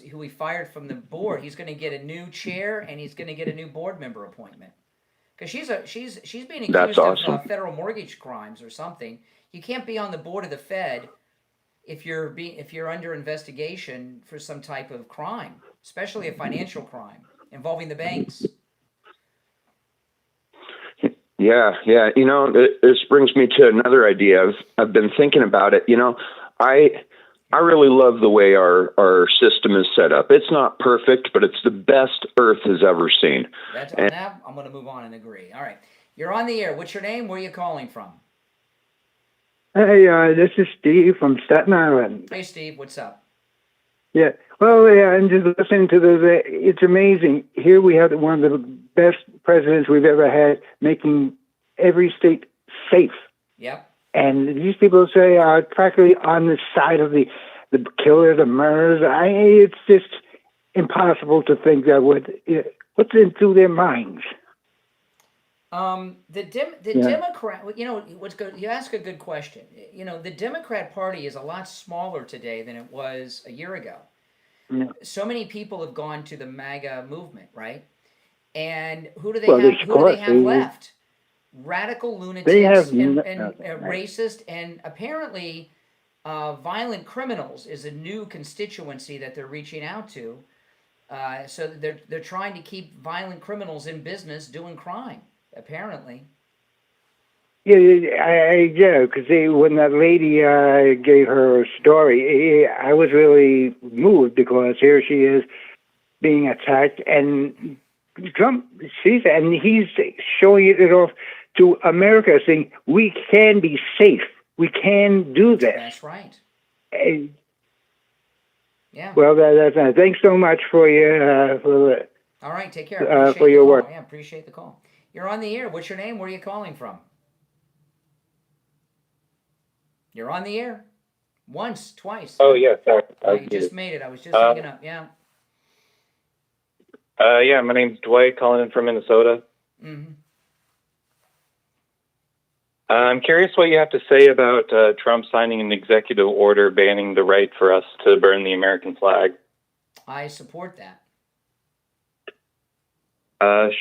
who he fired from the board, he's going to get a new chair and he's going to get a new board member appointment. Because she's being accused of federal mortgage crimes or something. You can't be on the board of the Fed if you're under investigation for some type of crime, especially a financial crime involving the banks. Yeah. This brings me to another idea. I've been thinking about it. I really love the way our system is set up. It's not perfect, but it's the best Earth has ever seen. On that, I'm going to move on and agree. All right. You're on the air. What's your name? Where are you calling from? Hey, this is Steve from Staten Island. Hey, Steve. What's up? Yeah. Well, yeah, I'm just listening to this. It's amazing. Here we have one of the best presidents we've ever had, making every state safe. Yep. And these people say are practically on the side of the killers, the murderers. It's just impossible to think that what's into their minds. Democrat, what's good? You ask a good question. The Democrat Party is a lot smaller today than it was a year ago. Yeah. So many people have gone to the MAGA movement, right? And who do they have left? Radical lunatics and racist, and apparently violent criminals is a new constituency that they're reaching out to. So they're trying to keep violent criminals in business doing crime, apparently. Yeah, because when that lady gave her story, I was really moved, because here she is being attacked, and Trump sees it, and he's showing it off to America, saying we can be safe, we can do this. That's right. Yeah. Well, that's thanks so much for your. All right, take care. For your work. Yeah, appreciate the call. You're on the air. What's your name? Where are you calling from? You're on the air. Once, twice. Oh, yeah, sorry. You just made it. I was just hanging up. Yeah. Yeah, my name's Dwight, calling in from Minnesota. Mm-hmm. I'm curious what you have to say about Trump signing an executive order banning the right for us to burn the American flag. I support that.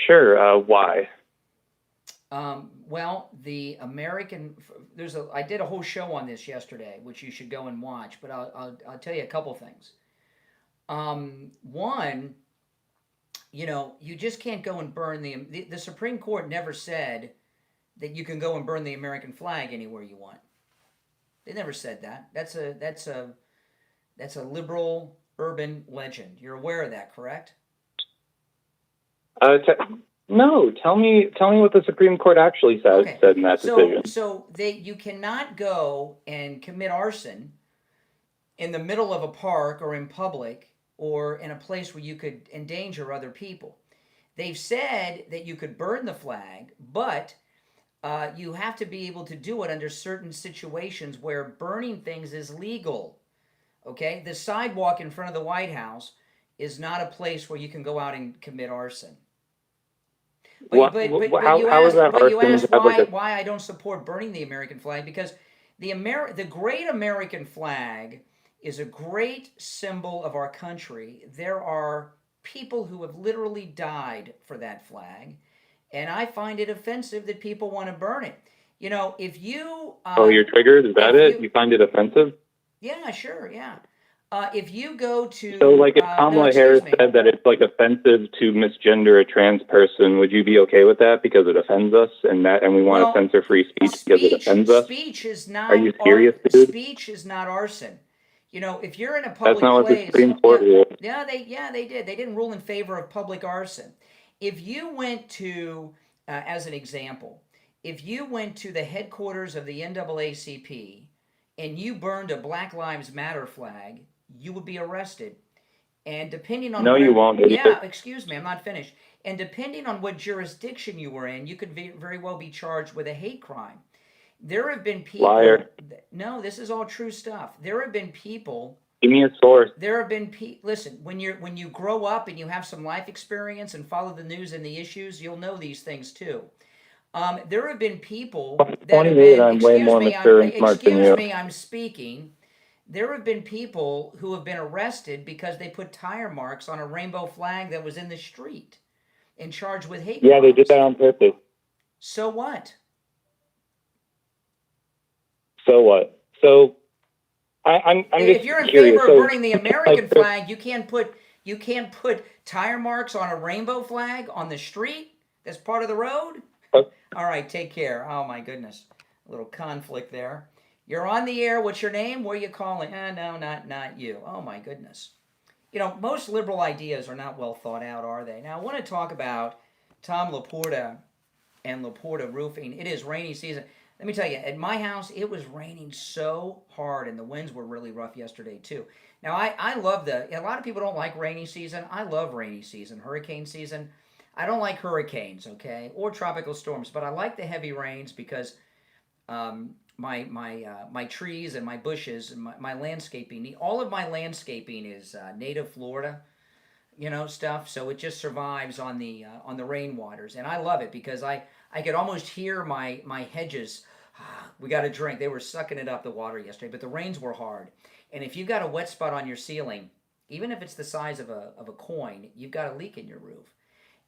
Sure. Why? Well, the American I did a whole show on this yesterday, which you should go and watch. But I'll tell you a couple things. One, you just can't go and burn the Supreme Court never said that you can go and burn the American flag anywhere you want. They never said that. That's a liberal urban legend. You're aware of that, correct? No. Tell me what the Supreme Court actually said in that decision. So you cannot go and commit arson in the middle of a park or in public or in a place where you could endanger other people. They've said that you could burn the flag, but you have to be able to do it under certain situations where burning things is legal. Okay? The sidewalk in front of the White House is not a place where you can go out and commit arson. But you asked why I don't support burning the American flag, because the great American flag is a great symbol of our country. There are people who have literally died for that flag, and I find it offensive that people want to burn it. You know, if you oh, you're triggered? Is that it? You find it offensive? Yeah, sure, yeah. If you go to So, like, if Kamala Harris said that it's like offensive to misgender a trans person, would you be okay with that because it offends us, and we want to censor free speech because it offends us? Speech is not. Are you serious, dude? Speech is not arson. You know, if you're in a public That's not what the place, Supreme Court ruled. yeah, they did. They didn't rule in favor of public arson. If you went to, as an example, if you went to the headquarters of the NAACP and you burned a Black Lives Matter flag, you would be arrested. And depending on you won't. Yeah, excuse me, I'm not finished. And depending on what jurisdiction you were in, you could very well be charged with a hate crime. There have been people. Liar. No, this is all true stuff. There have been people. Give me a source. There have been listen, when you grow up and you have some life experience and follow the news and the issues, you'll know these things too. There have been people that 28, I'm way more mature and smart than you. Excuse me, I'm speaking. There have been people who have been arrested because they put tire marks on a rainbow flag that was in the street and charged with hate Yeah, crimes. they did that on purpose. So what? So what? So I'm just if you're in curious. favor of burning the American flag, you can't put tire marks on a rainbow flag on the street that's part of the road? All right, take care. Oh my goodness. A little conflict there. You're on the air. What's your name? Where are you calling? No, not you. Oh my goodness. You know, most liberal ideas are not well thought out, are they? Now I want to talk about Tom Laporta and Laporta Roofing. It is rainy season. Let me tell you, at my house, it was raining so hard, and the winds were really rough yesterday, too. Now, I love a lot of people don't like rainy season. I love rainy season, hurricane season. I don't like hurricanes, okay, or tropical storms, but I like the heavy rains because my trees and my bushes and my landscaping, all of my landscaping is native Florida, stuff, so it just survives on the rainwaters, and I love it because I could almost hear my hedges. We got a drink. They were sucking it up, the water yesterday, but the rains were hard. And if you've got a wet spot on your ceiling, even if it's the size of a coin, you've got a leak in your roof.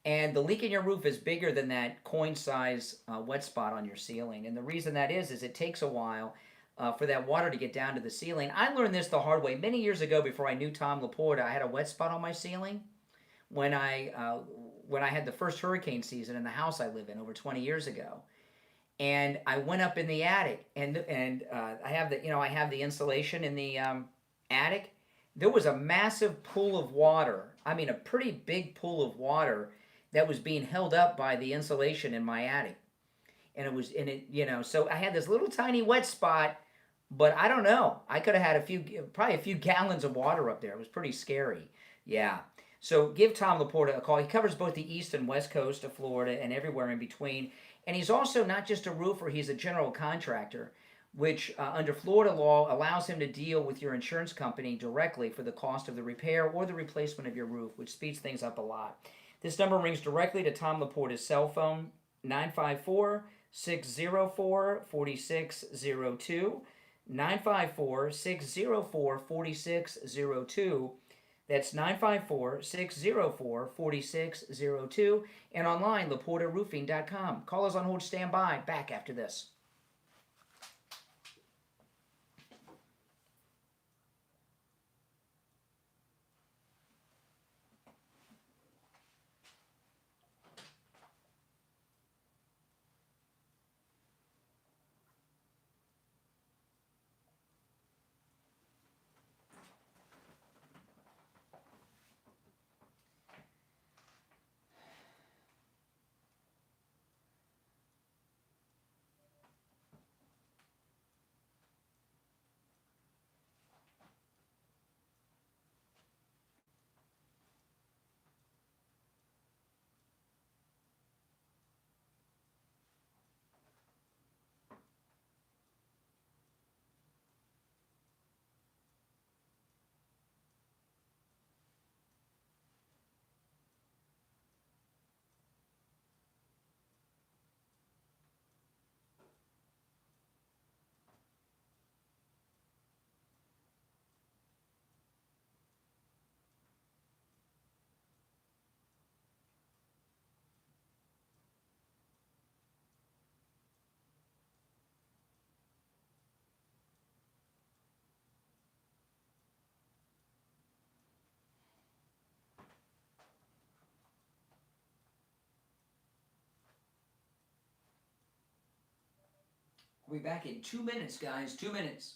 And the leak in your roof is bigger than that coin size wet spot on your ceiling. And the reason that is it takes a while for that water to get down to the ceiling. I learned this the hard way. Many years ago, before I knew Tom Laporta, I had a wet spot on my ceiling when I had the first hurricane season in the house I live in over 20 years ago. And I went up in the attic, and I have the insulation in the attic. There was a massive pool of water. I mean, a pretty big pool of water that was being held up by the insulation in my attic. And it was so I had this little tiny wet spot, but I don't know. I could have had probably a few gallons of water up there. It was pretty scary. Yeah. So give Tom Laporta a call. He covers both the east and west coast of Florida and everywhere in between. And he's also not just a roofer, he's a general contractor, which under Florida law allows him to deal with your insurance company directly for the cost of the repair or the replacement of your roof, which speeds things up a lot. This number rings directly to Tom Laporta's cell phone, 954-604-4602, 954-604-4602. That's 954-604-4602, and online, LaportaRoofing.com. Call us on hold, stand by. Back after this. We'll be back in 2 minutes, guys. 2 minutes.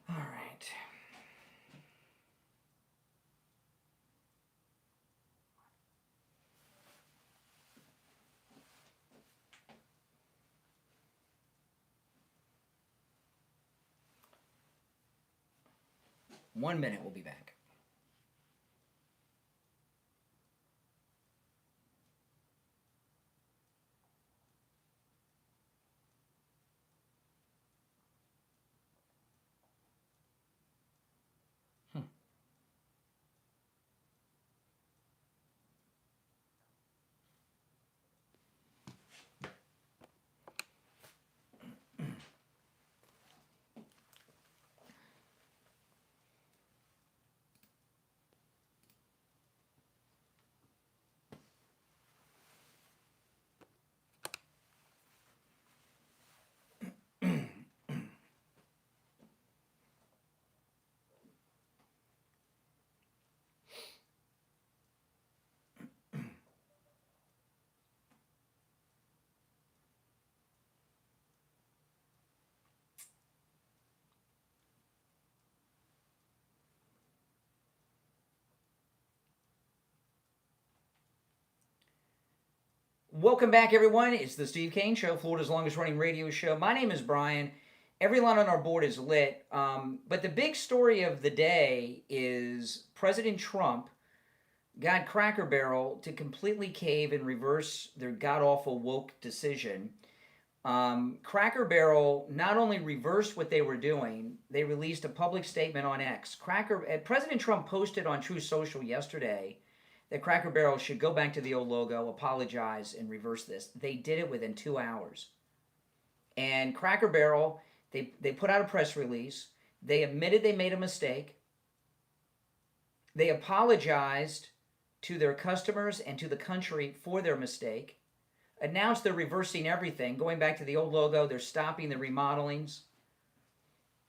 All right. One minute, we'll be back. Welcome back, everyone. It's the Steve Kane Show, Florida's longest-running radio show. My name is Brian. Every line on our board is lit. But the big story of the day is President Trump got Cracker Barrel to completely cave and reverse their god-awful woke decision. Cracker Barrel not only reversed what they were doing, they released a public statement on X. President Trump posted on Truth Social yesterday that Cracker Barrel should go back to the old logo, apologize, and reverse this. They did it within 2 hours. And Cracker Barrel, they put out a press release. They admitted they made a mistake. They apologized to their customers and to the country for their mistake. Announced they're reversing everything, going back to the old logo. They're stopping the remodelings.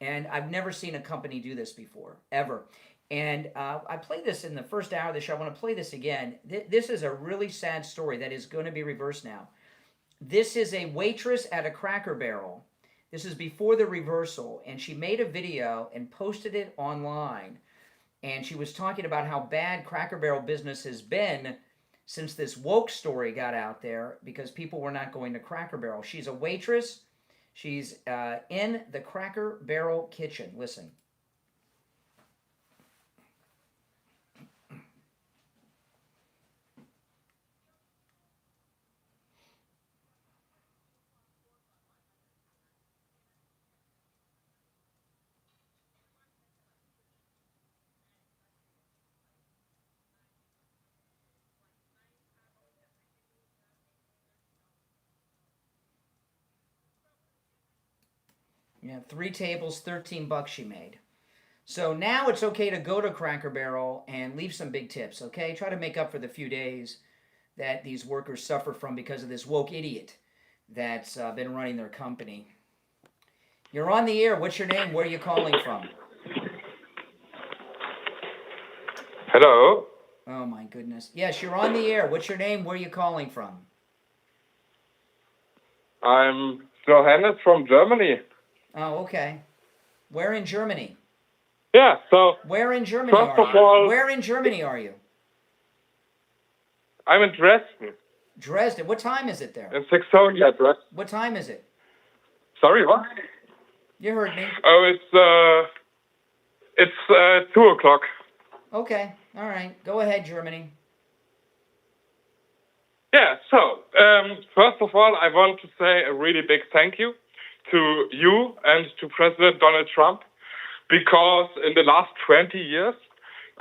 And I've never seen a company do this before, ever. And I played this in the first hour of the show. I want to play this again. This is a really sad story that is going to be reversed now. This is a waitress at a Cracker Barrel. This is before the reversal. And she made a video and posted it online. And she was talking about how bad Cracker Barrel business has been since this woke story got out there because people were not going to Cracker Barrel. She's a waitress. She's in the Cracker Barrel kitchen. Listen. Yeah, 3 tables, $13 she made. So now it's okay to go to Cracker Barrel and leave some big tips, okay? Try to make up for the few days that these workers suffer from because of this woke idiot that's been running their company. You're on the air. What's your name? Where are you calling from? Hello? Oh, my goodness. Yes, you're on the air. What's your name? Where are you calling from? I'm Johannes from Germany. Oh, okay. Where in Germany? Yeah, so... Where in Germany first are of you? all, Where in Germany are you? I'm in Dresden. Dresden. What time is it there? In Saxonia, Dresden. What time is it? Sorry, what? You heard me. Oh, it's 2 o'clock. Okay. All right. Go ahead, Germany. Yeah, So, first of all, I want to say a really big thank you to you and to President Donald Trump, because in the last 20 years,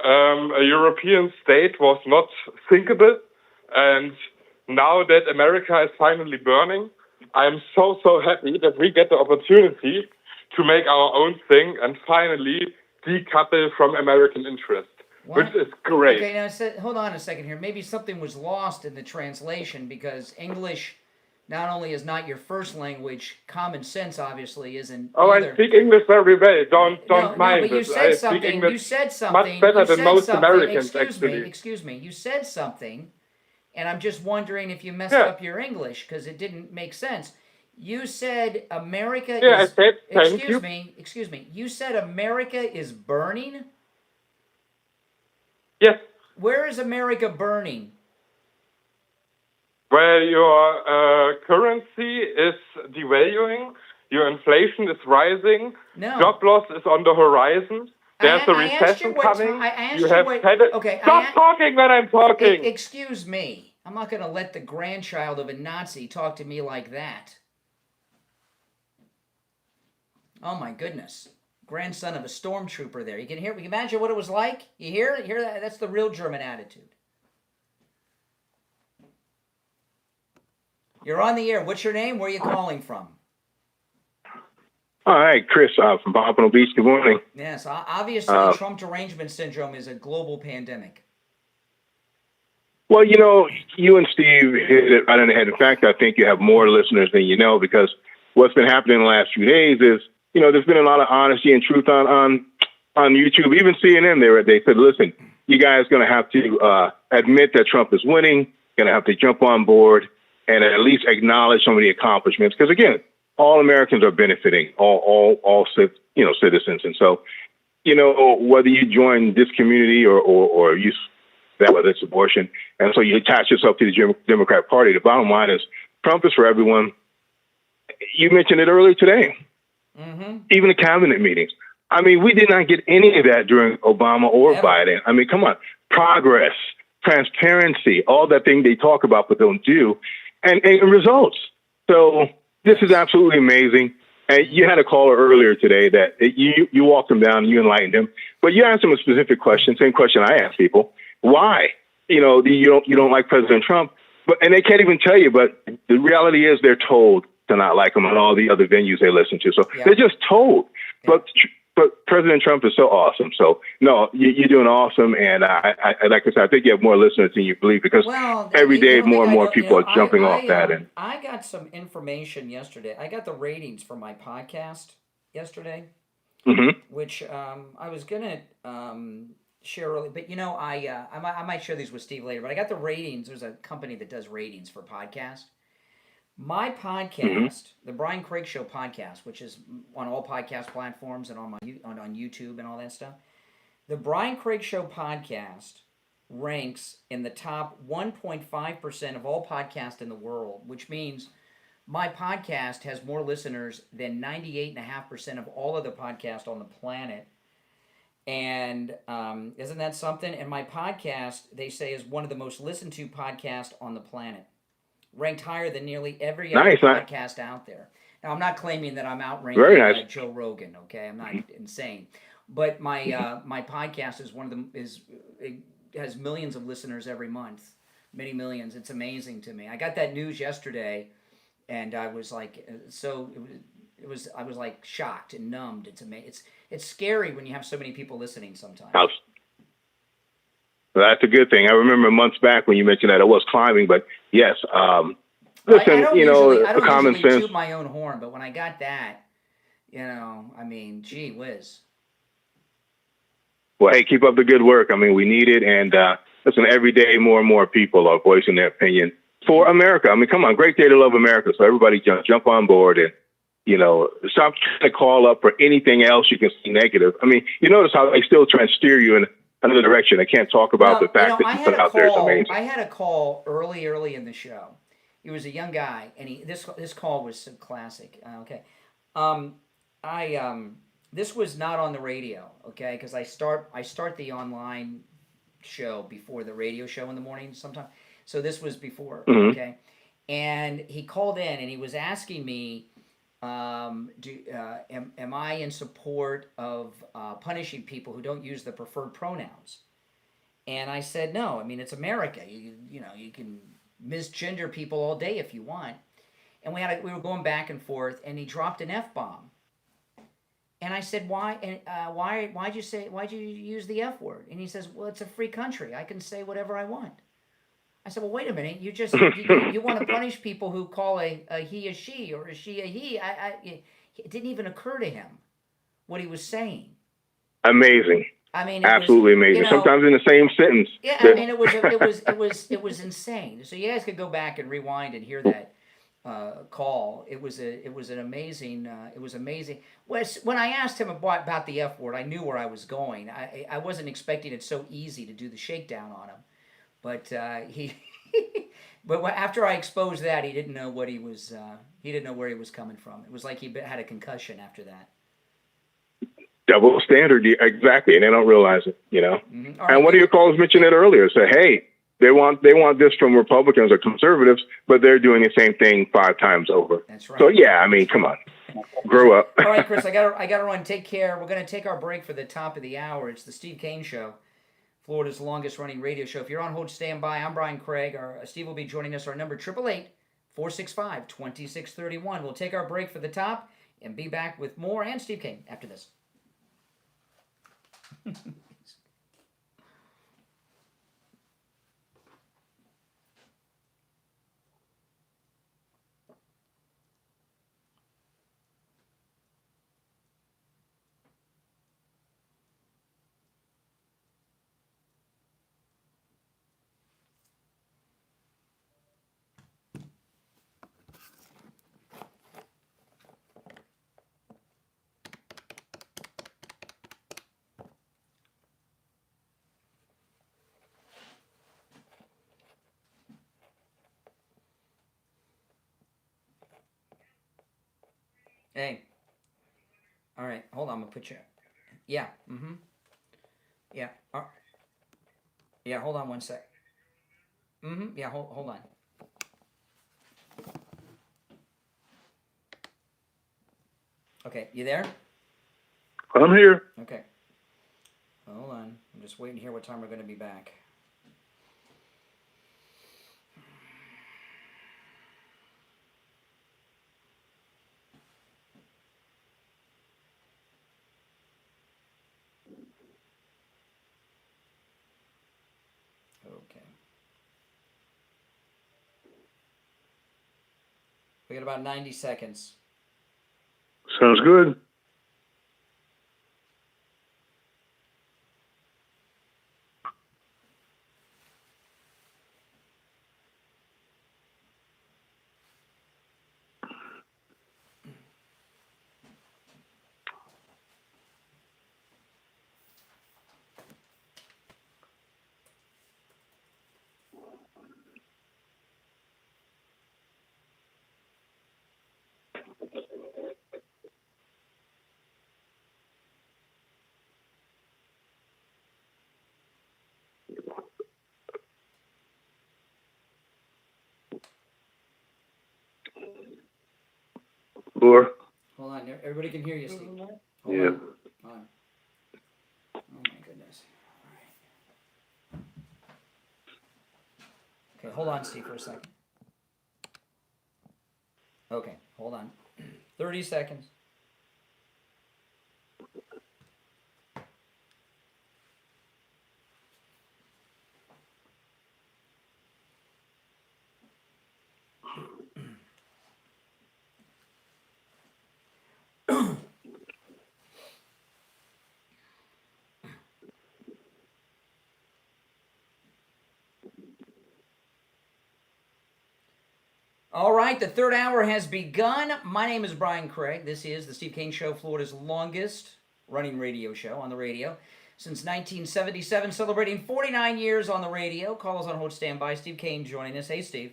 a European state was not thinkable, and now that America is finally burning, I'm so happy that we get the opportunity to make our own thing and finally decouple from American interest, which is great. Okay, now hold on a second here. Maybe something was lost in the translation, because English not only is not your first language, common sense obviously isn't. Oh, either. I speak English very well. Don't mind No, but you it. said I something. speak English You said something. much better you than said most something. Americans, actually. Excuse me. You said something, and I'm just wondering if you messed Yeah. up your English, because it didn't make sense. You said America Yeah, is. I said thank you. Excuse me. You said America is burning? Yes. Where is America burning? Well, your currency is devaluing, your inflation is rising, No. job loss is on the horizon, there's a recession coming, you have had it. Okay, Stop talking when I'm talking! Excuse me. I'm not going to let the grandchild of a Nazi talk to me like that. Oh my goodness. Grandson of a stormtrooper there. You can imagine what it was like? You hear it? Hear that? That's the real German attitude. You're on the air. What's your name? Where are you calling from? All right, Chris from Pompano Beach. Good morning. Yes, obviously Trump derangement syndrome is a global pandemic. Well, you and Steve hit it right on the head. In fact, I think you have more listeners than you know, because what's been happening in the last few days is, there's been a lot of honesty and truth on YouTube. Even CNN, they said, listen, you guys going to have to admit that Trump is winning, going to have to jump on board and at least acknowledge some of the accomplishments. Because, again, all Americans are benefiting, all citizens. And so, whether you join this community or you that whether it's abortion, and so you attach yourself to the Democrat Party, the bottom line is Trump is for everyone. You mentioned it earlier today. Mm-hmm. Even the cabinet meetings. I mean, we did not get any of that during Obama or Biden. I mean, come on. Progress, transparency, all that thing they talk about but don't do, and results. So this is absolutely amazing. And you had a caller earlier today that you walked him down and you enlightened him, but you asked him a specific question, same question I ask people. Why? You don't like President Trump, and they can't even tell you, but the reality is they're told to not like him on all the other venues they listen to. So they're just told. Yeah. But President Trump is so awesome. So no, you're doing awesome, and I like I said, I think you have more listeners than you believe, because every day more and more people are jumping off that. And I got some information yesterday. I got the ratings for my podcast yesterday, which I was gonna share early, but I might share these with Steve later. But I got the ratings. There's a company that does ratings for podcasts. My podcast, the Brian Craig Show podcast, which is on all podcast platforms and on YouTube and all that stuff, the Brian Craig Show podcast ranks in the top 1.5% of all podcasts in the world, which means my podcast has more listeners than 98.5% of all other podcasts on the planet. And isn't that something? And my podcast, they say, is one of the most listened to podcasts on the planet. Ranked higher than nearly every other podcast out there. Now, I'm not claiming that I'm outranking like Joe Rogan. Okay, I'm not insane, but my my podcast is one of them. It has millions of listeners every month, many millions. It's amazing to me. I got that news yesterday, and I was like, I was like shocked and numbed. It's amazing. It's scary when you have so many people listening sometimes. That's a good thing. I remember months back when you mentioned that it was climbing, but yes, listen, I don't common usually sense. toot my own horn, but when I got that, I mean, gee whiz. Well, hey, keep up the good work. I mean, we need it, and listen, every day more and more people are voicing their opinion for America. I mean, come on, great day to love America. So everybody jump on board and, stop trying to call up for anything else you can see negative. I mean, you notice how they still try and steer you in another direction. I can't talk about the fact that you put out there is amazing. I had a call early in the show. He was a young guy, and this call was so classic. Okay, this was not on the radio. Okay, because I start the online show before the radio show in the morning sometimes. So this was before, Mhm. okay? And he called in and he was asking me, am I in support of punishing people who don't use the preferred pronouns? And I said, no. I mean, it's America. You can misgender people all day if you want. And we were going back and forth, and he dropped an F-bomb. And I said, why? And why'd you use the F word? And he says, well, it's a free country. I can say whatever I want. I said, well, wait a minute. You want to punish people who call a he a she or a she a he. It didn't even occur to him what he was saying. Amazing. I mean, absolutely amazing. Sometimes in the same sentence. Yeah, I mean, it was insane. So you guys could go back and rewind and hear that call. It was an amazing. It was amazing. When I asked him about the F word, I knew where I was going. I wasn't expecting it so easy to do the shakedown on him, but he. But after I exposed that, he didn't know what he was. He didn't know where he was coming from. It was like he had a concussion after that. Double standard, exactly, and they don't realize it, Mm-hmm. Right, and one of your callers mentioned it earlier. Say, hey, they want this from Republicans or conservatives, but they're doing the same thing 5 times over. That's right. So yeah, I mean, come on, grow up. All right, Chris, I gotta run. Take care. We're gonna take our break for the top of the hour. It's the Steve Kane Show, Florida's longest running radio show. If you're on hold, stand by. I'm Brian Craig. Steve will be joining us. Our number 888-465-2631. We'll take our break for the top and be back with more and Steve Kane after this. Hey. All right. Hold on. I'm going to put you. Yeah. Mm-hmm. Yeah. Yeah. Hold on one sec. Mm-hmm. Yeah. Hold on. Okay. You there? I'm here. Okay. Hold on. I'm just waiting to hear what time we're going to be back. Okay. We got about 90 seconds. Sounds good. Or Hold on. Everybody can hear you, Steve. Hold yeah. on. Hold on. Oh, my goodness. All right. Okay, hold on, Steve, for a second. Okay, hold on. 30 seconds. All right, the third hour has begun. My name is Brian Craig. This is the Steve Kane Show, Florida's longest running radio show on the radio since 1977, celebrating 49 years on the radio. Calls on hold, standby. Steve Kane joining us. Hey, Steve.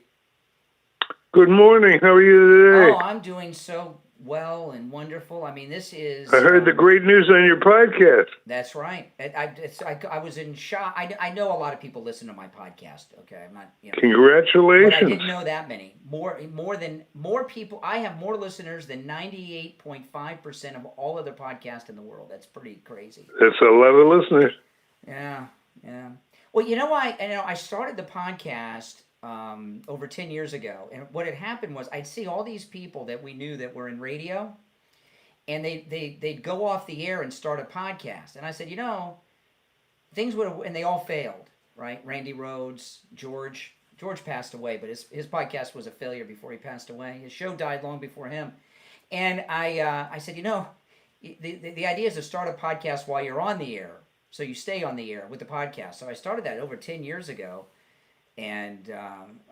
Good morning. How are you today? Oh, I'm doing so well and wonderful. I mean, this is. I heard the great news on your podcast. That's right. I was in shock. I know a lot of people listen to my podcast. Okay, I'm not. Congratulations. But I didn't know that many. More people. I have more listeners than 98.5% of all other podcasts in the world. That's pretty crazy. That's a lot of listeners. Yeah. Well, I started the podcast over 10 years ago, and what had happened was I'd see all these people that we knew that were in radio, and they'd go off the air and start a podcast, and I said, things would have, and they all failed, right? Randy Rhoads, George passed away, but his podcast was a failure before he passed away. His show died long before him, and I said, the idea is to start a podcast while you're on the air, so you stay on the air with the podcast. So I started that over 10 years ago. And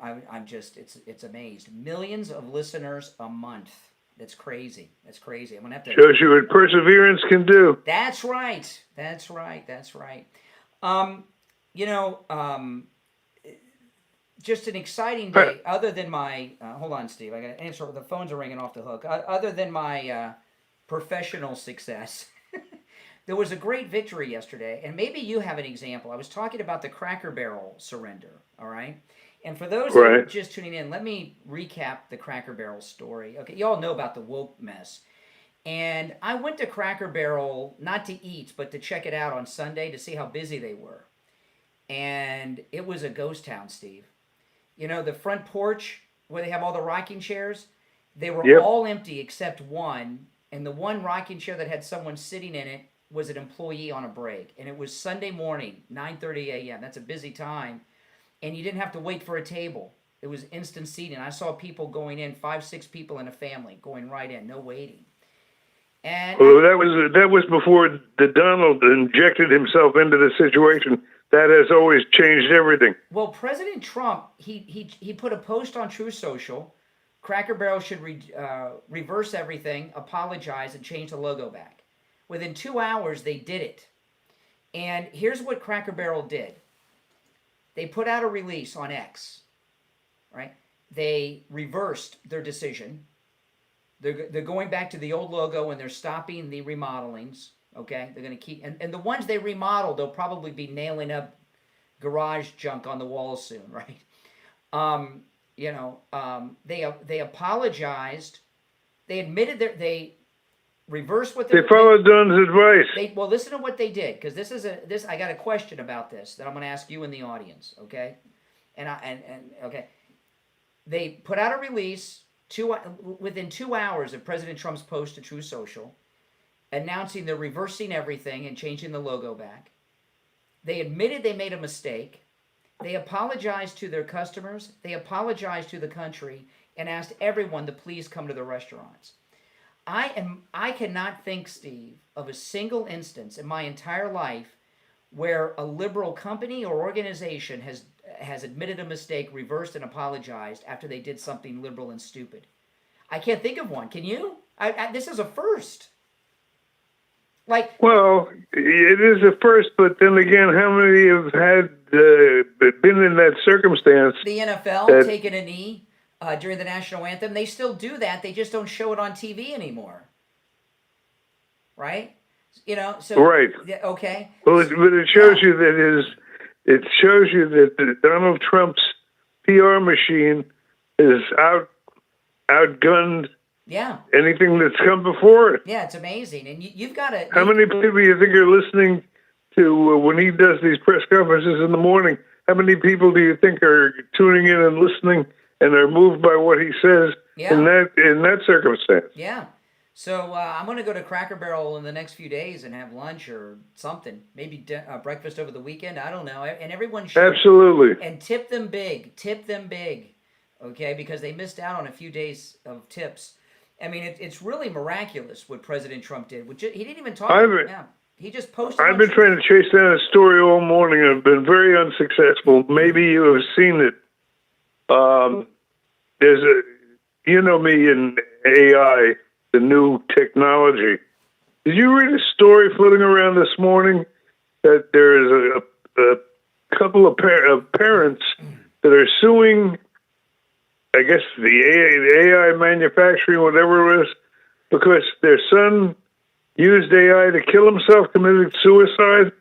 I'm just, it's amazed. Millions of listeners a month. That's crazy. I'm gonna have to. Shows you what perseverance can do. That's right. Just an exciting day. Other than my, hold on, Steve. I got to answer. The phones are ringing off the hook. Other than my professional success. There was a great victory yesterday, and maybe you have an example. I was talking about the Cracker Barrel surrender, all right? And for those that are just tuning in, let me recap the Cracker Barrel story. Okay, you all know about the woke mess. And I went to Cracker Barrel, not to eat, but to check it out on Sunday to see how busy they were. And it was a ghost town, Steve. The front porch where they have all the rocking chairs, they were all empty except one. And the one rocking chair that had someone sitting in it was an employee on a break. And it was Sunday morning, 9:30 a.m. That's a busy time. And you didn't have to wait for a table. It was instant seating. I saw people going in, 5-6 people in a family, going right in, no waiting. And that was before the Donald injected himself into the situation. That has always changed everything. Well, President Trump, he put a post on Truth Social. Cracker Barrel should reverse everything, apologize, and change the logo back. Within 2 hours, they did it. And here's what Cracker Barrel did. They put out a release on X, right? They reversed their decision. They're going back to the old logo, and they're stopping the remodelings, okay? They're going to keep... And the ones they remodeled, they'll probably be nailing up garage junk on the walls soon, right? They apologized. They admitted that they... reverse what they followed Don's advice. Well, listen to what they did, because I got a question about this that I'm going to ask you in the audience, okay? Okay, they put out a release within 2 hours of President Trump's post to Truth Social, announcing they're reversing everything and changing the logo back. They admitted they made a mistake. They apologized to their customers. They apologized to the country and asked everyone to please come to the restaurants. I cannot think, Steve, of a single instance in my entire life where a liberal company or organization has admitted a mistake, reversed, and apologized after they did something liberal and stupid. I can't think of one. Can you? This is a first. Well, it is a first, but then again, how many have been in that circumstance? The NFL taking a knee during the national anthem. They still do that. They just don't show it on TV anymore. Right? Right. Okay. Well, but it shows you that Donald Trump's PR machine is outgunned anything that's come before it. Yeah, it's amazing. And you've got to... How many people do you think are listening to when he does these press conferences in the morning? How many people do you think are tuning in and listening and are moved by what he says in that circumstance? Yeah. So I'm going to go to Cracker Barrel in the next few days and have lunch or something. Maybe breakfast over the weekend. I don't know. And everyone should. Absolutely. And tip them big. Tip them big. Okay? Because they missed out on a few days of tips. I mean, it's really miraculous what President Trump did. He didn't even talk about it. He just posted. I've been trying to chase down a story all morning. I've been very unsuccessful. Maybe you have seen it. There's you know me in AI, the new technology. Did you read a story floating around this morning that there is a couple of parents that are suing, I guess, the AI manufacturing, whatever it is, because their son used AI to kill himself, committed suicide?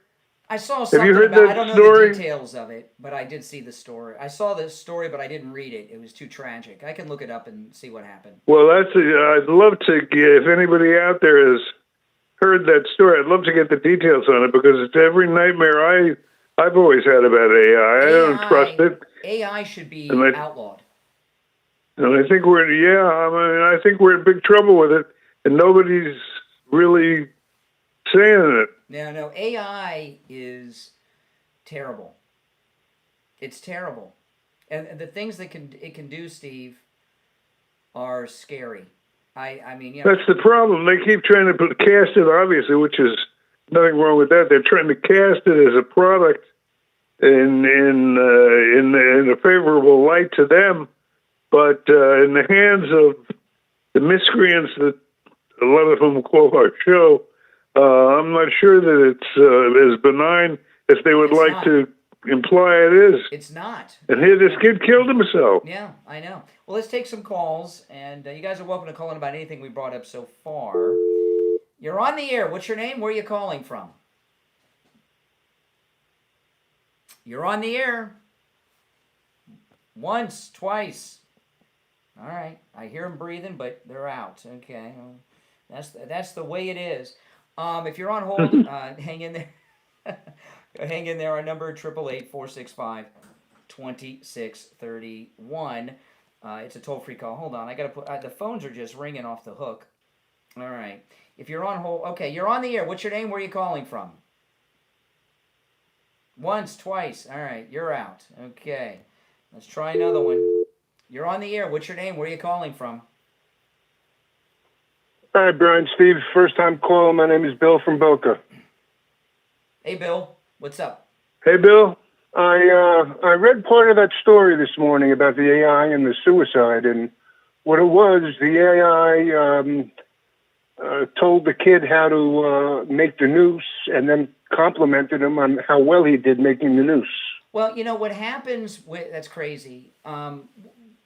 I saw Have something you heard about. that I don't know story? the details of it, but I did see the story. I saw the story, but I didn't read it. It was too tragic. I can look it up and see what happened. Well, I'd love to get, if anybody out there has heard that story, I'd love to get the details on it, because it's every nightmare I've always had about AI. I don't trust it. AI should be And outlawed. And I think I think we're in big trouble with it, and nobody's really saying it. No, AI is terrible. It's terrible. And the things that it can do, Steve, are scary. I mean, That's the problem. They keep trying to cast it, obviously, which is nothing wrong with that. They're trying to cast it as a product in a favorable light to them, but in the hands of the miscreants that a lot of them call our show, I'm not sure that it's as benign as they would like to imply it is. It's not. And here, this kid killed himself. Yeah, I know. Well, let's take some calls, and you guys are welcome to call in about anything we brought up so far. You're on the air. What's your name? Where are you calling from? You're on the air. Once, twice. All right. I hear them breathing, but they're out. Okay. That's the way it is. If you're on hold, hang in there. Hang in there. Our number 888-465-2631. It's a toll-free call. Hold on. I gotta put. The phones are just ringing off the hook. All right. If you're on hold, okay, you're on the air. What's your name? Where are you calling from? Once, twice. All right, you're out. Okay. Let's try another one. You're on the air. What's your name? Where are you calling from? Hi, Brian, Steve. First time calling. My name is Bill from Boca. Hey, Bill. What's up? Hey, Bill. I read part of that story this morning about the AI and the suicide, and what it was, the AI told the kid how to make the noose, and then complimented him on how well he did making the noose. Well, you know what happens with that's crazy.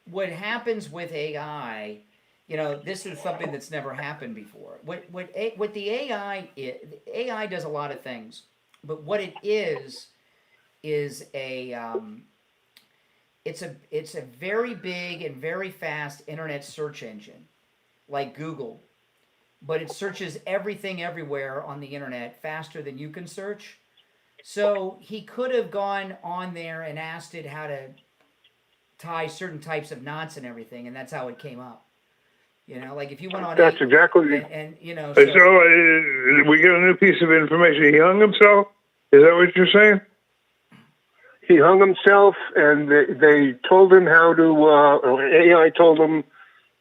What happens with AI? You know, this is something that's never happened before. What the AI does a lot of things, but what it is a it's a very big and very fast internet search engine, like Google, but it searches everything everywhere on the internet faster than you can search. So he could have gone on there and asked it how to tie certain types of knots and everything, and that's how it came up. You know, like if you went on. That's exactly. And you know. So we get a new piece of information. He hung himself. Is that what you're saying? He hung himself, and they told him how to. AI told him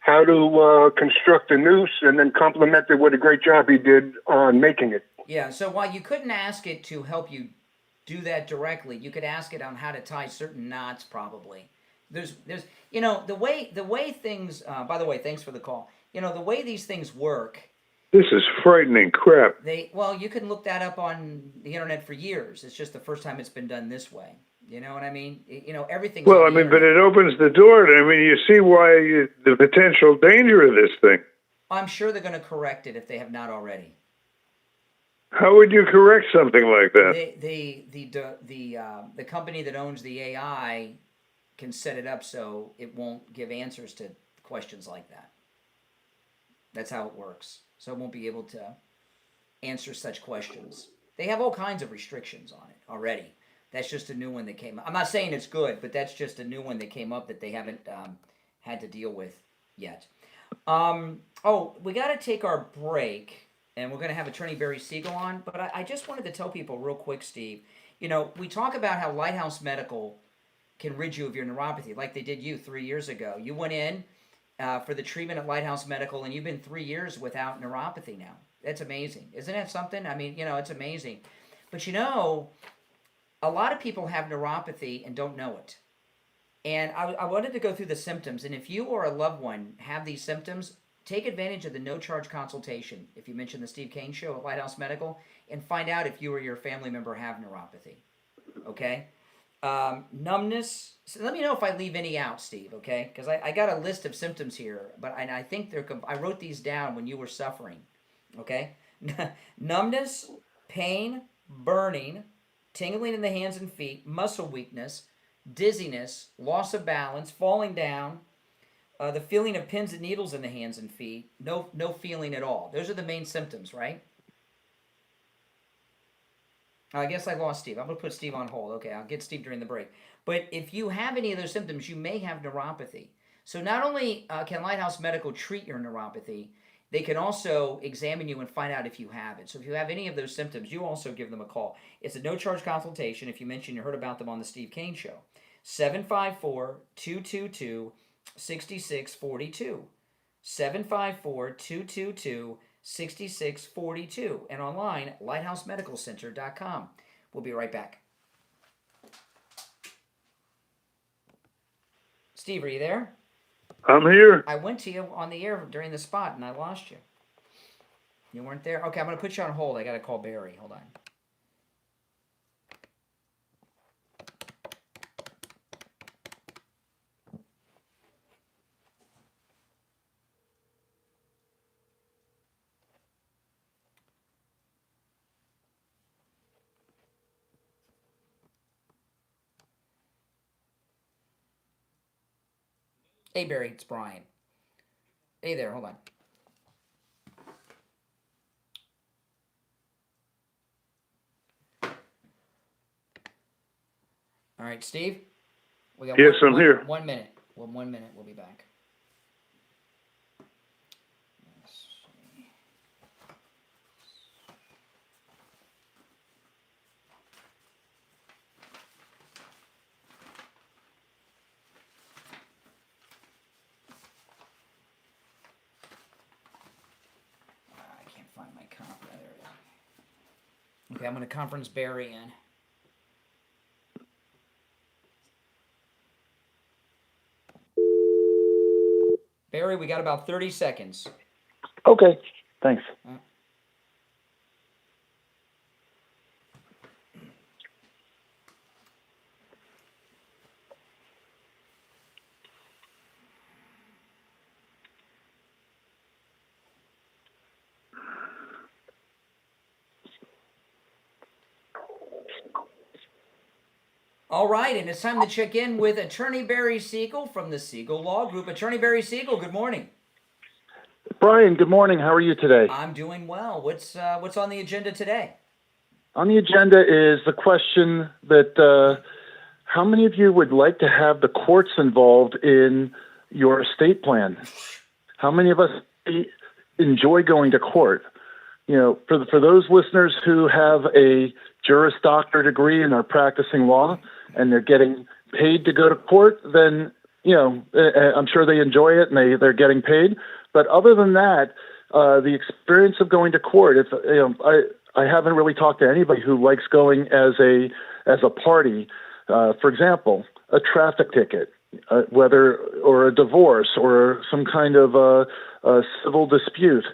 how to construct a noose, and then complimented what a great job he did on making it. Yeah. So while you couldn't ask it to help you do that directly, you could ask it on how to tie certain knots. Probably. There's you know the way things. By the way, thanks for the call. You know the way these things work. This is frightening crap. Well, you can look that up on the internet for years. It's just the first time it's been done this way. You know what I mean? You know, everything. Well, I mean, but it opens the door. I mean, you see why the potential danger of this thing. I'm sure they're going to correct it if they have not already. How would you correct something like that? The company that owns the AI can set it up so it won't give answers to questions like that. That's how it works. So it won't be able to answer such questions. They have all kinds of restrictions on it already. That's just a new one that came up. I'm not saying it's good, but that's just a new one that came up that they haven't had to deal with yet. We got to take our break, and we're going to have Attorney Barry Siegel on. But I just wanted to tell people real quick, Steve, you know, we talk about how Lighthouse Medical can rid you of your neuropathy like they did you 3 years ago. You went in for the treatment at Lighthouse Medical, and you've been 3 years without neuropathy now. That's amazing. Isn't that something? I mean, you know, it's amazing. But, you know, a lot of people have neuropathy and don't know it. And I wanted to go through the symptoms. And if you or a loved one have these symptoms, take advantage of the no-charge consultation, if you mention the Steve Kane Show at Lighthouse Medical, and find out if you or your family member have neuropathy. Okay? Numbness. So let me know if I leave any out, Steve, okay? Because I got a list of symptoms here, but I think I wrote these down when you were suffering, okay? Numbness, pain, burning, tingling in the hands and feet, muscle weakness, dizziness, loss of balance, falling down, the feeling of pins and needles in the hands and feet, no feeling at all. Those are the main symptoms, right? I guess I lost Steve. I'm going to put Steve on hold. Okay, I'll get Steve during the break. But if you have any of those symptoms, you may have neuropathy. So not only can Lighthouse Medical treat your neuropathy, they can also examine you and find out if you have it. So if you have any of those symptoms, you also give them a call. It's a no-charge consultation if you mention you heard about them on the Steve Kane Show. 754-222-6642. 754-222-6642. And online, lighthousemedicalcenter.com. We'll be right back. Steve, are you there? I'm here. I went to you on the air during the spot, and I lost you. You weren't there? Okay, I'm going to put you on hold. I got to call Barry. Hold on. Hey, Barry, it's Brian. Hey there, hold on. All right, Steve? We got yes, I'm here. 1 minute. Well, 1 minute, we'll be back. Okay, I'm going to conference Barry in. Barry, we got about 30 seconds. Okay, thanks. All right, and it's time to check in with Attorney Barry Siegel from the Siegel Law Group. Attorney Barry Siegel, good morning. Brian, good morning. How are you today? I'm doing well. What's on the agenda today? On the agenda is the question that how many of you would like to have the courts involved in your estate plan? How many of us enjoy going to court? You know, for those listeners who have a Juris Doctor degree and are practicing law and they're getting paid to go to court, then, you know, I'm sure they enjoy it and they're getting paid. But other than that, the experience of going to court, I haven't really talked to anybody who likes going as a party. For example, a traffic ticket, or a divorce or some kind of a civil dispute.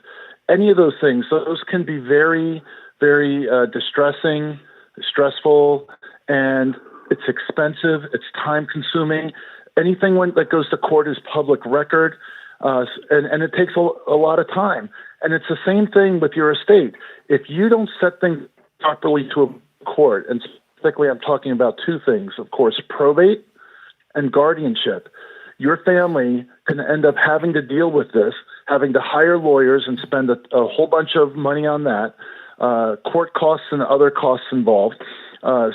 Any of those things, those can be very, very distressing, stressful, and it's expensive, it's time-consuming. Anything that goes to court is public record, and it takes a lot of time. And it's the same thing with your estate. If you don't set things properly to a court, and specifically I'm talking about two things, of course, probate and guardianship, your family can end up having to deal with this, having to hire lawyers and spend a whole bunch of money on that, court costs and other costs involved,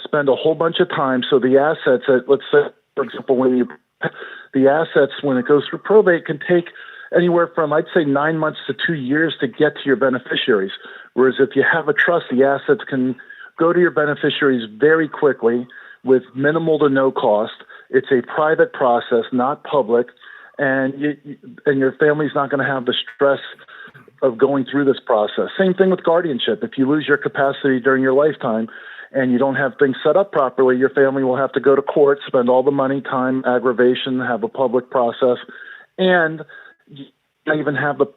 spend a whole bunch of time. So the assets, let's say, for example, when it goes through probate, can take anywhere from, I'd say, 9 months to 2 years to get to your beneficiaries. Whereas if you have a trust, the assets can go to your beneficiaries very quickly with minimal to no cost. It's a private process, not public, and your family's not going to have the stress of going through this process. Same thing with guardianship. If you lose your capacity during your lifetime and you don't have things set up properly, your family will have to go to court, spend all the money, time, aggravation, have a public process, and you don't even have the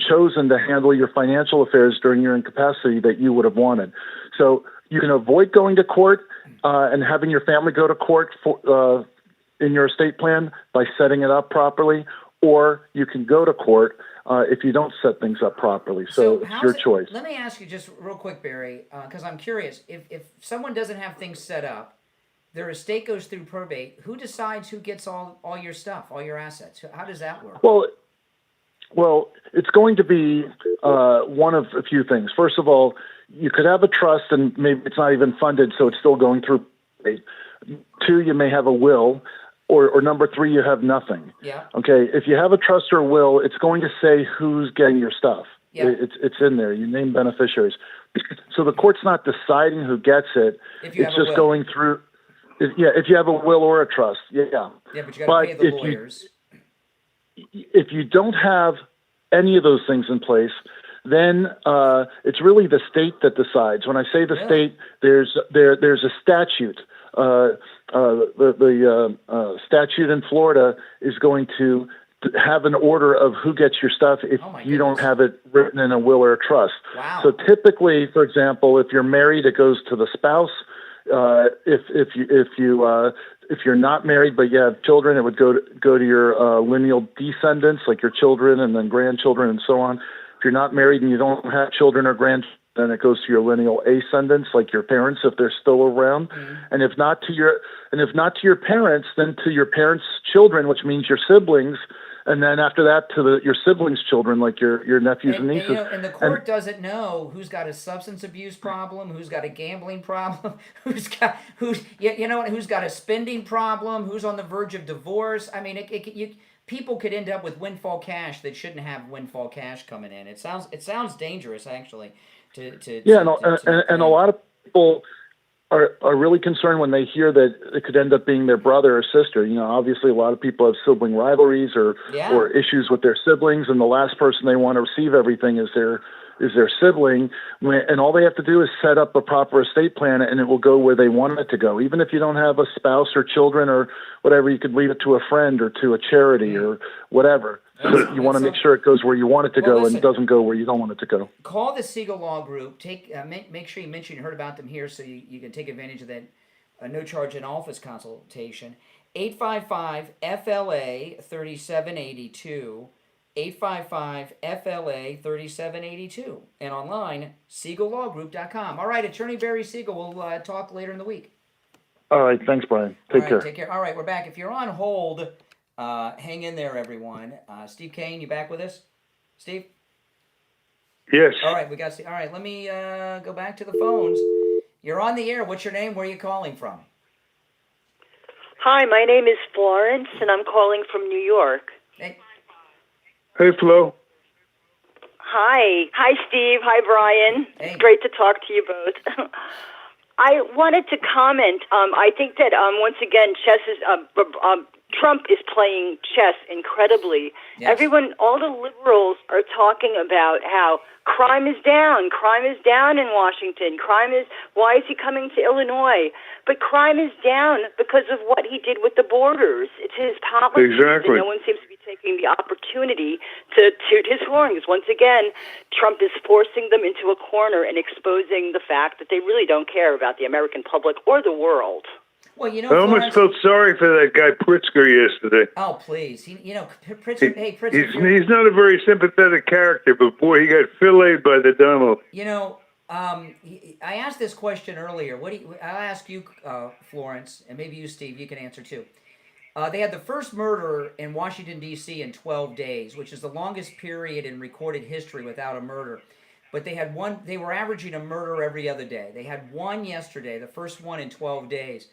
chosen to handle your financial affairs during your incapacity that you would have wanted. So you can avoid going to court and having your family go to court for, in your estate plan by setting it up properly, or you can go to court if you don't set things up properly. So it's your choice. Let me ask you just real quick, Barry, because I'm curious. If someone doesn't have things set up, their estate goes through probate, who decides who gets all your stuff, all your assets? How does that work? Well, it's going to be one of a few things. First of all, you could have a trust and maybe it's not even funded, so it's still going through probate. 2, you may have a will. Or number 3, you have nothing. Yeah. Okay. If you have a trust or will, it's going to say who's getting your stuff. Yeah. It's in there. You name beneficiaries. So the court's not deciding who gets it. It's just going through. If you have a will or a trust. Yeah. Yeah, but you got to pay the lawyers. If you don't have any of those things in place, then it's really the state that decides. When I say the state, there's a statute. The statute in Florida is going to have an order of who gets your stuff if you don't have it written in a will or a trust. Wow. So typically, for example, if you're married, it goes to the spouse. If you're not married but you have children, it would go to your lineal descendants, like your children and then grandchildren and so on. If you're not married and you don't have children or grandchildren, then it goes to your lineal ascendants, like your parents, if they're still around. Mm-hmm. And if not to your parents, then to your parents' children, which means your siblings. And then after that, to your siblings' children, like your nephews and nieces. And the court doesn't know who's got a substance abuse problem, who's got a gambling problem, who's got a spending problem, who's on the verge of divorce. I mean, people could end up with windfall cash that shouldn't have windfall cash coming in. It sounds dangerous, actually. And a lot of people are really concerned when they hear that it could end up being their brother or sister. You know, obviously a lot of people have sibling rivalries or issues with their siblings, and the last person they want to receive everything is their sibling. And all they have to do is set up a proper estate plan, and it will go where they want it to go. Even if you don't have a spouse or children or whatever, you could leave it to a friend or to a charity or whatever. You want to make sure it goes where you want it to go and it doesn't go where you don't want it to go. Call the Siegel Law Group. Make sure you mention you heard about them here so you can take advantage of that no charge in office consultation. 855-FLA-3782. 855-FLA-3782. And online, SiegelLawGroup.com. All right, Attorney Barry Siegel. We'll talk later in the week. All right, thanks, Brian. Take care. Take care. All right, we're back. If you're on hold, hang in there, everyone. Steve Kane, you back with us? Steve? Yes. All right, we got Steve. All right, let me go back to the phones. You're on the air. What's your name? Where are you calling from? Hi, my name is Florence, and I'm calling from New York. Hey, Flo. Hi, Steve. Hi, Brian. Hey. It's great to talk to you both. I wanted to comment. I think that once again, chess is Trump is playing chess incredibly. Yes. All the liberals are talking about how crime is down in Washington. Why is he coming to Illinois? But crime is down because of what he did with the borders. It's his policy. Exactly. And no one seems to be taking the opportunity to toot his horns. Once again, Trump is forcing them into a corner and exposing the fact that they really don't care about the American public or the world. Well, you know, I almost felt sorry for that guy Pritzker yesterday. Oh, please. Pritzker, Pritzker. He's not a very sympathetic character, but boy, he got filleted by the Donald. You know, I asked this question earlier. I'll ask you, Florence, and maybe you, Steve, you can answer too. They had the first murder in Washington, D.C. in 12 days, which is the longest period in recorded history without a murder. But they had one. They were averaging a murder every other day. They had one yesterday, the first one in 12 days.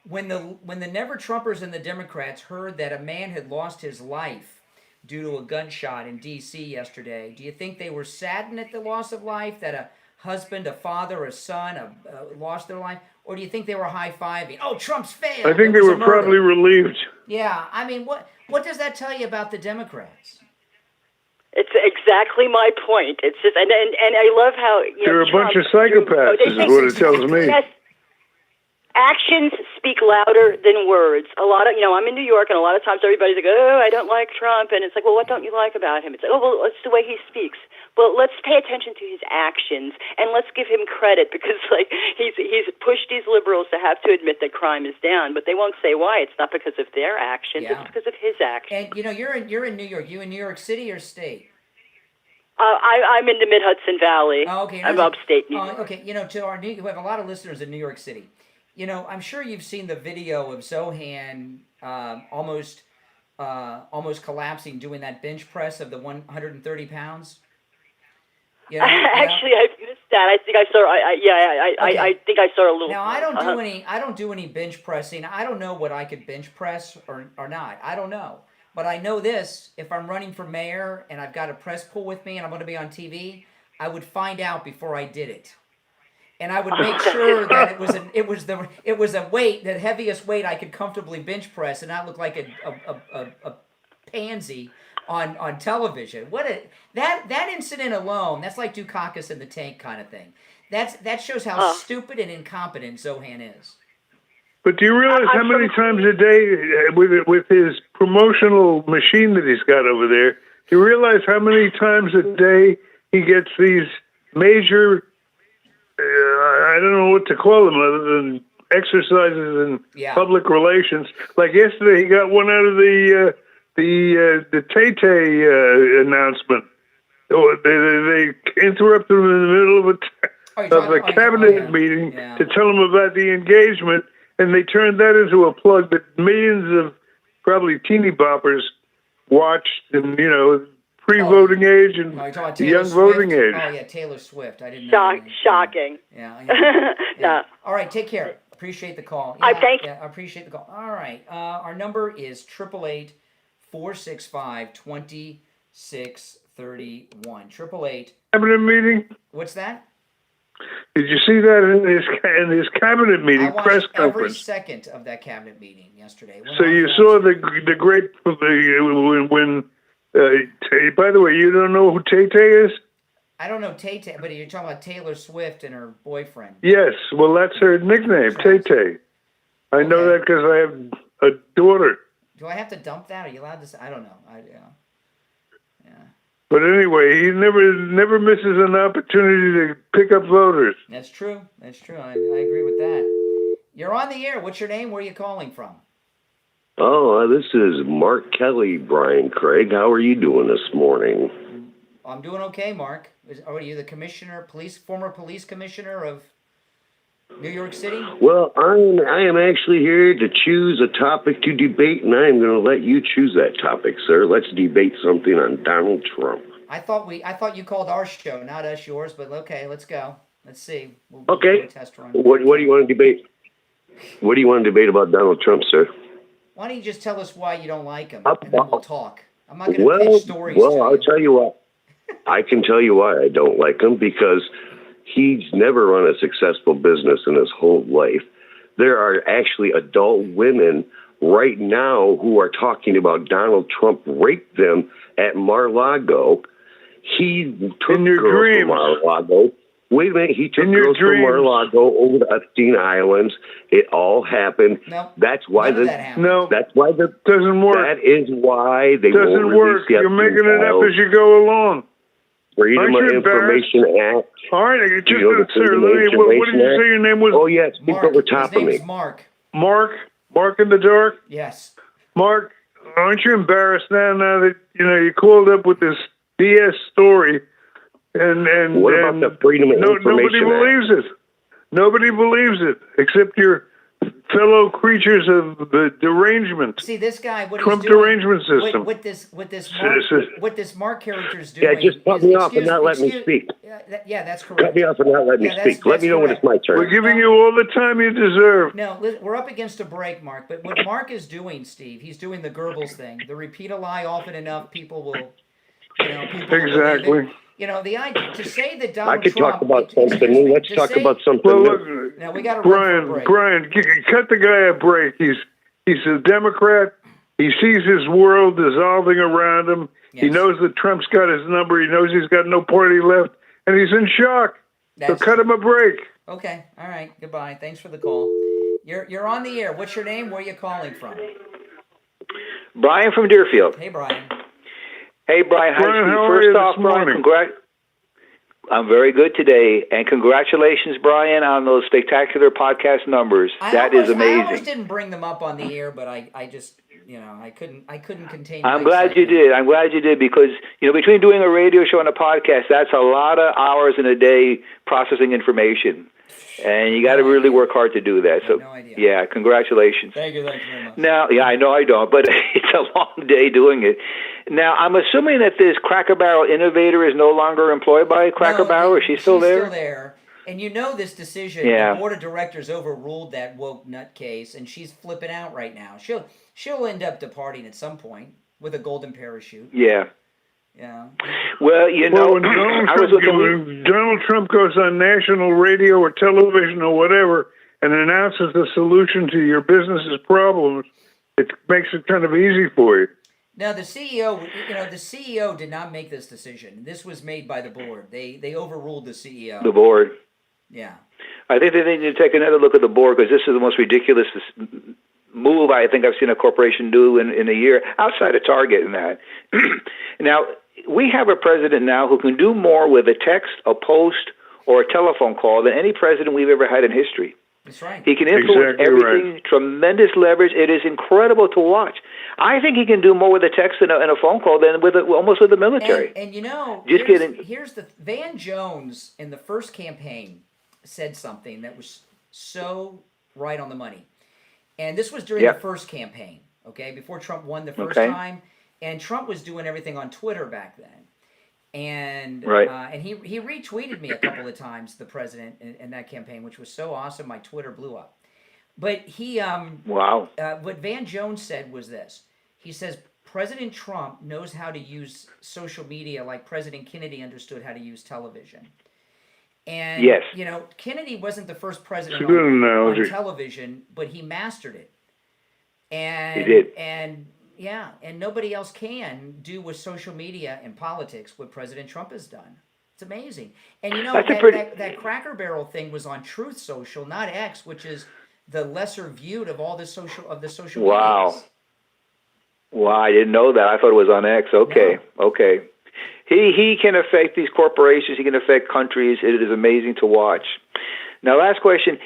When the Never-Trumpers and the Democrats heard that a man had lost his life due to a gunshot in D.C. yesterday, do you think they were saddened at the loss of life, that a husband, a father, a son lost their life? Or do you think they were high-fiving? Oh, Trump's failed. I think they were probably relieved. Yeah, I mean, what does that tell you about the Democrats? It's exactly my point. It's just, and I love how they're a bunch of psychopaths. Is what it tells me. Yes. Actions speak louder than words. A lot of, I'm in New York, and a lot of times everybody's like, oh, I don't like Trump. And it's like, well, what don't you like about him? It's like, oh, well, it's the way he speaks. Well, let's pay attention to his actions, and let's give him credit, because like he's pushed these liberals to have to admit that crime is down, but they won't say why. It's not because of their actions; it's because of his actions. And you're in New York. You in New York City or state? I'm in the Mid Hudson Valley. Oh, okay. I'm upstate New York. Okay. We have a lot of listeners in New York City. I'm sure you've seen the video of Zohan almost collapsing doing that bench press of the 130 pounds. Actually, I missed that. I think I saw. I think I saw a little. Now I don't do any bench pressing. I don't know what I could bench press or not. I don't know. But I know this: if I'm running for mayor and I've got a press pool with me and I'm going to be on TV, I would find out before I did it, and I would make sure that it was a weight, the heaviest weight I could comfortably bench press, and not look like a pansy on television. That incident alone, that's like Dukakis in the tank kind of thing. That shows how stupid and incompetent Zohan is. But do you realize how many times a day, with his promotional machine that he's got over there, do you realize how many times a day he gets these major, I don't know what to call them other than exercises in public relations? Like yesterday, he got one out of the Tay-Tay announcement. Oh, they interrupted him in the middle of a cabinet meeting to tell him about the engagement, and they turned that into a plug that millions of probably teeny boppers watched, and pre-voting age and young voting age. Oh yeah, Taylor Swift. I didn't know. Shocking. Yeah. All right, take care. Appreciate the call. I appreciate the call. All right, our number is 888-465-2631. 888. Cabinet meeting. What's that? Did you see that in his cabinet meeting press conference? Every second of that cabinet meeting yesterday. So you saw the great when. By the way, you don't know who Tay-Tay is? I don't know Tay-Tay, but you're talking about Taylor Swift and her boyfriend. Yes, well, that's her nickname, Tay-Tay. I know that because I have a daughter. Do I have to dump that? Are you allowed to say? I don't know. But anyway, he never misses an opportunity to pick up voters. That's true. I agree with that. You're on the air. What's your name? Where are you calling from? Oh, this is Mark Kelly, Brian Craig. How are you doing this morning? I'm doing okay, Mark. Are you the former police commissioner of New York City? Well, I am actually here to choose a topic to debate, and I am going to let you choose that topic, sir. Let's debate something on Donald Trump. I thought you called our show, not us yours, but okay, let's go. Let's see. We'll okay. Do a test run. What do you want to debate? What do you want to debate about Donald Trump, sir? Why don't you just tell us why you don't like him, and then we'll talk. I'm not going to pitch stories. Well, I'll tell you what. I can tell you why I don't like him, because he's never run a successful business in his whole life. There are actually adult women right now who are talking about Donald Trump raped them at Mar-a-Lago. He took girls from Mar-a-Lago. Wait a minute, he took girls from Mar-a-Lago over to Epstein Islands. It all happened. No, that's why that's why that doesn't work. That is why they doesn't won't work. You're making it up as you go along. Freedom of Information Act. All right, sir, what did you say your name was? Oh, yes, speak over top of me. His name's Mark. Mark in the dark? Yes. Mark, aren't you embarrassed now that you called up with this BS story? And what about the Freedom of Information Nobody believes it. Nobody believes it, except your fellow creatures of the derangement. See, this guy, what Trump he's doing, derangement system. What this Mark character's doing. Yeah, just cut me off and not let me speak. Yeah, that's correct. Cut me off and not let me speak. Let me know when it's my turn. We're giving you all the time you deserve. No, we're up against a break, Mark. But what Mark is doing, Steve, he's doing the Goebbels thing. The repeat a lie often enough, people will, Exactly. The idea to say that Donald I could Trump, talk about something. Let's talk about something. Well, new. Now we got to Brian, cut the guy a break. He's a Democrat. He sees his world dissolving around him. Yes. He knows that Trump's got his number. He knows he's got no party left, and he's in shock. So cut him a break. Okay. All right. Goodbye. Thanks for the call. You're on the air. What's your name? Where are you calling from? Brian from Deerfield. Hey, Brian. Hey, Brian. Brian, how are you this morning? I'm very good today, and congratulations, Brian, on those spectacular podcast numbers. That is amazing. I almost didn't bring them up on the air, but I just, I couldn't contain. I'm glad you did. I'm glad you did because between doing a radio show and a podcast, that's a lot of hours in a day processing information, and you got to really work hard to do that. So, yeah, congratulations. Thank you very much. Now, I know I don't, but it's a long day doing it. Now, I'm assuming that this Cracker Barrel innovator is no longer employed by Cracker Barrel. Is she still there? She's still there. And this decision, yeah. The board of directors overruled that woke nutcase, and she's flipping out right now. She'll end up departing at some point with a golden parachute. Yeah. Yeah. Well, when Donald Trump goes on national radio or television or whatever and announces the solution to your business's problems, it makes it kind of easy for you. Now, the CEO did not make this decision. This was made by the board. They overruled the CEO. The board. Yeah. I think they need to take another look at the board because this is the most ridiculous move I think I've seen a corporation do in a year, outside of Target and that. Now, we have a president now who can do more with a text, a post, or a telephone call than any president we've ever had in history. That's right. He can influence everything, right. Tremendous leverage. It is incredible to watch. I think he can do more with a text and a phone call than almost with the military. And here's the Van Jones in the first campaign said something that was so right on the money. And this was during the first campaign, okay, before Trump won the first time. And Trump was doing everything on Twitter back then. And and he retweeted me a couple of times, the president, in that campaign, which was so awesome. My Twitter blew up. But he what Van Jones said was this. He says President Trump knows how to use social media like President Kennedy understood how to use television. And Kennedy wasn't the first president on television, but he mastered it. And he did. And nobody else can do with social media and politics what President Trump has done. It's amazing. And that Cracker Barrel thing was on Truth Social, not X, which is the lesser viewed of all the social Wow. medias. Wow, I didn't know that. I thought it was on X. Okay. He can affect these corporations. He can affect countries. It is amazing to watch. Now, last question.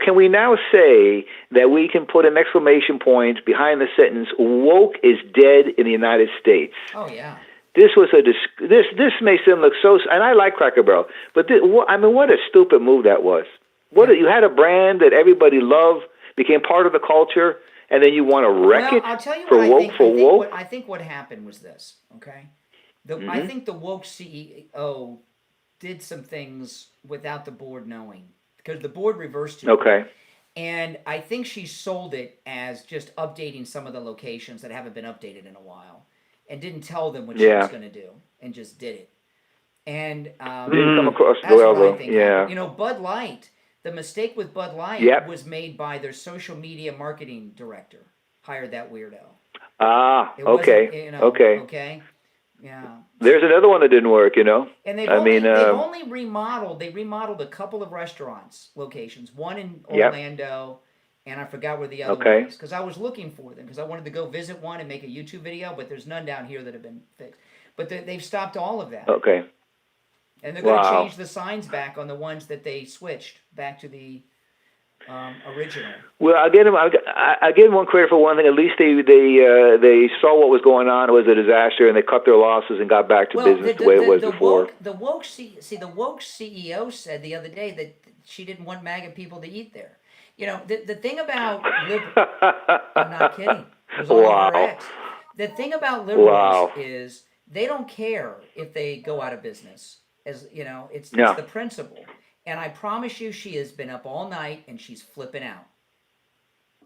Can we now say that we can put an exclamation point behind the sentence, woke is dead in the United States? Oh, yeah. This was this makes them look so, and I like Cracker Barrel, but what a stupid move that was. You had a brand that everybody loved, became part of the culture, and then you want to wreck it I'll tell you for what woke? I think what happened was this, okay? I think the woke CEO did some things without the board knowing, because the board reversed it. Okay. And I think she sold it as just updating some of the locations that haven't been updated in a while, and didn't tell them what she was going to do, and just did it. And didn't come across that's well, what I think. yeah. Bud Light. The mistake with Bud Light was made by their social media marketing director. Hired that weirdo. Okay. Okay. Yeah. There's another one that didn't work, And they've only remodeled. They remodeled a couple of restaurants locations. One in Orlando, and I forgot where the other one is, because I was looking for them because I wanted to go visit one and make a YouTube video, but there's none down here that have been fixed. But they've stopped all of that. Okay. And they're going to change the signs back on the ones that they switched back to the original. Well, I give them one credit for one thing. At least they saw what was going on. It was a disaster, and they cut their losses and got back to business the way it was before. The woke CEO said the other day that she didn't want MAGA people to eat there. The thing about I'm not kidding. It was all over X. The thing about liberals is they don't care if they go out of business. It's the principle. And I promise you, she has been up all night and she's flipping out.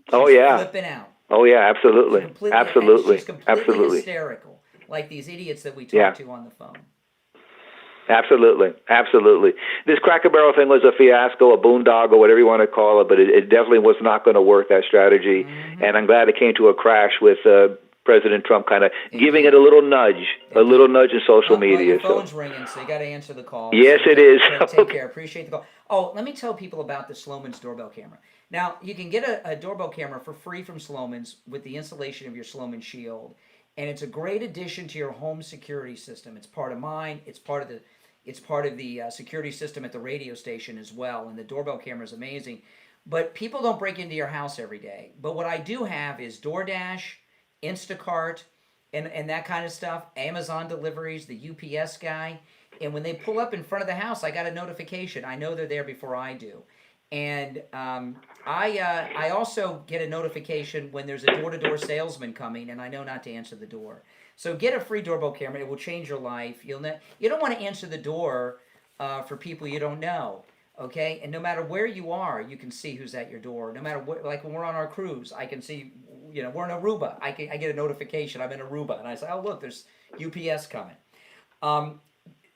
Flipping out. Oh yeah, absolutely, absolutely, she's completely hysterical, like these idiots that we talk to on the phone. Absolutely. This Cracker Barrel thing was a fiasco, a boondoggle, whatever you want to call it, but it definitely was not going to work, that strategy. Mm-hmm. And I'm glad it came to a crash with President Trump kind of giving it a little nudge in social media. Your phone's ringing, so you got to answer the call. Yes, it is. Take care. Appreciate the call. Oh, let me tell people about the Sloman's doorbell camera. Now, you can get a doorbell camera for free from Sloman's with the installation of your Sloman Shield, and it's a great addition to your home security system. It's part of mine. It's part of It's part of the security system at the radio station as well, and the doorbell camera is amazing. But people don't break into your house every day. But what I do have is DoorDash, Instacart, and that kind of stuff, Amazon deliveries, the UPS guy. And when they pull up in front of the house, I got a notification. I know they're there before I do. And I also get a notification when there's a door-to-door salesman coming, and I know not to answer the door. So get a free doorbell camera. It will change your life. You don't want to answer the door for people you don't know, okay? And no matter where you are, you can see who's at your door. No matter what, like when we're on our cruise, I can see, we're in Aruba. I get a notification. I'm in Aruba, and I say, oh, look, there's UPS coming.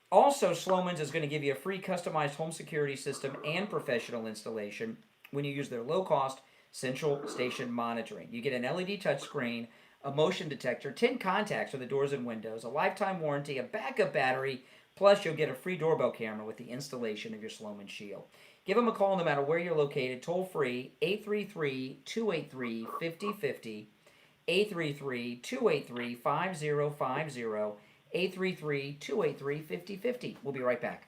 Also, Sloman's is going to give you a free customized home security system and professional installation when you use their low-cost central station monitoring. You get an LED touchscreen, a motion detector, 10 contacts for the doors and windows, a lifetime warranty, a backup battery, plus you'll get a free doorbell camera with the installation of your Sloman Shield. Give them a call no matter where you're located, toll-free, 833-283-5050, 833-283-5050, 833-283-5050. We'll be right back.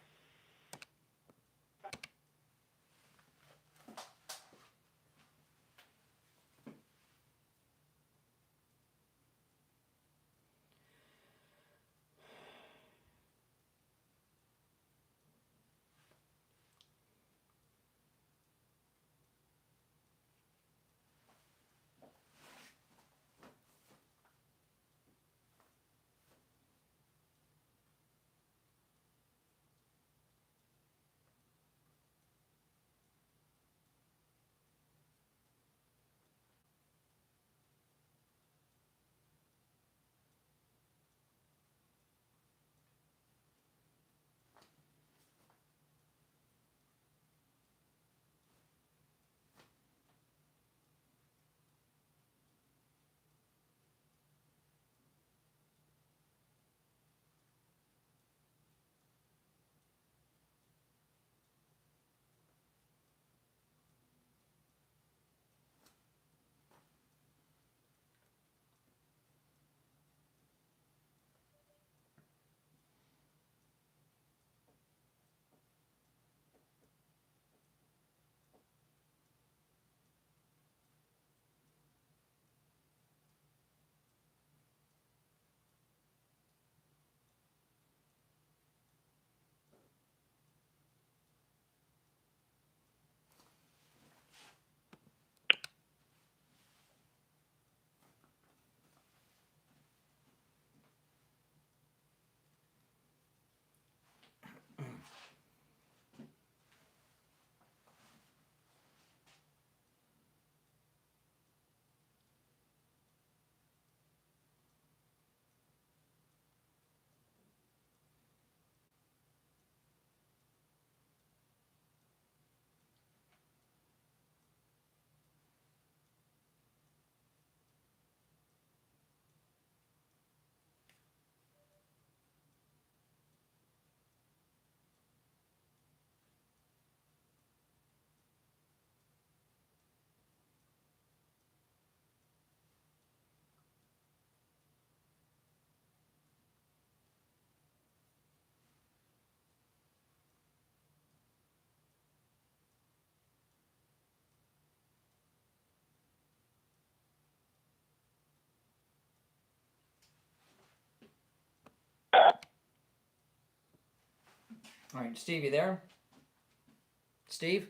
All right, Steve, you there? Steve?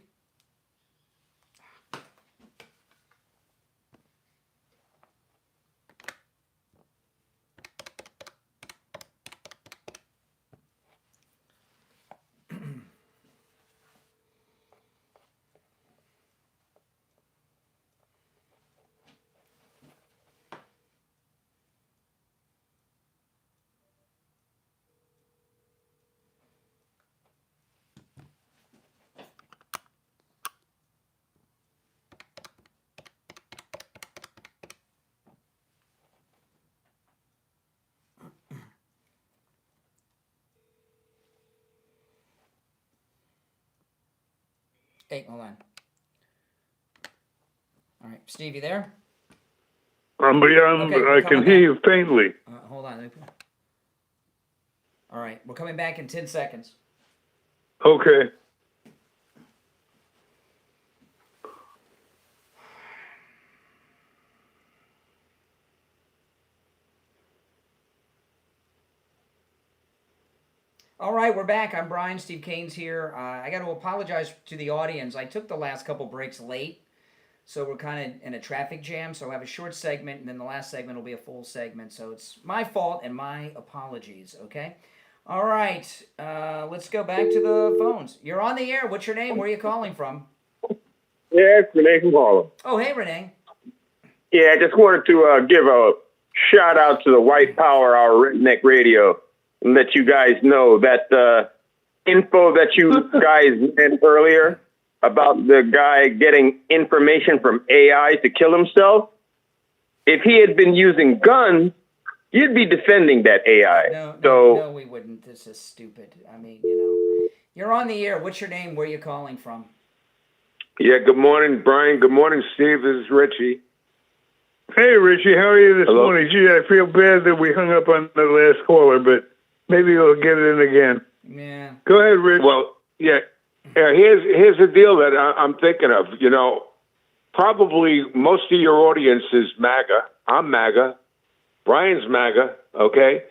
Hey, hold on. All right, Steve, you there? I can hear you faintly. Hold on. All right, we're coming back in 10 seconds. Okay. All right, we're back. I'm Brian. Steve Kane's here. I got to apologize to the audience. I took the last couple breaks late, so we're kind of in a traffic jam. So I have a short segment, and then the last segment will be a full segment. So it's my fault and my apologies, okay? All right, let's go back to the phones. You're on the air. What's your name? Where are you calling from? Yeah, it's Renee from Harlem. Oh, hey, Renee. Yeah, I just wanted to give a shout out to the White Power, our redneck radio, and let you guys know that info that you guys meant earlier about the guy getting information from AI to kill himself. If he had been using guns, you'd be defending that AI. No, we wouldn't. This is stupid. I mean, you're on the air. What's your name? Where are you calling from? Yeah, good morning, Brian. Good morning, Steve. This is Richie. Hey, Richie, how are you this morning? Gee, I feel bad that we hung up on the last caller, but maybe we'll get it in again. Yeah. Go ahead, Rich. Well, yeah. Here's the deal that I'm thinking of. Probably most of your audience is MAGA. I'm MAGA. Brian's MAGA, okay?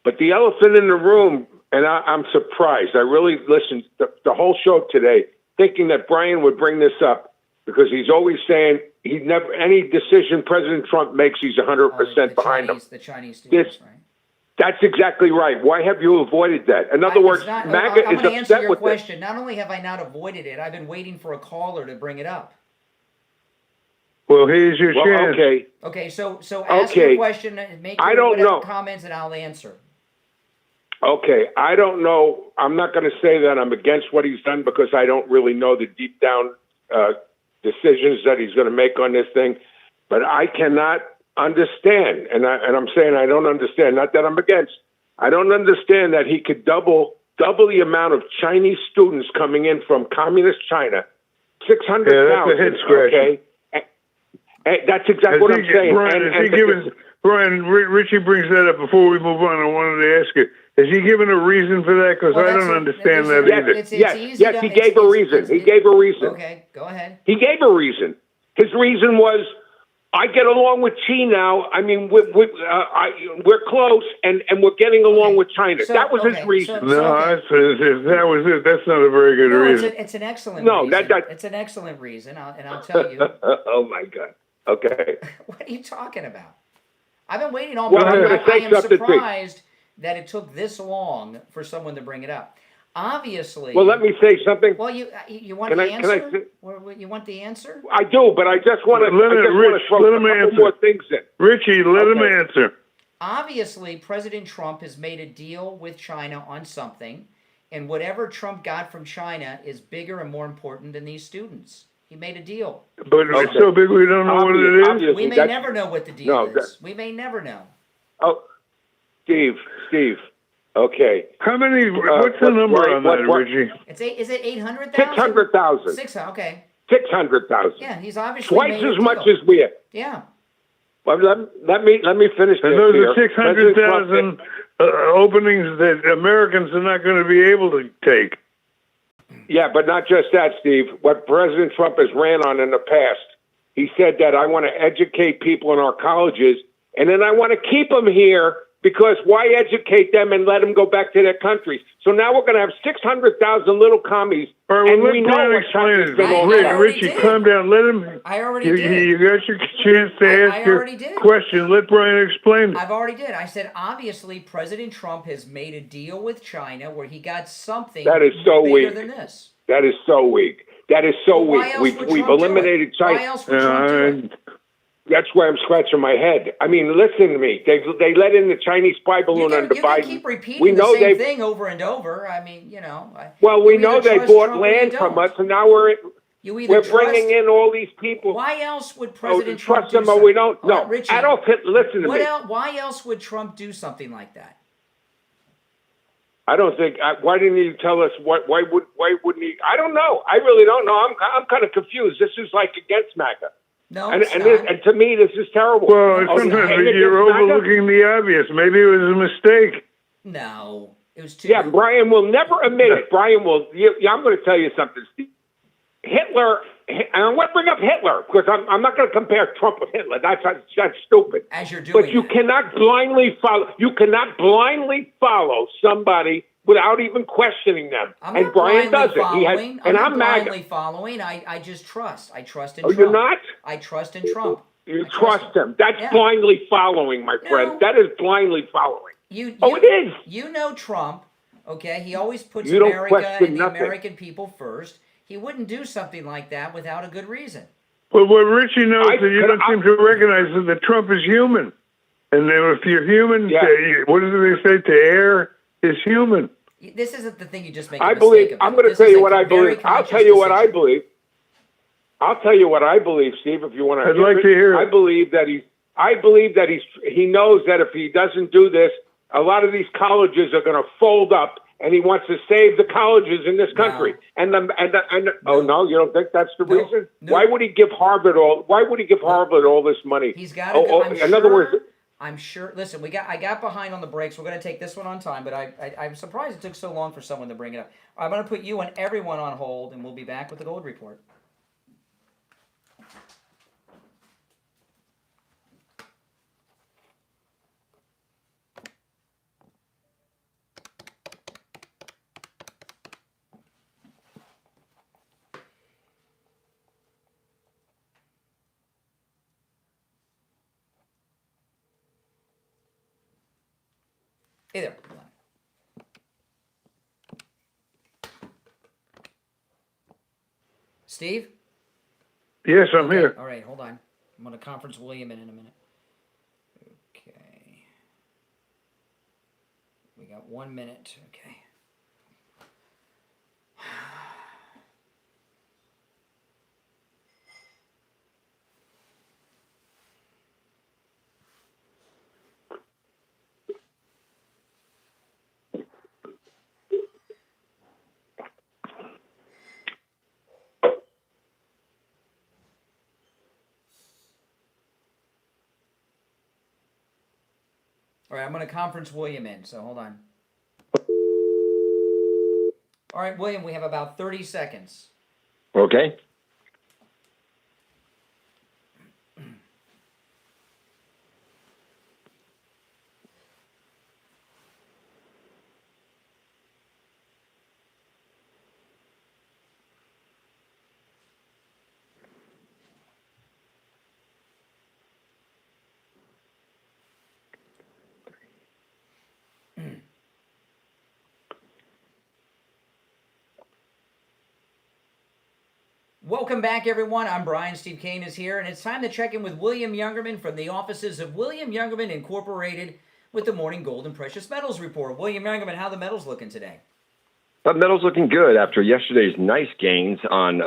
But the elephant in the room, and I'm surprised. I really listened to the whole show today thinking that Brian would bring this up because he's always saying any decision President Trump makes, he's 100% behind him. The Chinese students, right? That's exactly right. Why have you avoided that? In other words, MAGA I'm is going to answer upset your with question. Not only have I not avoided it, I've been waiting for a caller to bring it up. Well, here's your chance. Okay. Okay, so ask your question and make your comments and I'll answer. Okay, I don't know. I'm not going to say that I'm against what he's done because I don't really know the deep down decisions that he's going to make on this thing. But I cannot understand, and I'm saying I don't understand, not that I'm against. I don't understand that he could double the amount of Chinese students coming in from communist China, 600,000. Yeah, that's a head scratcher. Okay? That's exactly what I'm saying. Brian, Richie brings that up before we move on. I wanted to ask you, has he given a reason for that? Because I don't understand that either. Yes, he gave a reason. He gave a reason. Okay, go ahead. He gave a reason. His reason was, I get along with Xi now. I mean, we're close, and we're getting along with China. That was his reason. If that was it, that's not a very good reason. It's an excellent reason. It's an excellent reason, and I'll tell you. Oh, my God. Okay. What are you talking about? I've been waiting all morning. I am surprised that it took this long for someone to bring it up. Obviously. Well, let me say something. Well, you want the answer? You want the answer? I do, but I just want to let him answer. More things in. Richie, let him answer. Obviously, President Trump has made a deal with China on something, and whatever Trump got from China is bigger and more important than these students. He made a deal. But it's so big we don't know what it is? We may never know what the deal is. We may never know. Oh, Steve. Okay. How many? What's the number on that, Richie? Is it 800,000? 600,000. 600. Okay. 600,000. Yeah, he's obviously twice as much as we have. Yeah. Well, let me finish this. And those are 600,000 openings that Americans are not going to be able to take. Yeah, but not just that, Steve. What President Trump has ran on in the past, he said that I want to educate people in our colleges, and then I want to keep them here because why educate them and let them go back to their countries? So now we're going to have 600,000 little commies. All right, well, let Brian explain it. Richie, calm down. Let him. I already did. You got your chance to ask your question. Let Brian explain it. I've already did. I said, obviously, President Trump has made a deal with China where he got something that is so bigger weak. Than this. That is so weak. That is so weak. We've eliminated China. Why else would Trump do it? That's why I'm scratching my head. I mean, listen to me. They let in the Chinese spy balloon under Biden. You can keep repeating the same thing over and over. I mean, Well, we know they bought land from us, and now we're bringing in all these people. Why else would President Trump trust them or we don't? No, Richie, Adolf Hitler. Listen to me. Why else would Trump do something like that? I don't think. Why didn't he tell us? Why wouldn't he? I don't know. I really don't know. I'm kind of confused. This is like against MAGA. No, and to me, this is terrible. Well, sometimes you're overlooking the obvious. Maybe it was a mistake. No. It was Yeah, Brian will never admit it. Brian will. Yeah, I'm going to tell you something, Steve. Hitler, and I'm going to bring up Hitler because I'm not going to compare Trump with Hitler. That's stupid. As you're doing, but you cannot blindly follow. You cannot blindly follow somebody without even questioning them. And Brian does it. He has, and I'm blindly following. I just trust. I trust in Trump. You're not? I trust in Trump. You trust him. That's blindly following, my friend. That is blindly following. It is. You know Trump, okay? He always puts You America and the nothing. American people first. He wouldn't do something like that without a good reason. Well, what Richie knows that you don't seem to recognize is that Trump is human. And then if you're human, what do they say? To err is human. This isn't the thing you just make. I'm going to tell you what I believe. I'll tell you what I believe. I'll tell you what I believe, Steve. If you want to, I'd like to hear it. I believe that he knows that if he doesn't do this, a lot of these colleges are going to fold up, and he wants to save the colleges in this country. No. Oh no, you don't think that's the reason? No. Why would he give Harvard all this money? He's got. In other words. I'm sure. Listen, I got behind on the breaks. We're going to take this one on time, but I'm surprised it took so long for someone to bring it up. I'm going to put you and everyone on hold, and we'll be back with the Gold Report. Hey there. Steve? Yes, I'm here. All right, hold on. I'm going to conference William in a minute. Okay. We got 1 minute. Okay. All right, I'm going to conference William in, so hold on. All right, William, we have about 30 seconds. Okay. Welcome back, everyone. I'm Brian. Steve Kane is here, and it's time to check in with William Youngerman from the offices of William Youngerman Incorporated with the Morning Gold and Precious Metals Report. William Youngerman, how are the metals looking today? Metals looking good after yesterday's nice gains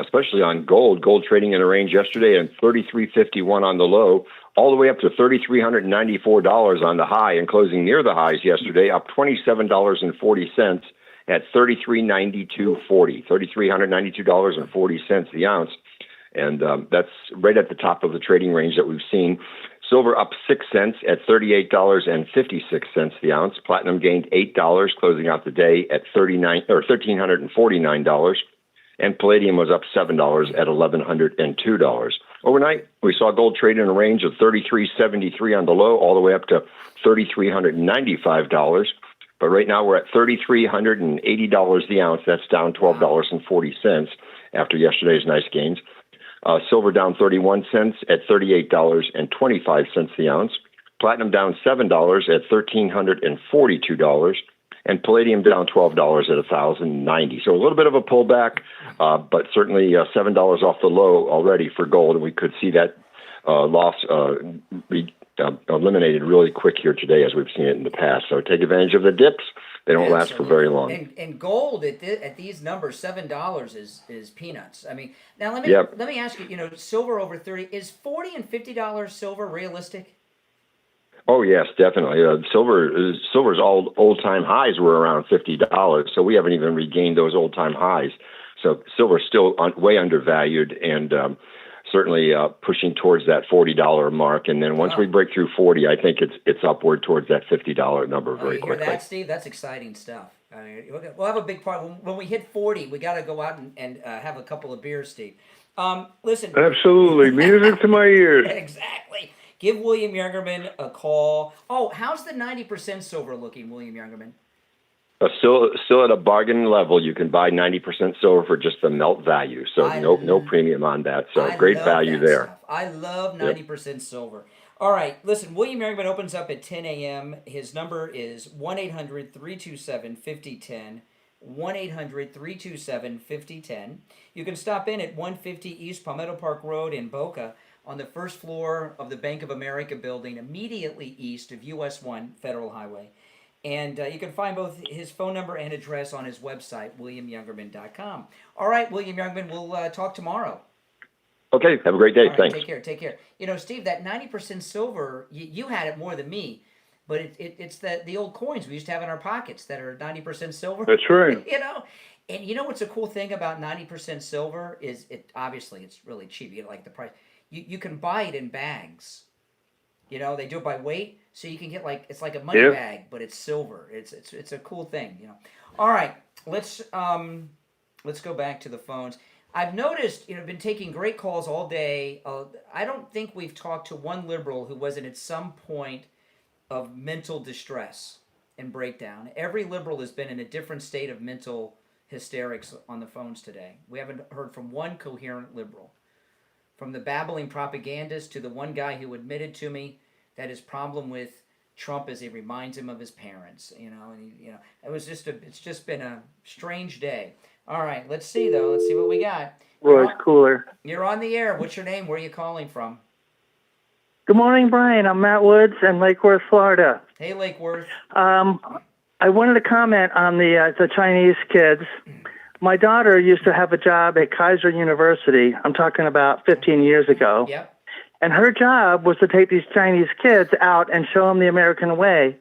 especially on gold. Gold trading in a range yesterday and $33.51 on the low, all the way up to $3,394 on the high, and closing near the highs yesterday, up $27.40 at $33.92.40, $3,392.40 the ounce, and that's right at the top of the trading range that we've seen. Silver up 6 cents at $38.56 the ounce. Platinum gained $8, closing out the day at $1,349. And palladium was up $7 at $1,102. Overnight, we saw gold trade in a range of $33.73 on the low, all the way up to $3,395. But right now we're at $3,380 the ounce. That's down $12.40 after yesterday's nice gains. Silver down 31 cents at $38.25 the ounce. Platinum down $7 at $1,342. And palladium down $12 at $1,090. So a little bit of a pullback, but certainly $7 off the low already for gold. And we could see that loss eliminated really quick here today, as we've seen it in the past. So take advantage of the dips. They don't last for very long. And gold at these numbers, $7 is peanuts. I mean, now let me ask you. You know, silver over 30 is $40 and $50 silver realistic? Oh yes, definitely. Silver's old-time highs were around $50, so we haven't even regained those old-time highs. So silver's still way undervalued, and certainly pushing towards that $40 mark. And then once we break through 40, I think it's upward towards that $50 number very you hear quickly. that, Steve? That's exciting stuff. I mean, we'll have a big part. When we hit 40, we got to go out and have a couple of beers, Steve. Listen. Absolutely. Music to my ears. Exactly. Give William Youngerman a call. Oh, how's the 90% silver looking, William Youngerman? Still at a bargain level. You can buy 90% silver for just the melt value. So no premium on that. So great value there. Stuff. I love 90% silver. All right, listen, William Youngerman opens up at 10 a.m. His number is 1-800-327-5010, 1-800-327-5010. You can stop in at 150 East Palmetto Park Road in Boca on the first floor of the Bank of America building, immediately east of US 1 Federal Highway. And you can find both his phone number and address on his website, williamyoungerman.com. All right, William Youngerman, we'll talk tomorrow. Okay, have a great day. All right, Thanks. Take care. You know, Steve, that 90% silver, you had it more than me, but it's the old coins we used to have in our pockets that are 90% silver. That's right. You know, and you know what's a cool thing about 90% silver is obviously it's really cheap. You get like the price. You can buy it in bags. You know, they do it by weight, so you can get it's like a money bag, but it's silver. It's a cool thing. You know. All right, let's go back to the phones. I've noticed, been taking great calls all day. I don't think we've talked to one liberal who wasn't at some point of mental distress and breakdown. Every liberal has been in a different state of mental hysterics on the phones today. We haven't heard from one coherent liberal. From the babbling propagandist to the one guy who admitted to me that his problem with Trump is it reminds him of his parents. It's just been a strange day. All right, let's see though. Let's see what we got. Roy's cooler. You're on the air. What's your name? Where are you calling from? Good morning, Brian. I'm Matt Woods in Lake Worth, Florida. Hey, Lake Worth. I wanted to comment on the Chinese kids. My daughter used to have a job at Kaiser University. I'm talking about 15 years ago. Yep. And her job was to take these Chinese kids out and show them the American way.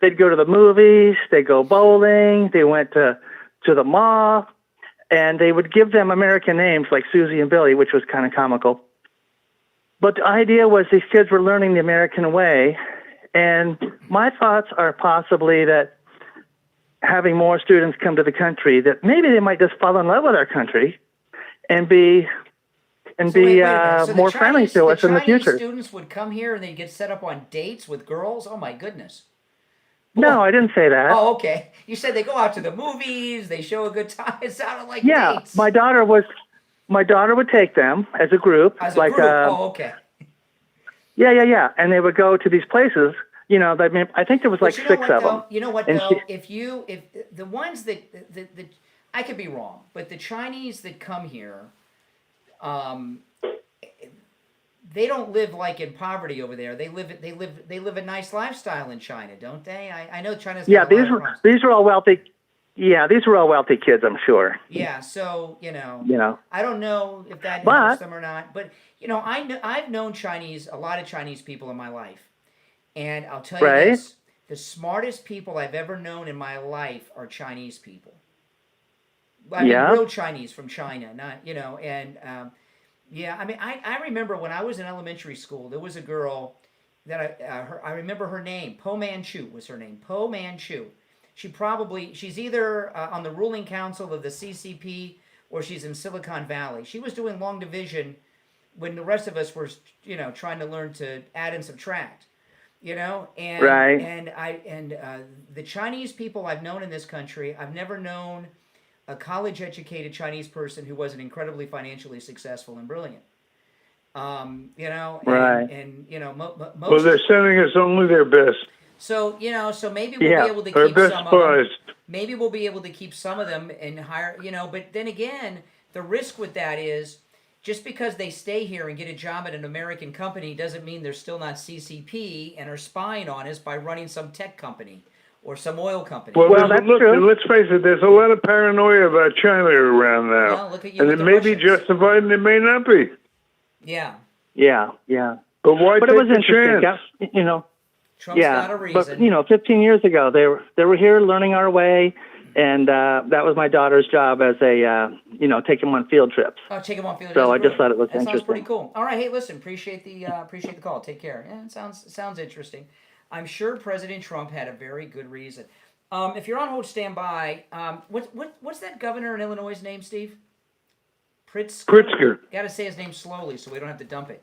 They'd go to the movies, they'd go bowling, they went to the mall, and they would give them American names like Susie and Billy, which was kind of comical. But the idea was these kids were learning the American way, and my thoughts are possibly that having more students come to the country, that maybe they might just fall in love with our country and be more friendly to us in the future. Students would come here and they'd get set up on dates with girls? Oh, my goodness. No, I didn't say that. Oh, okay. You said they go out to the movies, they show a good time. It sounded like dates. My daughter would take them as a group. Oh, okay. Yeah. And they would go to these places. I think there was like 6 of them. You know what, though? If the ones that I could be wrong, but the Chinese that come here, they don't live like in poverty over there. They live a nice lifestyle in China, don't they? I know China's got these were all wealthy. Yeah, these were all wealthy kids, I'm sure. Yeah, so I don't know if that helps them or not, but I've known a lot of Chinese people in my life, and I'll tell you this: the smartest people I've ever known in my life are Chinese people. I mean, real Chinese from China, not I remember when I was in elementary school, there was a girl that I remember her name. Po Manchu was her name. Po Manchu. She's either on the ruling council of the CCP or she's in Silicon Valley. She was doing long division when the rest of us were, trying to learn to add and subtract. And the Chinese people I've known in this country, I've never known a college-educated Chinese person who wasn't incredibly financially successful and brilliant. Most. Well, they're sending us only their best. So maybe we'll be able to keep some of them. Maybe we'll be able to keep some of them and hire. But then again, the risk with that is just because they stay here and get a job at an American company doesn't mean they're still not CCP and are spying on us by running some tech company or some oil company. Well, that's true. Let's face it, there's a lot of paranoia about China around now. Well, look at you and with it the may Russians. be justified and it may not be. Yeah. But why take it was the interesting, chance? Trump's got a reason. But 15 years ago, they were here learning our way, And that was my daughter's job as a, take them on field trips. Oh, take them on field. So I just thought it was that interesting. Sounds pretty cool. All right, hey, listen, appreciate the call. Take care. Yeah, it sounds interesting. I'm sure President Trump had a very good reason. If you're on hold, stand by. What's that governor in Illinois' name, Steve? Pritzker. Got to say his name slowly so we don't have to dump it.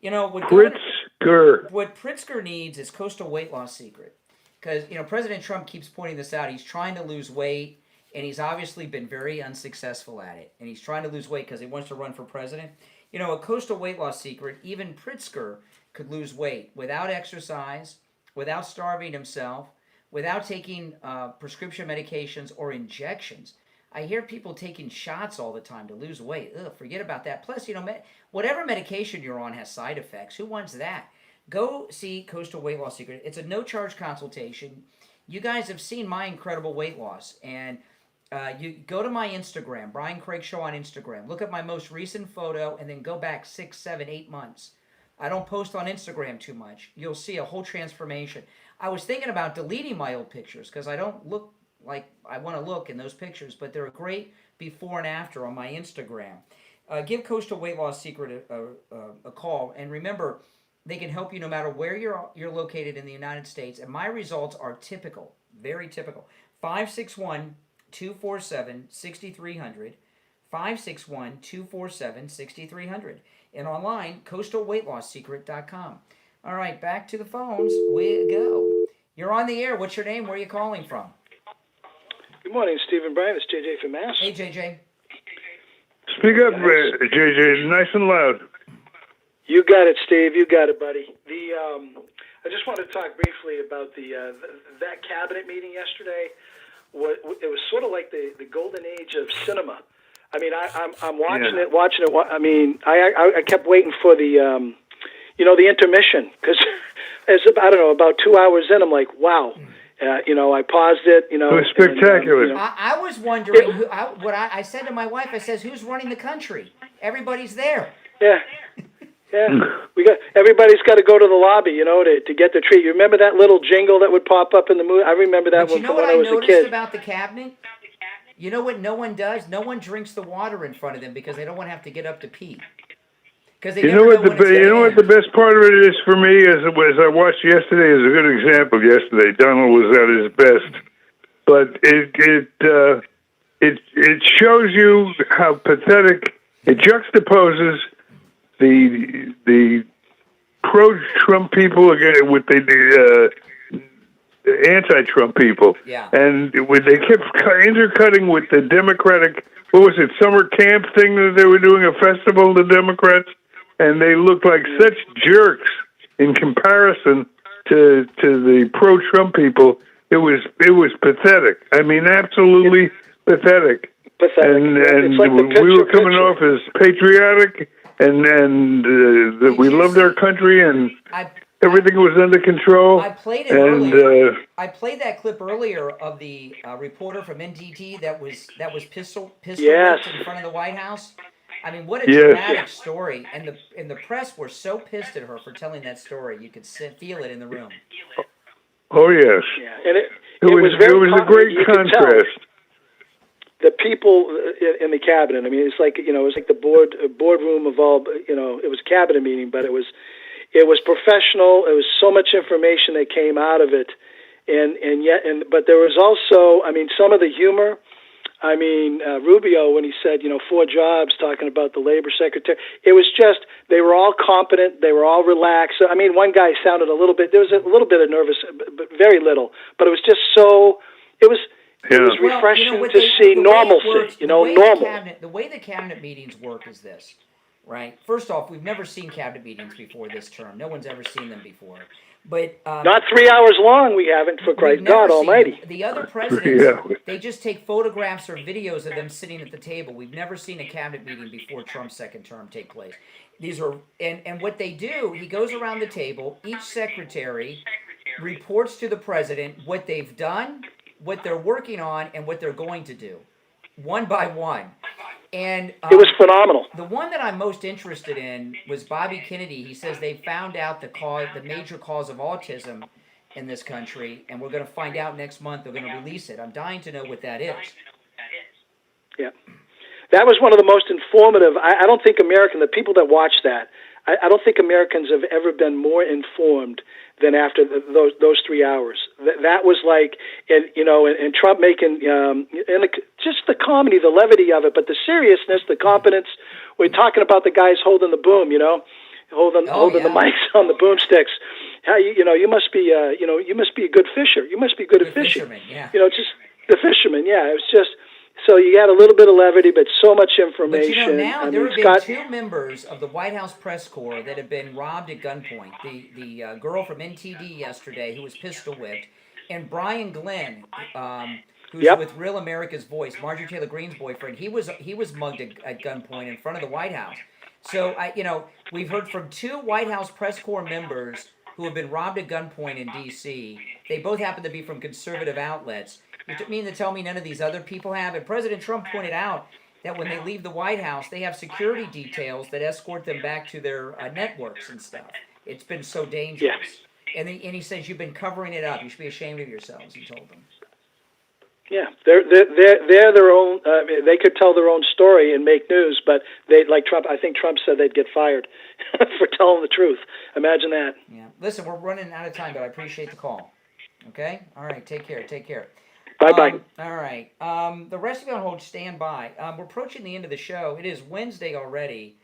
Pritzker. What Pritzker needs is coastal weight loss secret. Because, President Trump keeps pointing this out. He's trying to lose weight, and he's obviously been very unsuccessful at it. And he's trying to lose weight because he wants to run for president. A coastal weight loss secret, even Pritzker could lose weight without exercise, without starving himself, without taking prescription medications or injections. I hear people taking shots all the time to lose weight. Ugh, forget about that. Plus, whatever medication you're on has side effects. Who wants that? Go see Coastal Weight Loss Secret. It's a no-charge consultation. You guys have seen my incredible weight loss. And you go to my Instagram, Brian Craig Show on Instagram. Look at my most recent photo and then go back 6, 7, 8 months. I don't post on Instagram too much. You'll see a whole transformation. I was thinking about deleting my old pictures because I don't look like I want to look in those pictures, but they're a great before and after on my Instagram. Give Coastal Weight Loss Secret a call. And remember, they can help you no matter where you're located in the United States. And my results are typical, very typical. 561-247-6300. 561-247-6300. And online, coastalweightlossecret.com. All right, back to the phones we go. You're on the air. What's your name? Where are you calling from? Good morning, Steve and Brian. It's JJ from Mass. Hey, JJ. Speak up, JJ. Nice and loud. You got it, Steve. You got it, buddy. I just want to talk briefly about that cabinet meeting yesterday. It was sort of like the golden age of cinema. I mean, I'm watching it. I mean, I kept waiting for the intermission because about 2 hours in, I'm like, wow. I paused it. It was spectacular. And, I was wondering I said to my wife. I says, "Who's running the country? Everybody's there." Yeah. Everybody's got to go to the lobby, to get the treat. You remember that little jingle that would pop up in the movie? I remember that one from when I was a kid. You know what I noticed about the cabinet? You know what no one does? No one drinks the water in front of them because they don't want to have to get up to pee. You know what the best part of it is for me as I watched yesterday is a good example. Yesterday, Donald was at his best, but it shows you how pathetic it juxtaposes the pro-Trump people again with the anti-Trump people, and when they kept intercutting with the Democratic, what was it, summer camp thing that they were doing a festival, the Democrats, and they looked like such jerks in comparison to the pro-Trump people. It was pathetic. I mean, absolutely pathetic. And like we were coming off as patriotic, and that we loved our country, and everything was under control. I played it earlier. I played that clip earlier of the reporter from NTT that was pistol whipped in front of the White House. I mean, what a dramatic story! And the press were so pissed at her for telling that story. You could feel it in the room. Oh yes, and it was a great contrast. The people in the cabinet. I mean, it's like it was like the boardroom of all. It was a cabinet meeting, but it was professional. It was so much information that came out of it, but there was also, I mean, some of the humor. I mean, Rubio, when he said, 4 jobs, talking about the labor secretary, it was just, they were all competent, they were all relaxed. I mean, one guy sounded a little bit, there was a little bit of nervous, but very little, but it was just so, it was refreshing to see normalcy, normal. The way the cabinet meetings work is this, right? First off, we've never seen cabinet meetings before this term. No one's ever seen them before. But not 3 hours long, we haven't, for Christ, God Almighty. The other presidents, they just take photographs or videos of them sitting at the table. We've never seen a cabinet meeting before Trump's second term take place. These are and what they do, he goes around the table, each secretary reports to the president what they've done, what they're working on, and what they're going to do, one by one. And it was phenomenal. The one that I'm most interested in was Bobby Kennedy. He says they found out the major cause of autism in this country, and we're going to find out next month. They're going to release it. I'm dying to know what that is. Yeah. That was one of the most informative. I don't think the people that watched that, I don't think Americans have ever been more informed than after those 3 hours. That was like, and Trump making, just the comedy, the levity of it, but the seriousness, the competence. We're talking about the guys holding the boom, holding the mics on the boomsticks. How you must be, you must be a good fisher. You must be good at fishing. Fisherman, yeah. Just the fisherman. Yeah, it was just. So you got a little bit of levity, but so much information. But now there have been 2 members of the White House press corps that have been robbed at gunpoint. The girl from NTD yesterday who was pistol whipped, and Brian Glenn, who's with Real America's Voice, Marjorie Taylor Greene's boyfriend. He was mugged at gunpoint in front of the White House. So we've heard from 2 White House press corps members who have been robbed at gunpoint in D.C. They both happen to be from conservative outlets. You mean to tell me none of these other people have? And President Trump pointed out that when they leave the White House, they have security details that escort them back to their networks and stuff. It's been so dangerous. Yeah. And he says, you've been covering it up. You should be ashamed of yourselves, he told them. Yeah, they're their own. They could tell their own story and make news, but they, like Trump. I think Trump said they'd get fired for telling the truth. Imagine that. Yeah. Listen, we're running out of time, but I appreciate the call. Okay. All right. Take care. Bye-bye. All right. The rest of you on hold, stand by. We're approaching the end of the show. It is Wednesday already.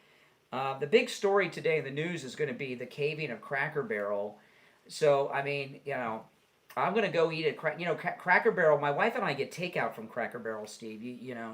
The big story today in the news is going to be the caving of Cracker Barrel. So, I mean, I'm going to go eat at Cracker Barrel. My wife and I get takeout from Cracker Barrel, Steve.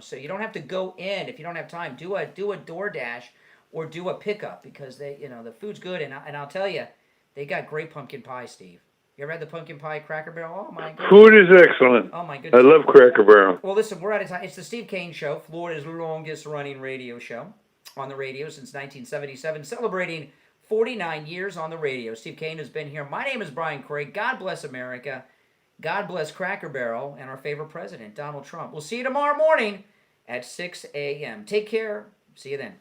So you don't have to go in if you don't have time. Do a DoorDash or do a pickup because the food's good. And I'll tell you, they got great pumpkin pie, Steve. You ever had the pumpkin pie at Cracker Barrel? Oh, my goodness. Food is excellent. Oh, my goodness. I love Cracker Barrel. Well, listen, we're out of time. It's the Steve Kane Show, Florida's longest-running radio show on the radio since 1977, celebrating 49 years on the radio. Steve Kane has been here. My name is Brian Craig. God bless America. God bless Cracker Barrel and our favorite president, Donald Trump. We'll see you tomorrow morning at 6 a.m. Take care. See you then.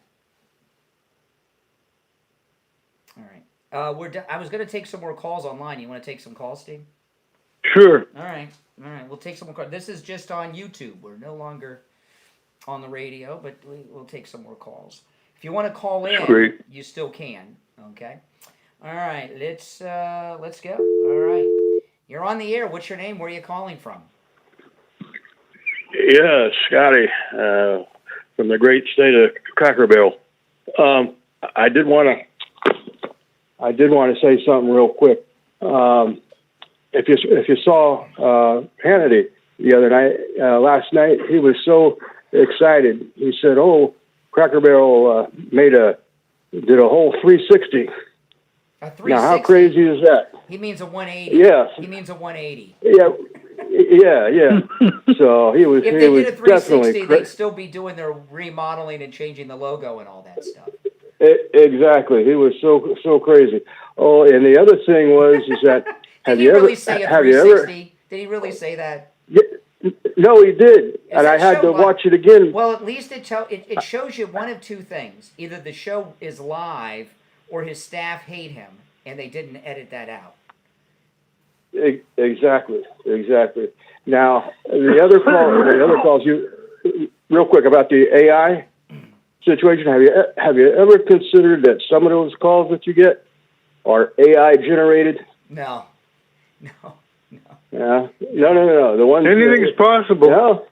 All right. I was going to take some more calls online. You want to take some calls, Steve? Sure. All right. We'll take some more calls. This is just on YouTube. We're no longer on the radio, but we'll take some more calls. If you want to call in, you still can. Okay. All right. Let's go. All right. You're on the air. What's your name? Where are you calling from? Yeah, Scotty, from the great state of Cracker Barrel. I did want to say something real quick. If you saw Hannity the other night, last night, he was so excited. He said, "Oh, Cracker Barrel did a whole 360." A 360. Now, how crazy is that? He means a 180. Yeah. He means a 180. Yeah. So he was. If they did a 360, they'd still be doing their remodeling and changing the logo and all that stuff. Exactly. He was so crazy. Oh, and the other thing was that Did he really say a 360? Did he really say that? Yeah, no, he did, and I had to watch it again. Well, at least it shows you one of two things: either the show is live, or his staff hate him, and they didn't edit that out. Exactly. Now the other calls you real quick about the AI situation. Have you ever considered that some of those calls that you get are AI generated? No. Yeah. No. The ones anything's possible.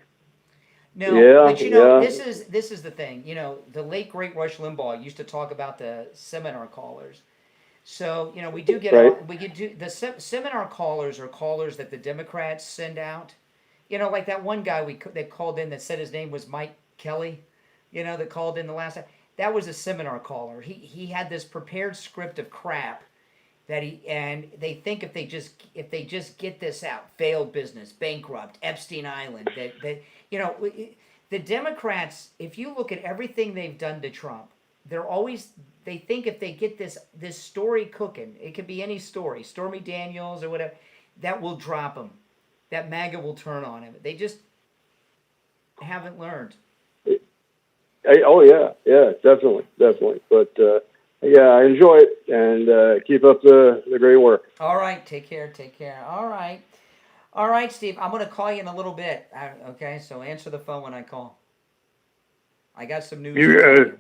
No, yeah, but this is the thing. The late great Rush Limbaugh used to talk about the seminar callers. So we do get the seminar callers are callers that the Democrats send out. Like that one guy that called in that said his name was Mike Kelly. That called in the last time. That was a seminar caller. He had this prepared script of crap that they think if they just get this out, failed business, bankrupt, Epstein Island, that the Democrats, if you look at everything they've done to Trump, they think if they get this story cooking, it could be any story, Stormy Daniels or whatever, that will drop him. That MAGA will turn on him. They just haven't learned. Oh yeah, definitely. But yeah, enjoy it and keep up the great work. All right, take care. All right, Steve. I'm going to call you in a little bit. Okay, so answer the phone when I call. I got some news to tell you.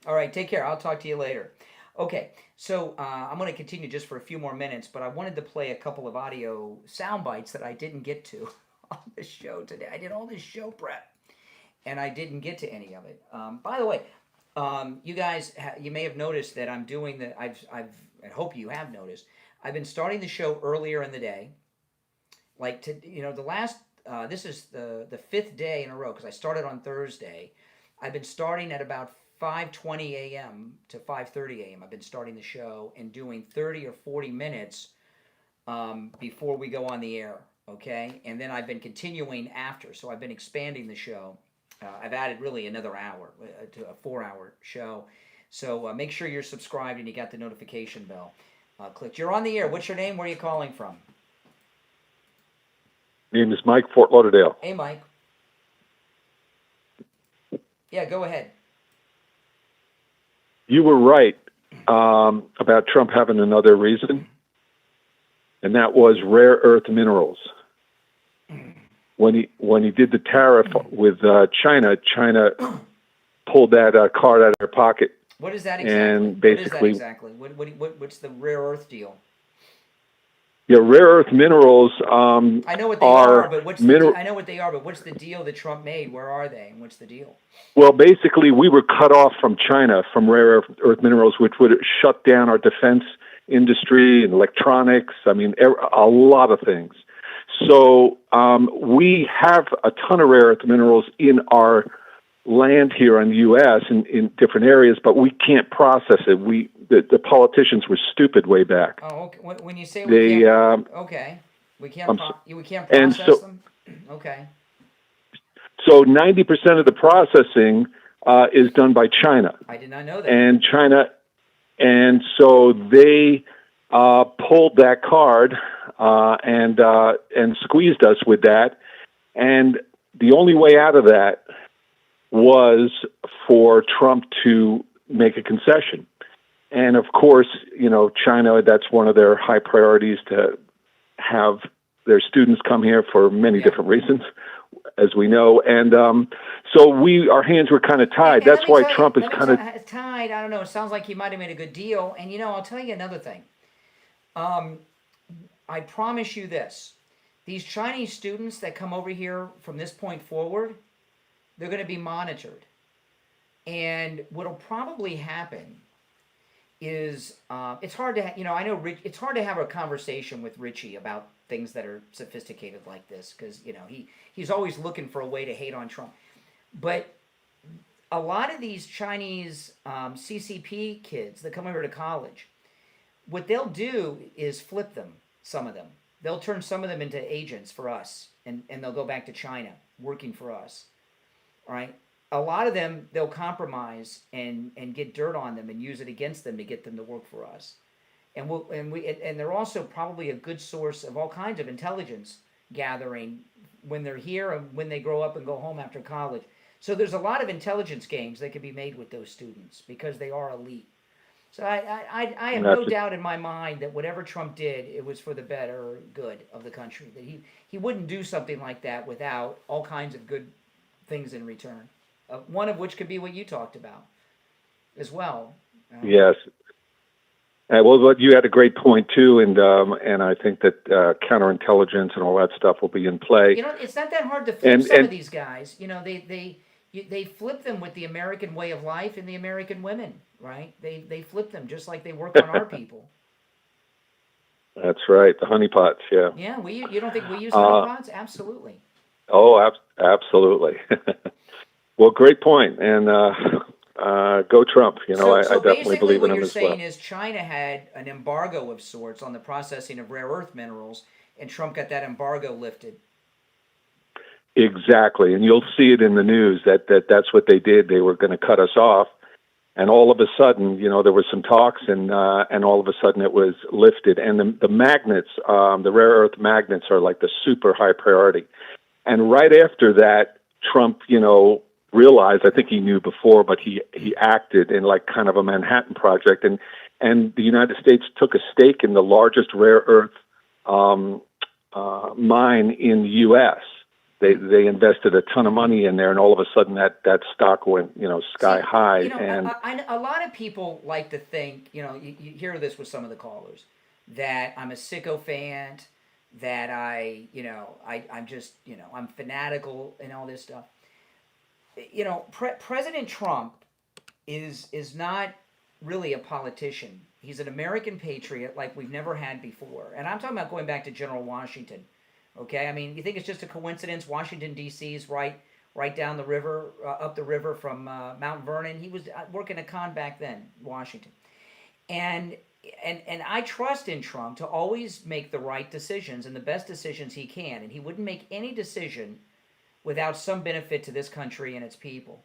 All right, take care. I'll talk to you later. Okay, so I'm going to continue just for a few more minutes, but I wanted to play a couple of audio sound bites that I didn't get to on the show today. I did all this show prep, and I didn't get to any of it. By the way, you guys, you may have noticed that I'm doing the. I hope you have noticed. I've been starting the show earlier in the day, like the last. This is the fifth day in a row because I started on Thursday. I've been starting at about 5:20 a.m. to 5:30 a.m. I've been starting the show and doing 30 or 40 minutes before we go on the air, okay? And then I've been continuing after, so I've been expanding the show. I've added really another hour to a 4-hour show. So make sure you're subscribed and you got the notification bell clicked. You're on the air. What's your name? Where are you calling from? Name is Mike, Fort Lauderdale. Hey, Mike. Yeah, go ahead. You were right about Trump having another reason, and that was rare earth minerals. When he did the tariff with China pulled that card out of their pocket. What is that exactly? And basically, what's the rare earth deal? Yeah, rare earth minerals. I know what they are, but I know what they are, but what's the deal that Trump made? Where are they, and what's the deal? Well, basically, we were cut off from China from rare earth minerals, which would shut down our defense industry and electronics. I mean, a lot of things. So we have a ton of rare earth minerals in our land here in the U.S. in different areas, but we can't process it. The politicians were stupid way back. Oh, okay. When you say we can't, okay, we can't process them. Okay. So 90% of the processing is done by China. I did not know that. And so they pulled that card and squeezed us with that. And the only way out of that was for Trump to make a concession. And of course, China, that's one of their high priorities, to have their students come here for many different reasons, as we know. And so our hands were kind of tied. That's why Trump is kind of tied. I don't know. It sounds like he might have made a good deal. And, I'll tell you another thing. I promise you this. These Chinese students that come over here from this point forward, they're going to be monitored. And what'll probably happen is it's hard to, I know it's hard to have a conversation with Richie about things that are sophisticated like this because, he's always looking for a way to hate on Trump. But a lot of these Chinese CCP kids that come over to college, what they'll do is flip them, some of them. They'll turn some of them into agents for us, and they'll go back to China working for us. All right? A lot of them, they'll compromise and get dirt on them and use it against them to get them to work for us. And they're also probably a good source of all kinds of intelligence gathering when they're here and when they grow up and go home after college. So there's a lot of intelligence games that can be made with those students because they are elite. So I have no doubt in my mind that whatever Trump did, it was for the better good of the country. That he wouldn't do something like that without all kinds of good things in return. One of which could be what you talked about as well. Yes. Well, you had a great point too, and I think that counterintelligence and all that stuff will be in play. It's not that hard to flip some of these guys. They flip them with the American way of life and the American women, right? They flip them just like they work on our people. That's right, the honeypots, yeah. Yeah, you don't think we use honeypots? Absolutely. Oh, absolutely. Well, great point, and go Trump. I definitely believe in him as well. So basically what you're saying is China had an embargo of sorts on the processing of rare earth minerals, and Trump got that embargo lifted. Exactly, and you'll see it in the news that's what they did. They were going to cut us off, and all of a sudden, there was some talks, and all of a sudden it was lifted. And the magnets, the rare earth magnets, are like the super high priority. And right after that, Trump, realize. I think he knew before, but he acted in like kind of a Manhattan Project, and the United States took a stake in the largest rare earth mine in the U.S. They invested a ton of money in there, and all of a sudden that stock went sky high. And a lot of people like to think, you hear this with some of the callers, that I'm a sycophant, that I'm just I'm fanatical and all this stuff. President Trump is not really a politician. He's an American patriot like we've never had before. And I'm talking about going back to General Washington. Okay? I mean, you think it's just a coincidence Washington, D.C. is right down the river, up the river from Mount Vernon. He was working a con back then, Washington. And I trust in Trump to always make the right decisions and the best decisions he can. And he wouldn't make any decision without some benefit to this country and its people,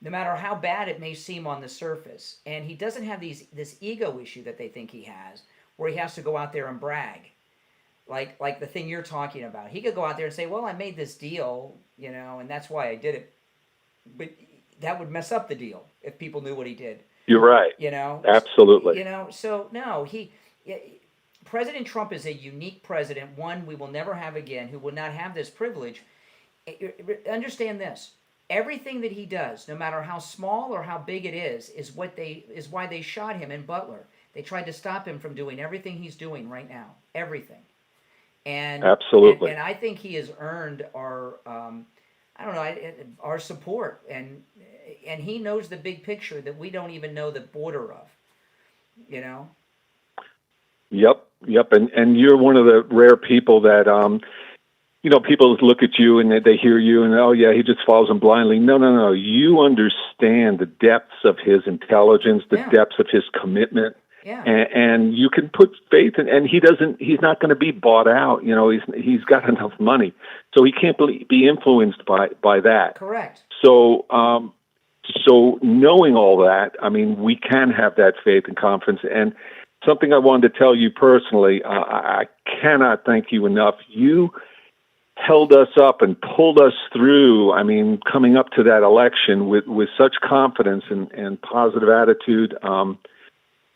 no matter how bad it may seem on the surface. And he doesn't have this ego issue that they think he has, where he has to go out there and brag, like the thing you're talking about. He could go out there and say, well, I made this deal, and that's why I did it. But that would mess up the deal if people knew what he did. You're right. Absolutely. So no, President Trump is a unique president, one we will never have again, who will not have this privilege. Understand this. Everything that he does, no matter how small or how big it is why they shot him in Butler. They tried to stop him from doing everything he's doing right now. Everything. And absolutely. And I think he has earned our our support, and he knows the big picture that we don't even know the border of. Yep. And you're one of the rare people that people look at you and they hear you and, oh, yeah, he just follows them blindly. No. You understand the depths of his intelligence, the depths of his commitment. Yeah. And you can put faith in, and he's not going to be bought out. He's got enough money, so he can't be influenced by that. Correct. So knowing all that, I mean, we can have that faith and confidence. And something I wanted to tell you personally, I cannot thank you enough. You held us up and pulled us through. I mean, coming up to that election with such confidence and positive attitude.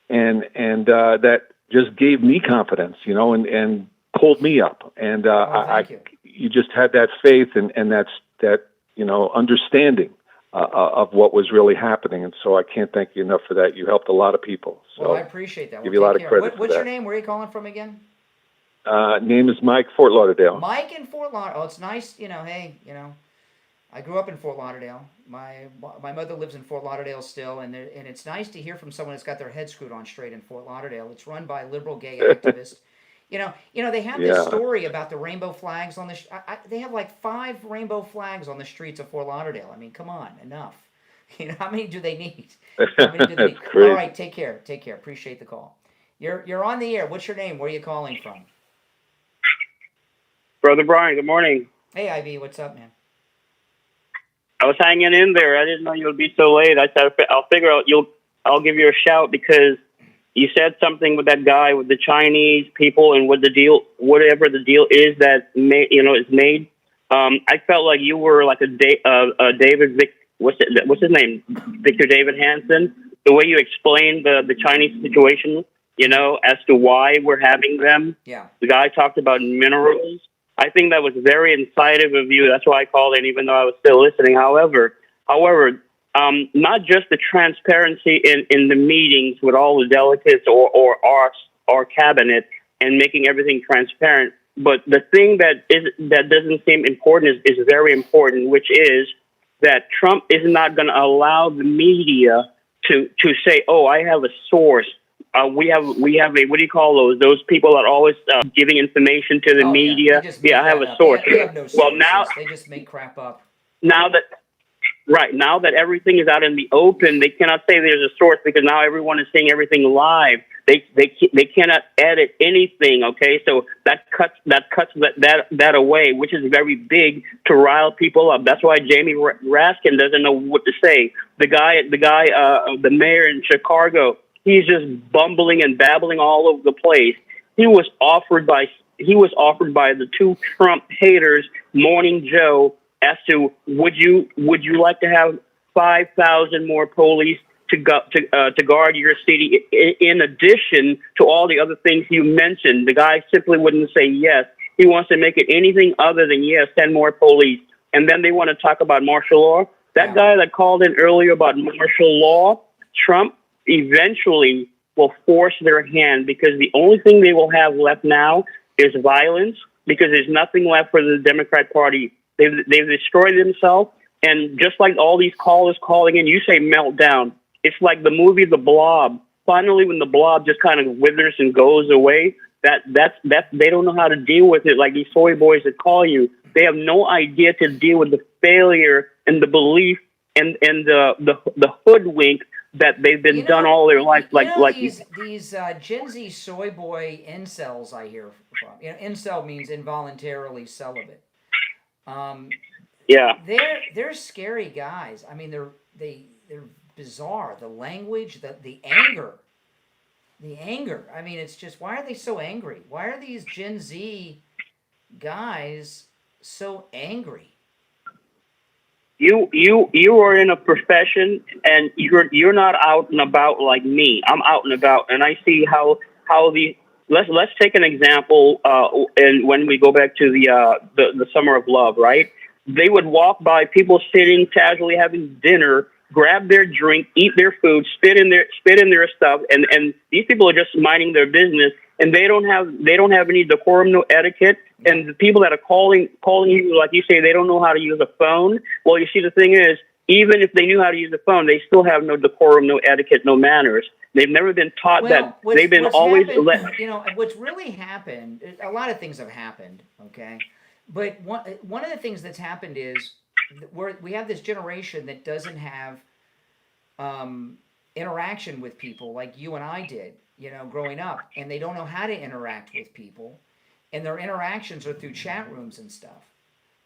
And that just gave me confidence, and pulled me up. And you just had that faith and that understanding of what was really happening. And so I can't thank you enough for that. You helped a lot of people. So well, I appreciate that. Give you a lot of credit. What's your name? Where are you calling from again? Name is Mike, Fort Lauderdale. Mike in Fort Lauderdale. Oh, it's nice. I grew up in Fort Lauderdale. My mother lives in Fort Lauderdale still, and it's nice to hear from someone that's got their head screwed on straight in Fort Lauderdale. It's run by liberal gay activists. They have this story about the rainbow flags on the. They have like 5 rainbow flags on the streets of Fort Lauderdale. I mean, come on, enough. How many do they need? That's crazy. All right, take care. Appreciate the call. You're on the air. What's your name? Where are you calling from? Brother Brian, good morning. Hey, Ivy, what's up, man? I was hanging in there. I didn't know you would be so late. I said I'll figure out. I'll give you a shout because you said something with that guy with the Chinese people and what the deal, whatever the deal is that is made. I felt like you were like a David what's his name? Victor David Hansen. The way you explained the Chinese situation, as to why we're having them. Yeah. The guy talked about minerals. I think that was very incisive of you. That's why I called in, even though I was still listening. However, not just the transparency in the meetings with all the delegates or our cabinet and making everything transparent, but the thing that doesn't seem important is very important, which is that Trump is not going to allow the media to say, "Oh, I have a source." We have a, what do you call those people that are always giving information to the media? Yeah, I have a source. They have no sources. Now they just make crap up. Now that everything is out in the open, they cannot say there's a source because now everyone is seeing everything live. They cannot edit anything. Okay, so that cuts that away, which is very big to rile people up. That's why Jamie Raskin doesn't know what to say. The mayor in Chicago. He's just bumbling and babbling all over the place. He was offered by the 2 Trump haters, Morning Joe as to would you like to have 5,000 more police to guard your city in addition to all the other things you mentioned? The guy simply wouldn't say yes. He wants to make it anything other than yes, 10 more police. And then they want to talk about martial law. That guy that called in earlier about martial law, Trump eventually will force their hand, because the only thing they will have left now is violence, because there's nothing left for the Democrat Party. They've destroyed themselves. And just like all these callers calling in, you say meltdown. It's like the movie The Blob. Finally, when the blob just kind of withers and goes away, that's they don't know how to deal with it. Like these soy boys that call you, they have no idea to deal with the failure and the belief and the hoodwink that they've been done all their life. These Gen Z soy boy incels I hear from. Incel means involuntarily celibate. Yeah, they're scary guys. I mean, they're bizarre. The language, the anger. I mean, it's just, why are they so angry? Why are these Gen Z guys so angry? You are in a profession, and you're not out and about like me. I'm out and about, and I see how let's take an example. And when we go back to the Summer of Love, right? They would walk by people sitting casually having dinner, grab their drink, eat their food, spit in their stuff, and these people are just minding their business, and they don't have any decorum, no etiquette. And the people that are calling you, like you say, they don't know how to use a phone. Well, you see, the thing is, even if they knew how to use the phone, they still have no decorum, no etiquette, no manners. They've never been taught that. They've been always let. What's really happened, a lot of things have happened, okay? But one of the things that's happened is we have this generation that doesn't have interaction with people like you and I did, growing up, and they don't know how to interact with people, and their interactions are through chat rooms and stuff.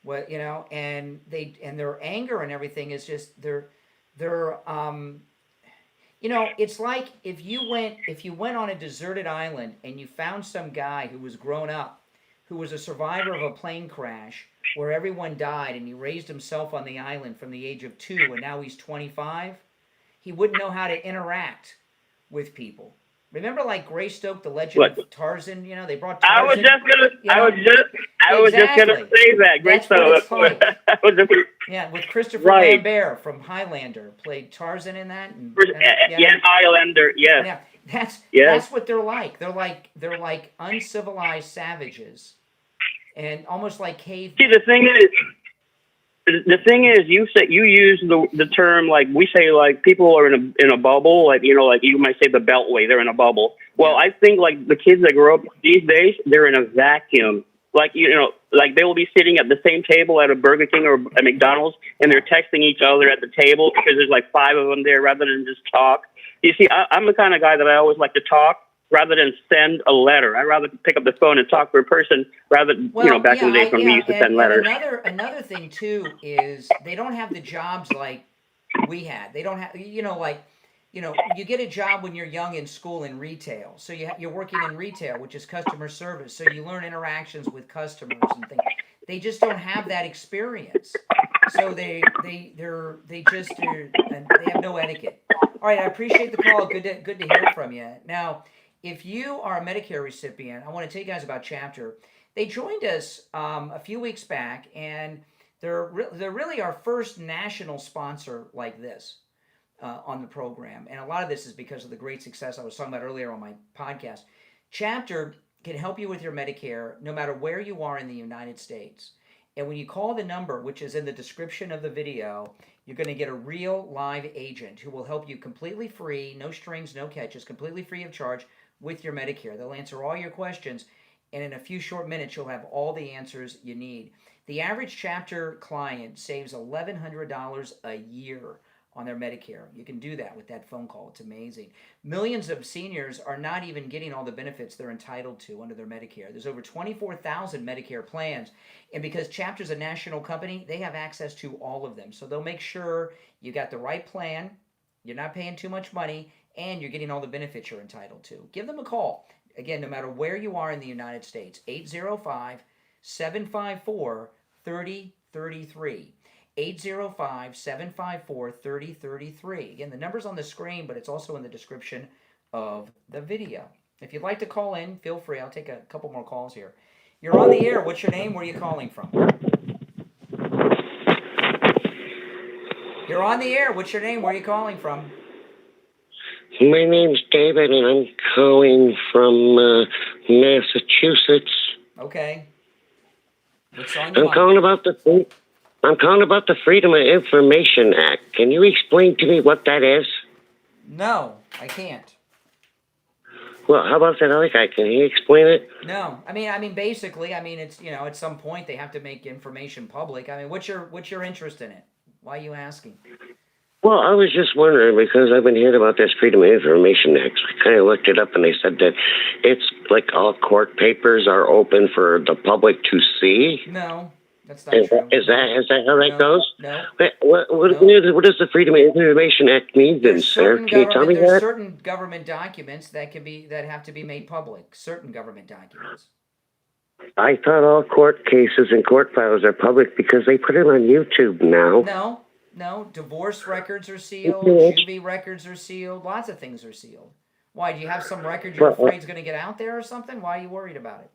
Well, and their anger and everything is just they're it's like if you went on a deserted island and you found some guy who was grown up, who was a survivor of a plane crash where everyone died, and he raised himself on the island from the age of 2, and now he's 25. He wouldn't know how to interact with people. Remember, like Greystoke, the legend of Tarzan. They brought Tarzan. I was just gonna say that. Greystoke. Yeah, with Christopher Lambert from Highlander played Tarzan in that. Highlander. Yes. Yeah, that's what they're like. They're like uncivilized savages, and almost like cavemen. See, the thing is, you use the term, like we say, like people are in a bubble, like like you might say the Beltway, they're in a bubble. Well, I think like the kids that grow up these days, they're in a vacuum. Like like they will be sitting at the same table at a Burger King or a McDonald's, and they're texting each other at the table because there's like 5 of them there rather than just talk. You see, I'm the kind of guy that I always like to talk rather than send a letter. I'd rather pick up the phone and talk to a person rather than, back in the days when we used to send letters. Another thing, too, is they don't have the jobs like we had. They don't have, you get a job when you're young in school in retail. So you're working in retail, which is customer service. So you learn interactions with customers and things. They just don't have that experience. So they have no etiquette. All right, I appreciate the call. Good to hear from you. Now, if you are a Medicare recipient, I want to tell you guys about Chapter. They joined us a few weeks back, and they're really our first national sponsor like this on the program. And a lot of this is because of the great success I was talking about earlier on my podcast. Chapter can help you with your Medicare no matter where you are in the United States. And when you call the number, which is in the description of the video, you're going to get a real live agent who will help you completely free, no strings, no catches, completely free of charge with your Medicare. They'll answer all your questions, and in a few short minutes, you'll have all the answers you need. The average Chapter client saves $1,100 a year on their Medicare. You can do that with that phone call. It's amazing. Millions of seniors are not even getting all the benefits they're entitled to under their Medicare. There's over 24,000 Medicare plans, and because Chapter's a national company, they have access to all of them. So they'll make sure you got the right plan, you're not paying too much money, and you're getting all the benefits you're entitled to. Give them a call. Again, no matter where you are in the United States, 805-754-4600. 3033. 805-754-3033. Again, the number's on the screen, but it's also in the description of the video. If you'd like to call in, feel free. I'll take a couple more calls here. You're on the air. What's your name? Where are you calling from? You're on the air. What's your name? Where are you calling from? My name's David, and I'm calling from Massachusetts. Okay. What's on your I'm mind? calling about the Freedom of Information Act. Can you explain to me what that is? No, I can't. Well, how about that other guy? Can he explain it? No, I mean, basically, it's at some point they have to make information public. I mean, what's your interest in it? Why are you asking? Well, I was just wondering because I've been hearing about this Freedom of Information Act. I kind of looked it up, and they said that it's like all court papers are open for the public to see. No, that's not true. Is that how that goes? No. What does the Freedom of Information Act mean then, sir? Can you tell me There's that? certain government documents that have to be made public. Certain government documents. I thought all court cases and court files are public because they put it on YouTube now. No. Divorce records are sealed. Juvie records are sealed. Lots of things are sealed. Why? Do you have some record you're afraid is going to get out there or something? Why are you worried about it?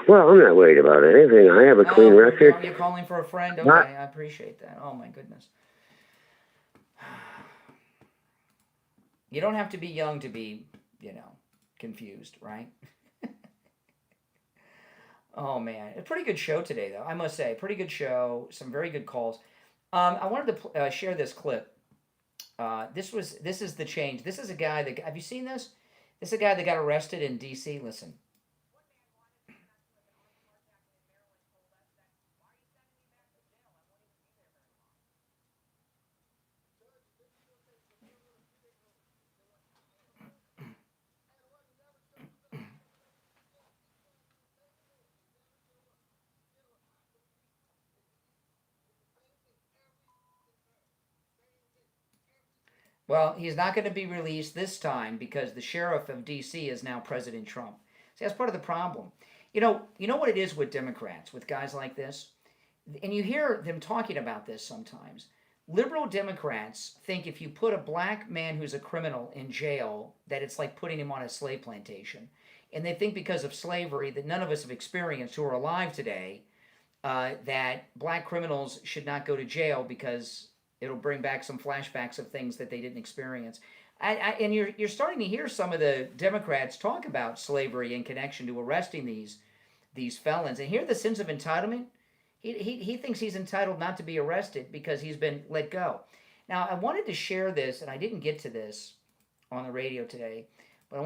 Well, I'm not worried about anything. I have a clean record. You're calling for a friend? Okay, I appreciate that. Oh, my goodness. You don't have to be young to be, confused, right? Oh, man. A pretty good show today, though, I must say. Pretty good show. Some very good calls. I wanted to share this clip. This is the change. This is a guy that, have you seen this? This is a guy that got arrested in D.C. Listen. Well, he's not going to be released this time because the sheriff of D.C. is now President Trump. See, that's part of the problem. You know what it is with Democrats, with guys like this? And you hear them talking about this sometimes. Liberal Democrats think if you put a black man who's a criminal in jail, that it's like putting him on a slave plantation. And they think because of slavery that none of us have experienced who are alive today, that black criminals should not go to jail because it'll bring back some flashbacks of things that they didn't experience. And you're starting to hear some of the Democrats talk about slavery in connection to arresting these felons. And here the sense of entitlement. He thinks he's entitled not to be arrested because he's been let go. Now, I wanted to share this, and I didn't get to this on the radio today, but I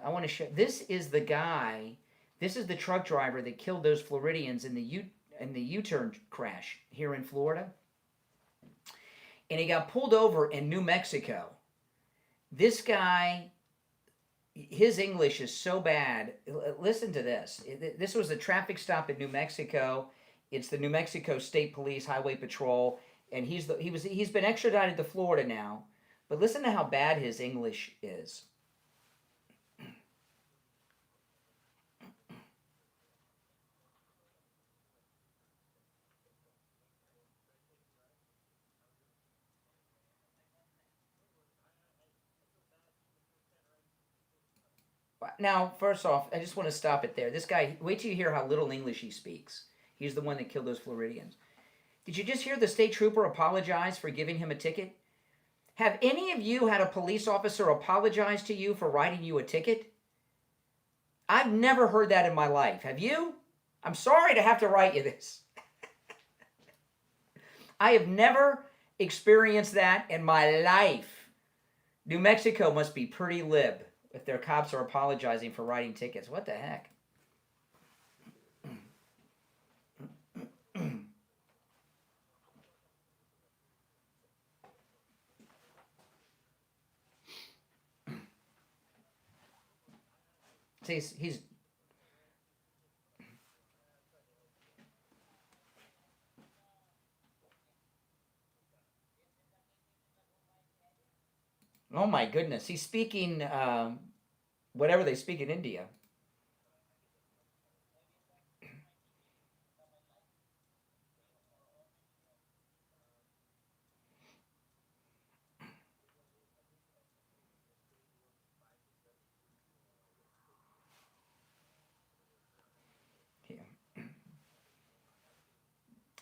want to share. This is the guy. This is the truck driver that killed those Floridians in the U-turn crash here in Florida. And he got pulled over in New Mexico. This guy, his English is so bad. Listen to this. This was a traffic stop in New Mexico. It's the New Mexico State Police Highway Patrol, and he's been extradited to Florida now. But listen to how bad his English is. Now, first off, I just want to stop it there. This guy, wait till you hear how little English he speaks. He's the one that killed those Floridians. Did you just hear the state trooper apologize for giving him a ticket? Have any of you had a police officer apologize to you for writing you a ticket? I've never heard that in my life. Have you? I'm sorry to have to write you this. I have never experienced that in my life. New Mexico must be pretty lib if their cops are apologizing for writing tickets. What the heck? See, he's oh my goodness, he's speaking whatever they speak in India.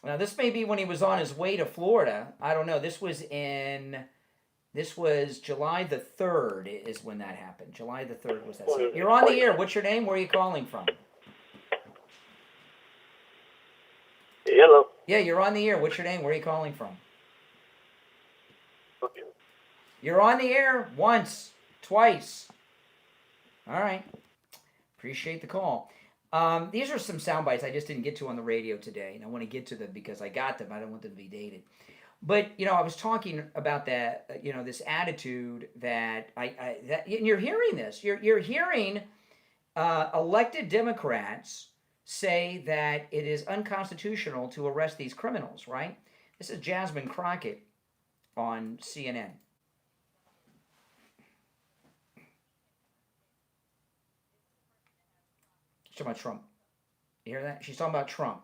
Now, this may be when he was on his way to Florida. I don't know. This was July the 3rd is when that happened. July the 3rd was that. You're on the air. What's your name? Where are you calling from? Hello. Yeah, you're on the air. What's your name? Where are you calling from? You're on the air once, twice. All right. Appreciate the call. These are some sound bites I just didn't get to on the radio today, and I want to get to them because I got them. I don't want them to be dated. But, I was talking about that, this attitude that and you're hearing this. You're hearing elected Democrats say that it is unconstitutional to arrest these criminals, right? This is Jasmine Crockett on CNN. She's talking about Trump. You hear that? She's talking about Trump.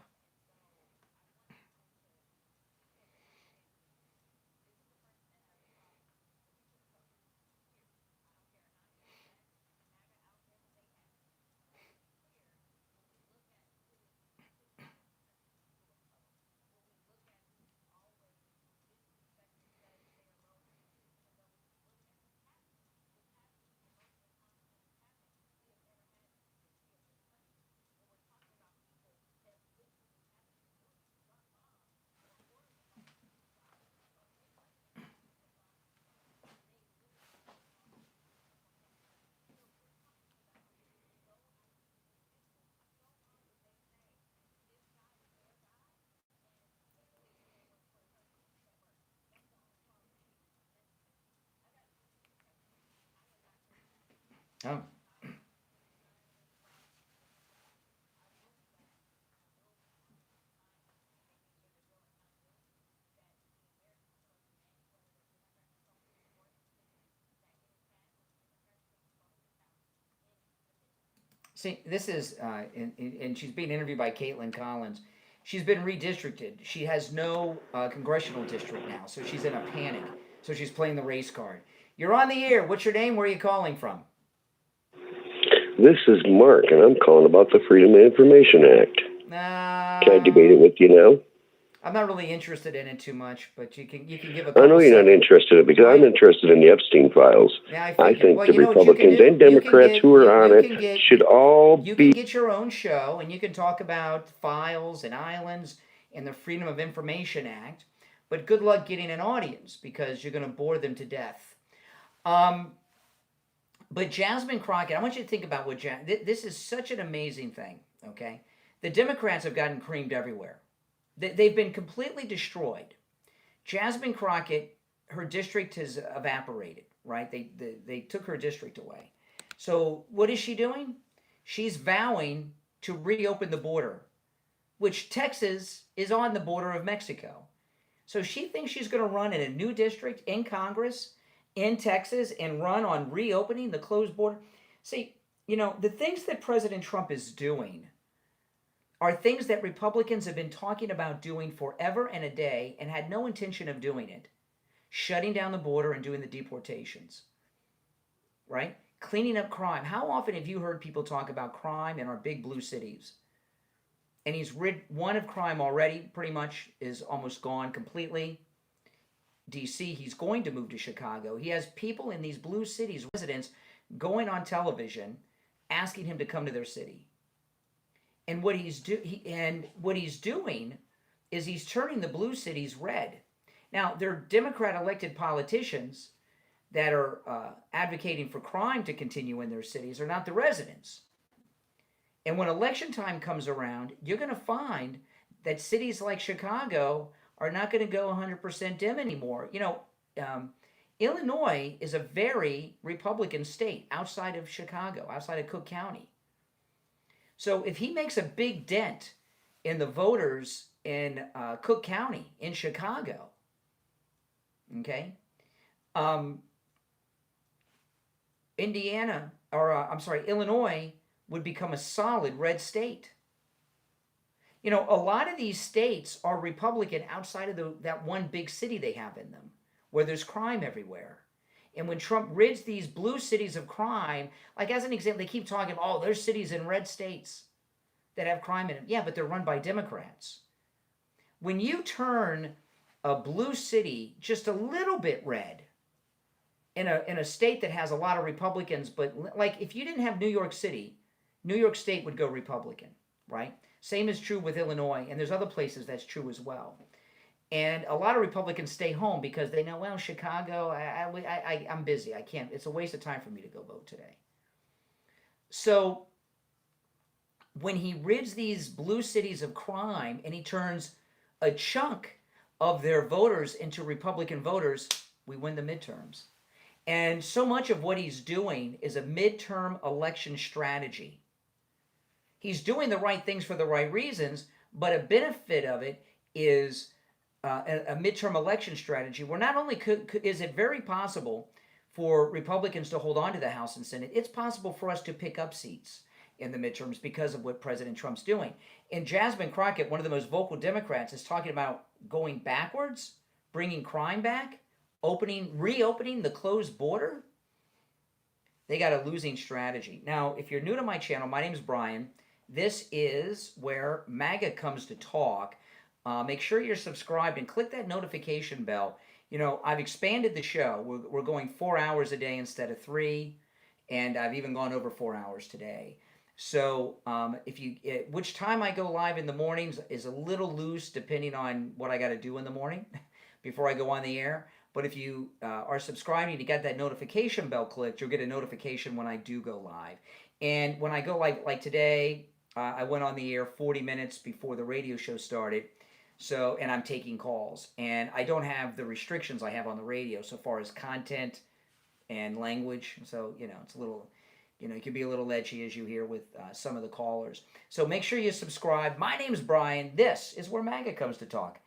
Oh. See, this is, and she's being interviewed by Caitlin Collins. She's been redistricted. She has no congressional district now, so she's in a panic. So she's playing the race card. You're on the air. What's your name? Where are you calling from? This is Mark, and I'm calling about the Freedom of Information Act. Can I debate it with you now? I'm not really interested in it too much, but you can give a. I know you're not interested in it because I'm interested in the Epstein files. Yeah, I think the Republicans and Democrats who are on it should all You be. can get your own show, and you can talk about files and islands and the Freedom of Information Act. But good luck getting an audience because you're going to bore them to death. But Jasmine Crockett, I want you to think about what this is such an amazing thing. Okay, the Democrats have gotten creamed everywhere. They've been completely destroyed. Jasmine Crockett, her district has evaporated, right? They took her district away. So what is she doing? She's vowing to reopen the border, which Texas is on the border of Mexico. So she thinks she's going to run in a new district in Congress in Texas and run on reopening the closed border. See, the things that President Trump is doing are things that Republicans have been talking about doing forever and a day and had no intention of doing it. Shutting down the border and doing the deportations, right? Cleaning up crime. How often have you heard people talk about crime in our big blue cities? And he's rid one of crime already, pretty much, is almost gone completely. D.C., he's going to move to Chicago. He has people in these blue cities, residents, going on television, asking him to come to their city. And what he's doing is he's turning the blue cities red. Now, they're Democrat elected politicians that are advocating for crime to continue in their cities are not the residents. And when election time comes around, you're going to find that cities like Chicago are not going to go 100% Dem anymore. Illinois is a very Republican state outside of Chicago, outside of Cook County. So if he makes a big dent in the voters in Cook County, in Chicago, okay, Illinois would become a solid red state. A lot of these states are Republican outside of that one big city they have in them, where there's crime everywhere. And when Trump rids these blue cities of crime, like as an example, they keep talking about, there's cities in red states that have crime in them. Yeah, but they're run by Democrats. when you turn a blue city just a little bit red in a state that has a lot of Republicans, but like if you didn't have New York City, New York State would go Republican, right? Same is true with Illinois, and there's other places that's true as well. And a lot of Republicans stay home because they know, well, Chicago, I'm busy. I can't. It's a waste of time for me to go vote today. So when he rids these blue cities of crime and he turns a chunk of their voters into Republican voters, we win the midterms. And so much of what he's doing is a midterm election strategy. He's doing the right things for the right reasons, but a benefit of it is a midterm election strategy where not only is it very possible for Republicans to hold on to the House and Senate, it's possible for us to pick up seats in the midterms because of what President Trump's doing. And Jasmine Crockett, one of the most vocal Democrats, is talking about going backwards, bringing crime back, reopening the closed border. They got a losing strategy. Now, if you're new to my channel, my name is Brian. This is where MAGA comes to talk. Make sure you're subscribed and click that notification bell. You know, I've expanded the show. We're going 4 hours a day instead of 3, and I've even gone over 4 hours today. So which time I go live in the mornings is a little loose depending on what I got to do in the morning before I go on the air. But if you are subscribing to get that notification bell clicked, you'll get a notification when I do go live. And when I go like today, I went on the air 40 minutes before the radio show started. So, and I'm taking calls. And I don't have the restrictions I have on the radio so far as content and language. So, you know, it's a little, you know, it can be a little edgy as you hear with some of the callers. So make sure you subscribe. My name's Brian. This is where MAGA comes to talk.